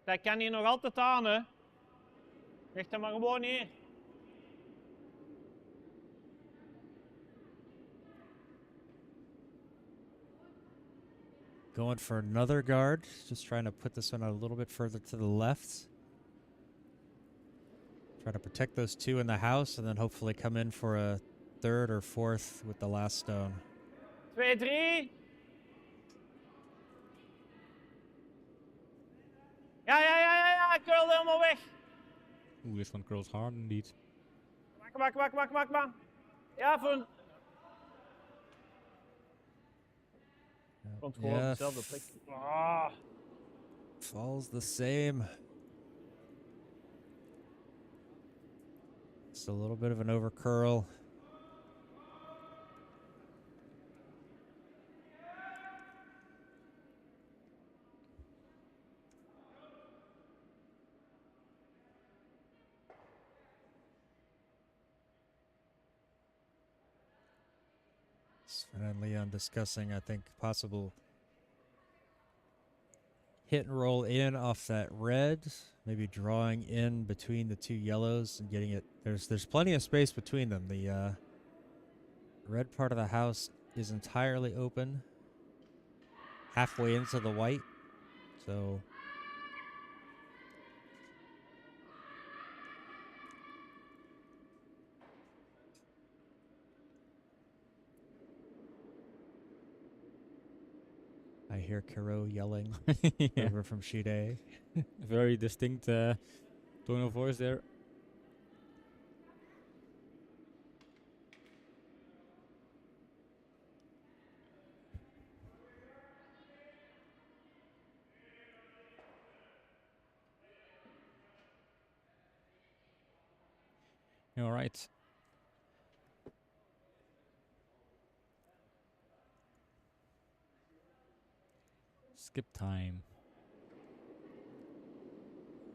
Dat kan hier nog altijd aan, hè. Leg dat maar gewoon neer. Going for another guard, just trying to put this one a little bit further to the left. Try to protect those 2 in the house and then hopefully come in for a 3rd or 4th with the last stone. 2, 3. Ja, curl helemaal weg. Ooh, this one curls hard indeed. Mak. Ja, voor een... Komt gewoon op Yeah, dezelfde plek. Ah. falls the same. Just a little bit of an over curl. Sven and Leon discussing, I think, possible hit and roll in off that red, maybe drawing in between the 2 yellows and getting it. There's plenty of space between them. The red part of the house is entirely open, halfway into the white, so I hear Kiro yelling Yeah. over from sheet A. Very distinct tone of voice there. All right. Skip time.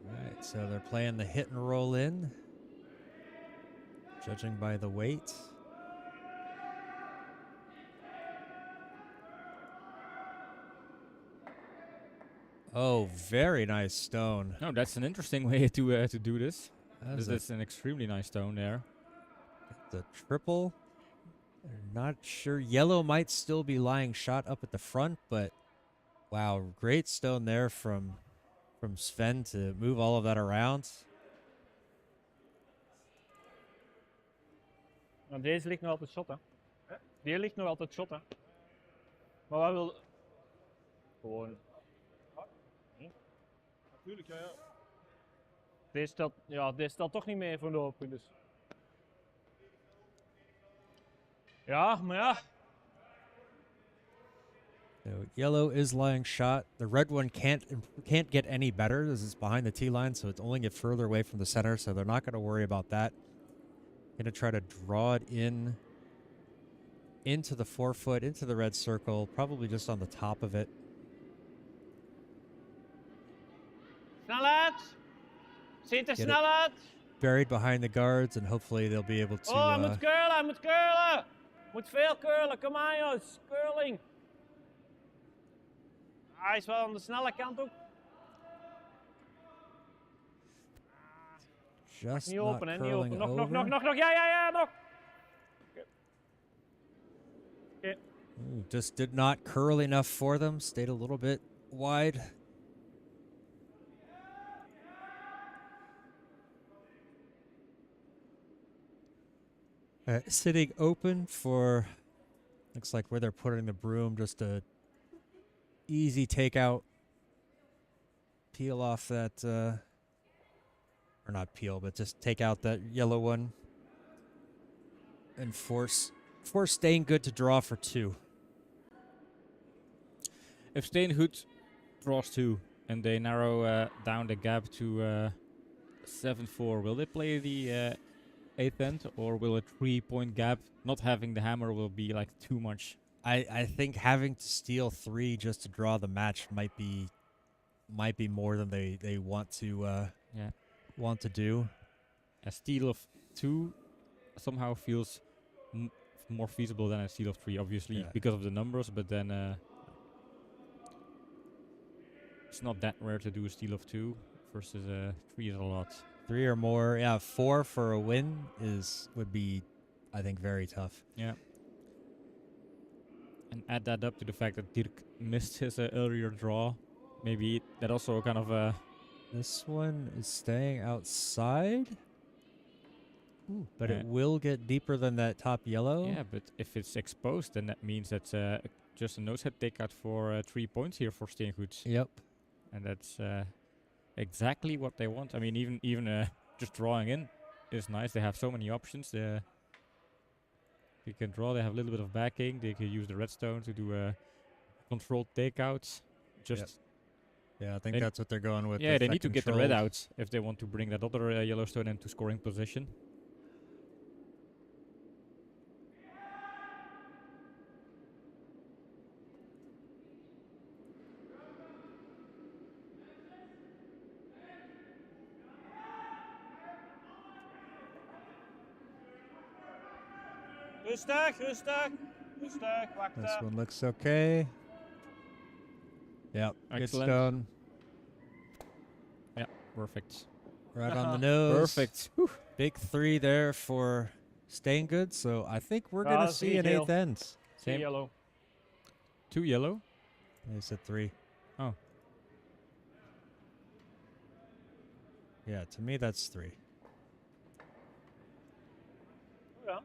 Right, so they're playing the hit and roll in, judging by the weight. Oh, very nice stone. No, that's an interesting way to do this. That's That's an extremely nice stone there. the triple. Not sure. Yellow might still be lying shot up at the front, but wow, great stone there from Sven to move all of that around. Nou, deze ligt nog altijd shot, hè? Die ligt nog altijd shot, hè? Maar wij willen... Gewoon... Natuurlijk, ja, ja. Deze stelt toch niet mee voor de open, dus... Ja, maar ja. So yellow is lying shot. The red one can't get any better as it's behind the tee line, so it's only get further away from the center. So they're not going to worry about that. Going to try to draw it in into the 4-foot, into the red circle, probably just on the top of it. Snelheid! Ziet er Get it. snel uit! Buried behind the guards, and hopefully they'll be able to. Oh, hij moet curlen, hij moet curlen! Moet veel curlen, kom aan jongens, curling! Hij is wel aan de snelle kant ook. Just Niet not open, hè, niet curling open. over. Nog, ja, nog! Ooh, just did not curl enough for them. Stayed a little bit wide. Sitting open for, looks like where they're putting the broom, just a easy takeout. Peel off that, or not peel, but just take out that yellow one and force Steengoed to draw for 2. If Steengoed draws 2 and they narrow down the gap to 7-4, will they play the 8th end, or will a 3-point gap, not having the hammer, will be like too much? I think having to steal 3 just to draw the match might be more than they want to do. A steal of 2 somehow feels more feasible than a steal of 3, obviously, because of the numbers, but then it's not that rare to do a steal of 2 versus 3 is a lot. 3 or more, 4 for a win would be, I think, very tough. Yeah. And add that up to the fact that Dirk missed his earlier draw. Maybe that also kind of... This one is staying outside. Ooh, but it will get deeper than that top yellow. Yeah, but if it's exposed, then that means that's just a nose head takeout for 3 points here for Steengoed. Yep. And that's exactly what they want. I mean, even just drawing in is nice. They have so many options. They can draw. They have a little bit of backing. They can use the redstone to do a controlled takeout. Just yeah, I think that's what they're going with. Yeah, they need to get the red out if they want to bring that other yellow stone into scoring position. Rustig, wacht. This one looks okay. Yep, good Excellent. stone. Yeah, perfect. Right on the nose. Perfect. Big 3 there for Steengoed. So I think we're going to see an 8th end. Same. Yellow. 2 yellow? They said 3. Oh. Yeah, to me that's 3. Ja.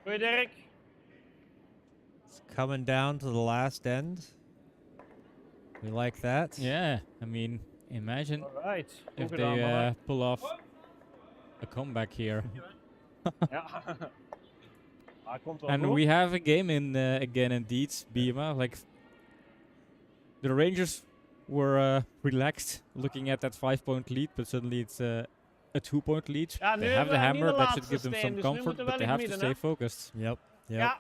Goeie Dirk. It's coming down to the last end. We like that. Yeah, I mean, imagine Alright. if Goed gedaan, they mannen. pull off a comeback here. Ja. Hij komt wel And goed. we have a game in again, indeed, Bima. Like, the Rangers were relaxed looking at that 5-point lead, but suddenly it's a 2-point lead. Ja, nu They have the hebben we hammer, niet de that should give laatste them steen, some dus nu comfort, moeten we but wel they in have to midden, stay hè? focused. Yep. Ja.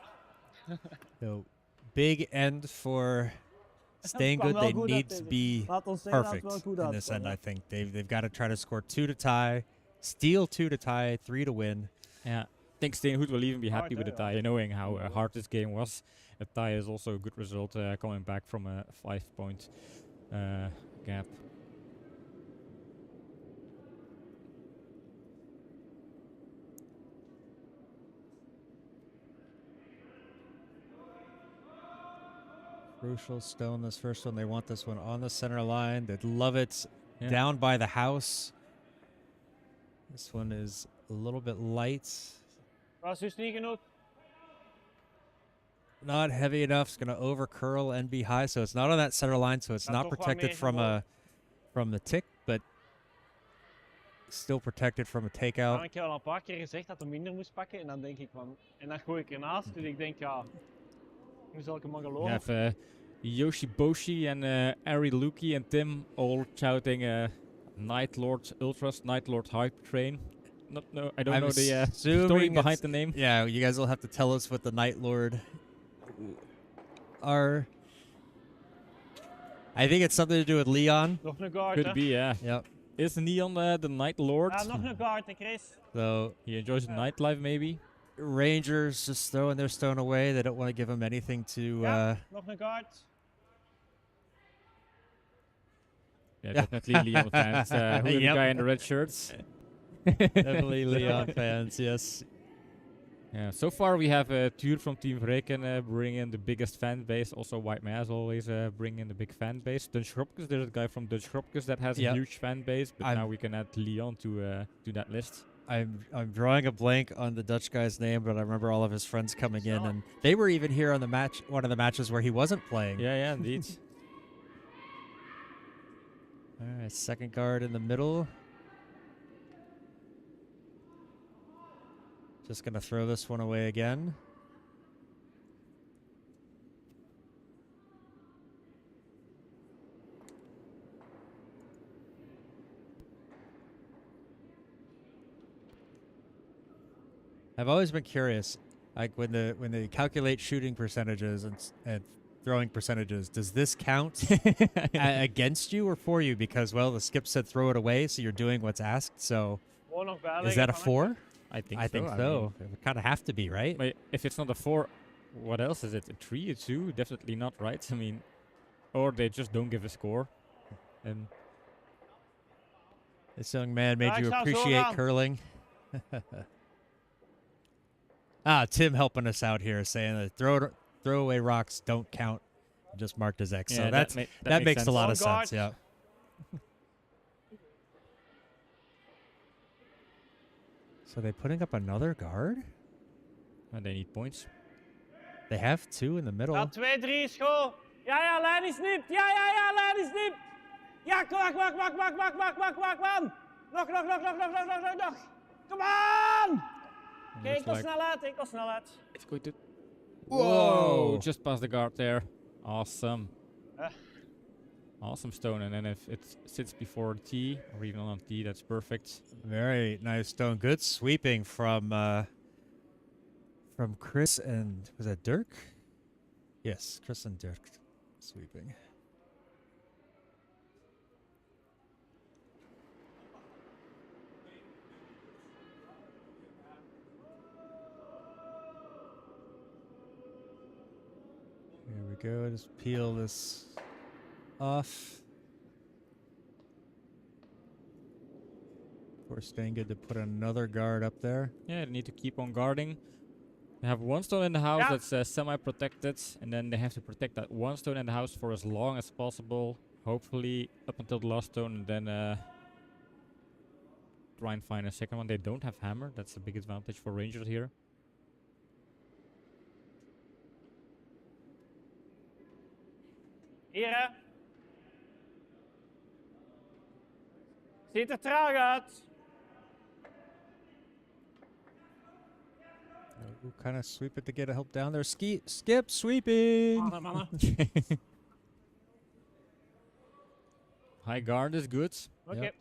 So big end for Steengoed. wel They goed need uit to tegen. be Laat ons zeggen dat het perfect wel goed in this end, uitkwam, I think. They've got to try to score 2 to tie, steal 2 to tie, 3 to win. Yeah, I think Steengoed will even be happy Hard, with the tie, knowing how hard this game was. A tie is also a good result coming back from a 5-point gap. Crucial stone, this first one. They want this one on the center line. They'd love it Yeah. down by the house. This one is a little bit light. Was dus niet genoeg. Not heavy enough. It's going to over curl and be high. So it's not on that center line. So it's Gaat not toch wat protected meer from gewoon. from the tick, but still protected from a Ja, takeout. ik heb al een paar keer gezegd dat hij minder moest pakken. En dan denk ik van. En dan gooi ik ernaast. Dus ik denk, ja. Nu zal ik hem maar You geloven. have Yoshi Boshi and Ari Luki and Tim all shouting Night Lord Ultras, Night Lord Hype Train. I don't I'm know the assuming story behind it's- the name. Yeah, you guys will have to tell us what the Night Lord are. I think it's something to do with Leon. Nog een guard, Could hè? be, yeah. Yep. Is Neon the Night Lord? Ja, nog een guard, hè, Chris. So He enjoys the nightlife, maybe. Rangers just throwing their stone away. They don't want to give him anything to. Ja, nog een guard. Yeah, Yeah. definitely Leon fans. Who are the Yep. guy in the red shirts? Definitely Leon fans, yes. Yeah, so far we have Tuur from Team Vreken bringing in the biggest fan base. Also White Mass always bringing in the big fan base. Dutch Gropkes, there's a guy from Dutch Gropkes that has Yep. a huge fan base, but I'm- now we can add Leon to that list. I'm drawing a blank on the Dutch guy's name, but I remember all of his friends coming in, Snel. and they were even here on the match, one of the matches where he wasn't playing. Yeah, indeed. All right, second guard in the middle. Just gonna throw this one away again. I've always been curious, like when they calculate shooting percentages and throwing percentages, does this count against you or for you? Because well, the skip said throw it away, so you're doing what's asked. So Gewoon nog bijleggen. is that a van, hè. 4? I think I think so. It would kind of have to be, right? But if it's not a 4, what else is it? A 3, a 2? Definitely not, right? I mean, or they just don't give a score. And This young man made Ja, ik you zou zo appreciate gaan. curling. Tim helping us out here, saying that throwaway rocks don't count. Just marked as X. yeah, so that makes makes sense. a lot of Oh, God. sense. Yeah. So they putting up another guard? And they need points. They have 2 in the middle. Ja, 2, 3 is goed. Ja, lijn is nipt. Ja, lijn is nipt. Ja, wacht. Nog. Kom aan! Oké, Looks ik wil like- snelheid. It's going to. Whoa! Just past the guard there. Awesome. Ah. Awesome stone. And then if it sits before T or even on T, that's perfect. Very nice stone. Good sweeping from Chris and was that Dirk? Yes, Chris and Dirk sweeping. Here we go. Just peel this off. For Steengoed to put another guard up there. Yeah, they need to keep on guarding. They have one stone in the house Yeah. that's semi-protected, and then they have to protect that one stone in the house for as long as possible. Hopefully up until the last stone, and then try and find a second one. They don't have hammer. That's a big advantage for Rangers here. Hier, hè. Ziet er traag uit. We'll kind of sweep it to get a help down there. Skip sweeping. Mannen. High guard is good. Oké. Yep.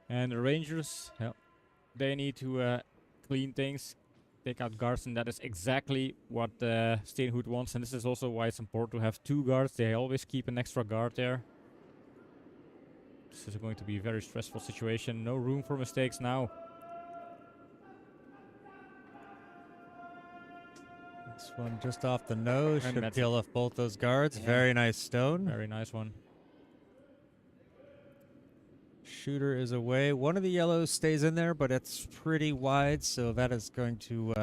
And the Rangers, yeah, they need to clean things, take out guards, and that is exactly what Steengoed wants. And this is also why it's important to have 2 guards. They always keep an extra guard there. This is going to be a very stressful situation. No room for mistakes now. This one just off the nose. And Should that's peel off both those guards. Yeah. Very nice stone. Very nice one. Shooter is away. One of the yellows stays in there, but it's pretty wide, so that is going to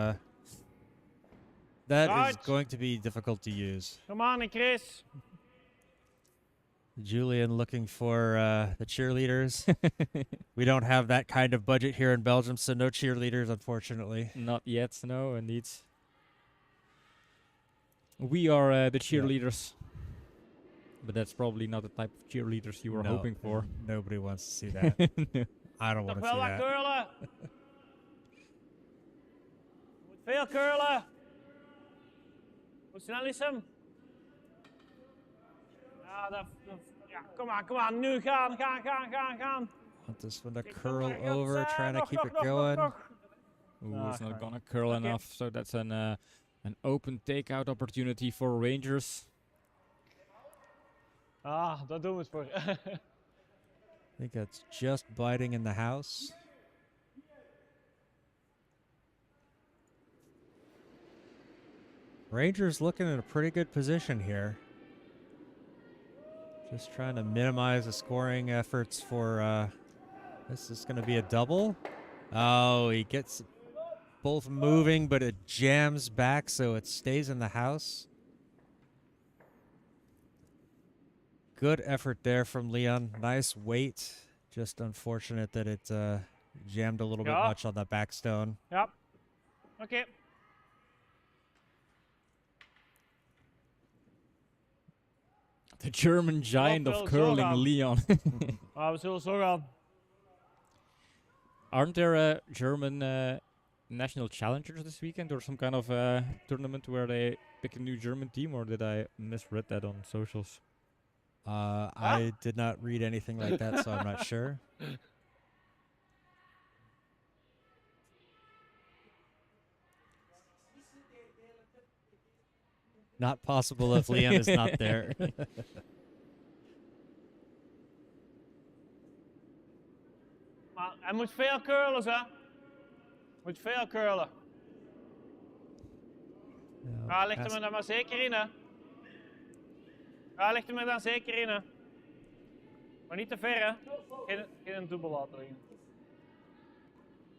Right. going to be difficult to use. Come on, Chris. Julian looking for the cheerleaders. We don't have that kind of budget here in Belgium, so no cheerleaders, unfortunately. Not yet, no, indeed. We are the cheerleaders. But that's probably not the type of cheerleaders you were No, hoping for. Nobody wants to see that. No. I don't want Nog to see wel wat that. curlen. Moet veel curlen. Hoe snel is hem? Ja, kom aan. Nu gaan. Want this one to Kijk, curl kom maar, over, goed, trying to nog, keep nog, it going. nog. Ooh, it's Ah, not gonna curl Okay. enough. So that's an open takeout opportunity for Rangers. Ah, daar doen we het voor. I think that's just biting in the house. Rangers looking in a pretty good position here. Just trying to minimize the scoring efforts for this is going to be a double. Oh, he gets both moving, but it jams back, so it stays in the house. Good effort there from Leon. Nice weight. Just unfortunate that it jammed a little bit Ja. much on that back stone. Ja. Oké. The German giant wel of zo curling, gaan. Leon. Maar we zullen zo gaan. Aren't there German national challengers this weekend or some kind of tournament where they pick a new German team, or did I misread that on socials? I did not read anything like that, so I'm not sure. Not possible if Leon is not there. Maar hij moet veel curlen, hè. Moet veel curlen. Ah, ligt hem er dan maar zeker in, hè. Ah, ligt hem er dan zeker in, hè. Maar niet te ver, hè. Geen dubbel laten liggen.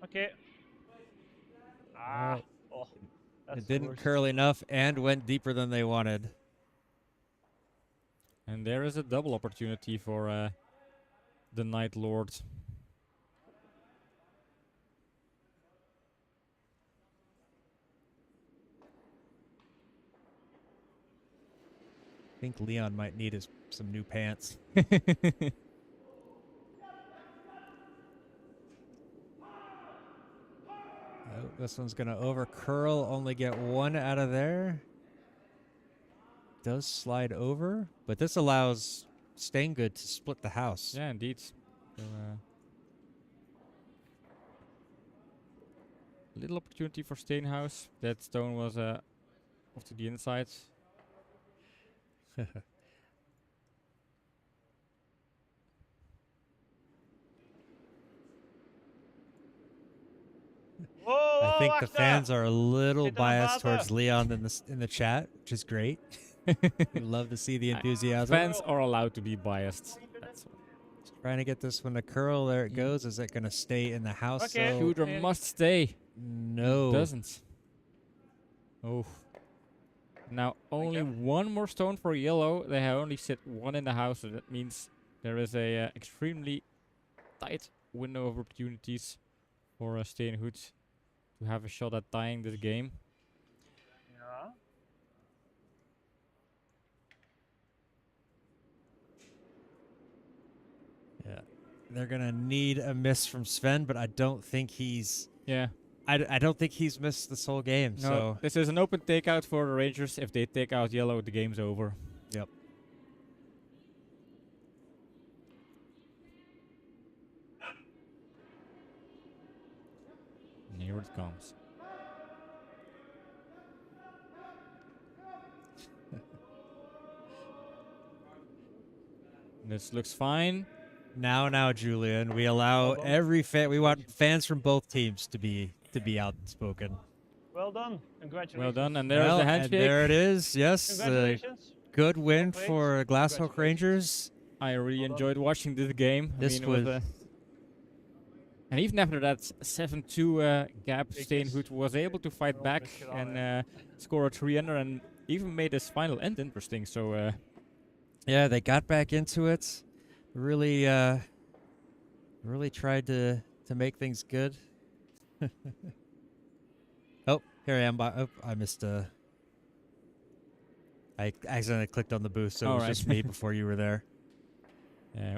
Oké. Ah, oh. It didn't curl enough and went deeper than they wanted. And there is a double opportunity for the Night Lord. I think Leon might need some new pants. Oh, this one's going to over curl, only get one out of there. Does slide over, but this allows Steengoed to split the house. Yeah, indeed. So, little opportunity for Steenhouse. That stone was off to the inside. I think the wacht, fans are a little Zit er biased water? towards Leon in the chat, which is great. We love to see the enthusiasm. Fans are allowed to be biased. That's Trying to get this one to curl. There it goes. Is it going to stay in the house? Okay. So Shooter must stay. no. Doesn't. Oh. Now only one more stone for yellow. They have only sit one in the house, so that means there is a extremely tight window of opportunities for Steengoed to have a shot at tying this game. Ja. Yeah. They're going to need a miss from Sven, but I don't think he's Yeah. I don't think he's missed this whole game. No, So this is an open takeout for the Rangers. If they take out yellow, the game's over. Yep. And here it comes. This looks fine. now, Julian, we allow every fan. We want fans from both teams to be outspoken. Well done. Congratulations. Well done. And there's Well, the and handshake. there it is. Yes, Congratulations. good win Well played. for Glashoch Rangers. I really Well done. enjoyed watching this game. This it was- and even after that 7-2 gap, Steengoed was able to fight back and score a 3-ender and even made his final end interesting. So Yeah, they got back into it. Really, really tried to make things good. Oh, here I am. I missed I accidentally clicked on the booth, so it was Alright. just me before you were there.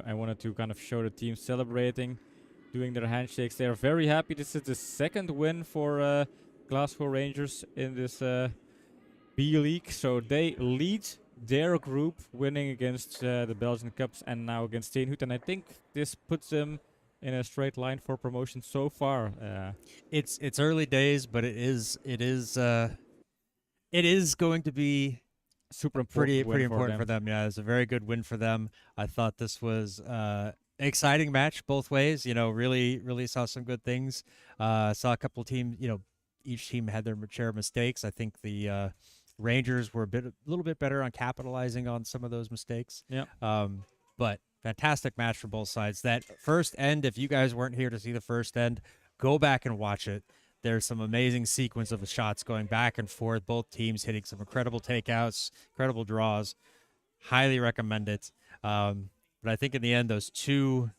I wanted to kind of show the team celebrating, doing their handshakes. They are very happy. This is the second win for Glasgow Rangers in this B League. So they lead their group, winning against the Belgian Cups and now against Steengoed. And I think this puts them in a straight line for promotion so far. It's early days, but it is going to be Super pretty important win important for them. Yeah, it's a very good win for them. I thought this was an exciting match both ways. You know, really saw some good things. Saw a couple teams. You know, each team had their share of mistakes. I think the Rangers were a little bit better on capitalizing on some of those mistakes. Yeah. But fantastic match for both sides. That first end, if you guys weren't here to see the first end, go back and watch it. There's some amazing sequence of shots going back and forth, both teams hitting some incredible takeouts, incredible draws. Highly recommend it. But I think in the end, those two,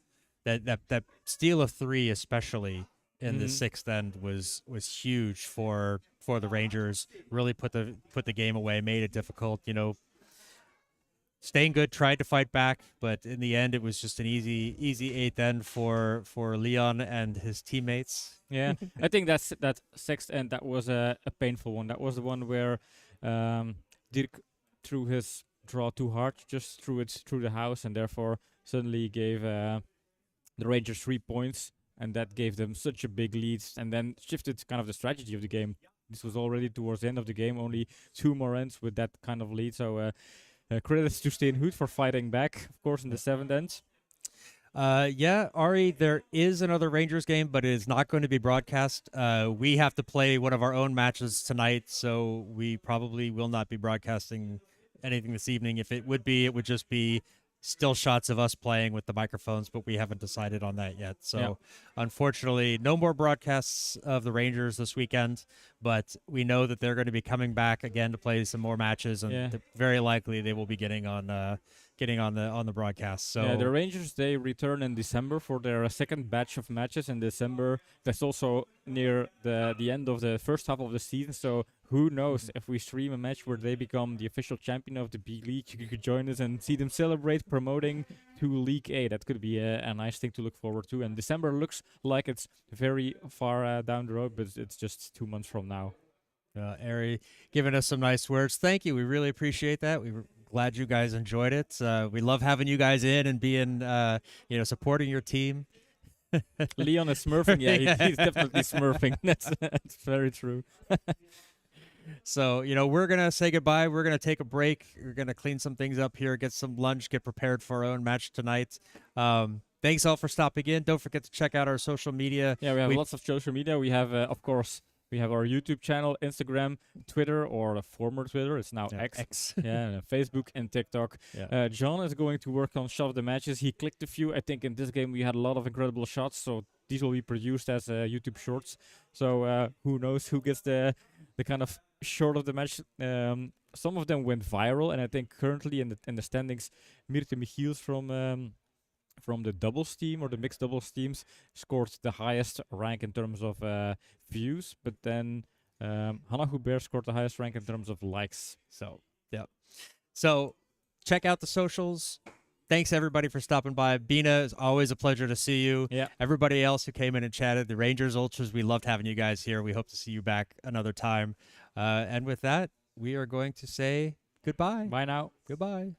that steal of 3 especially in the sixth end was huge for the Rangers. Really put the game away, made it difficult. You know, Steengoed tried to fight back, but in the end, it was just an easy 8th end for Leon and his teammates. Yeah, I think that sixth end, that was a painful one. That was the one where Dirk threw his draw too hard, just threw it through the house, and therefore suddenly gave the Rangers 3 points, and that gave them such a big lead, and then shifted kind of the strategy of the game. This was already towards the end of the game, only 2 more ends with that kind of lead. So credits to Steengoed for fighting back, of course, in the 7th end. Yeah, Ari, there is another Rangers game, but it is not going to be broadcast. We have to play one of our own matches tonight, so we probably will not be broadcasting anything this evening. If it would be, it would just be still shots of us playing with the microphones, but we haven't decided on that yet. So unfortunately, no more broadcasts of the Rangers this weekend, but we know that they're going to be coming back again to play some more matches, and very likely they will be getting on the broadcast. So the Rangers, they return in December for their second batch of matches in December. That's also near the end of the first half of the season, so who knows, if we stream a match where they become the official champion of the B League, you could join us and see them celebrate promoting to League A. That could be a nice thing to look forward to. And December looks like it's very far down the road, but it's just 2 months from now. Ari giving us some nice words. Thank you. We really appreciate that. We were glad you guys enjoyed it. We love having you guys in and being, supporting your team. Leon is smurfing. Yeah, he's definitely smurfing. That's very true. So, we're going to say goodbye. We're going to take a break. We're going to clean some things up here, get some lunch, get prepared for our own match tonight. Thanks all for stopping in. Don't forget to check out our social media. Yeah, we have lots of social media. We have, of course, we have our YouTube channel, Instagram, Twitter, or former Twitter. It's now X. Yeah, Facebook and TikTok. Yeah. John is going to work on shot of the matches. He clicked a few. I think in this game we had a lot of incredible shots, so these will be produced as YouTube shorts. So who knows who gets the kind of short of the match. Some of them went viral, and I think currently in the standings, Mirte Michiels from the doubles team or the mixed doubles teams scored the highest rank in terms of views, but then Hannah Hubert scored the highest rank in terms of likes. So check out the socials. Thanks everybody for stopping by. Bina, it's always a pleasure to see you. Yeah. Everybody else who came in and chatted, the Rangers Ultras, we loved having you guys here. We hope to see you back another time. And with that, we are going to say goodbye. Bye now. Goodbye.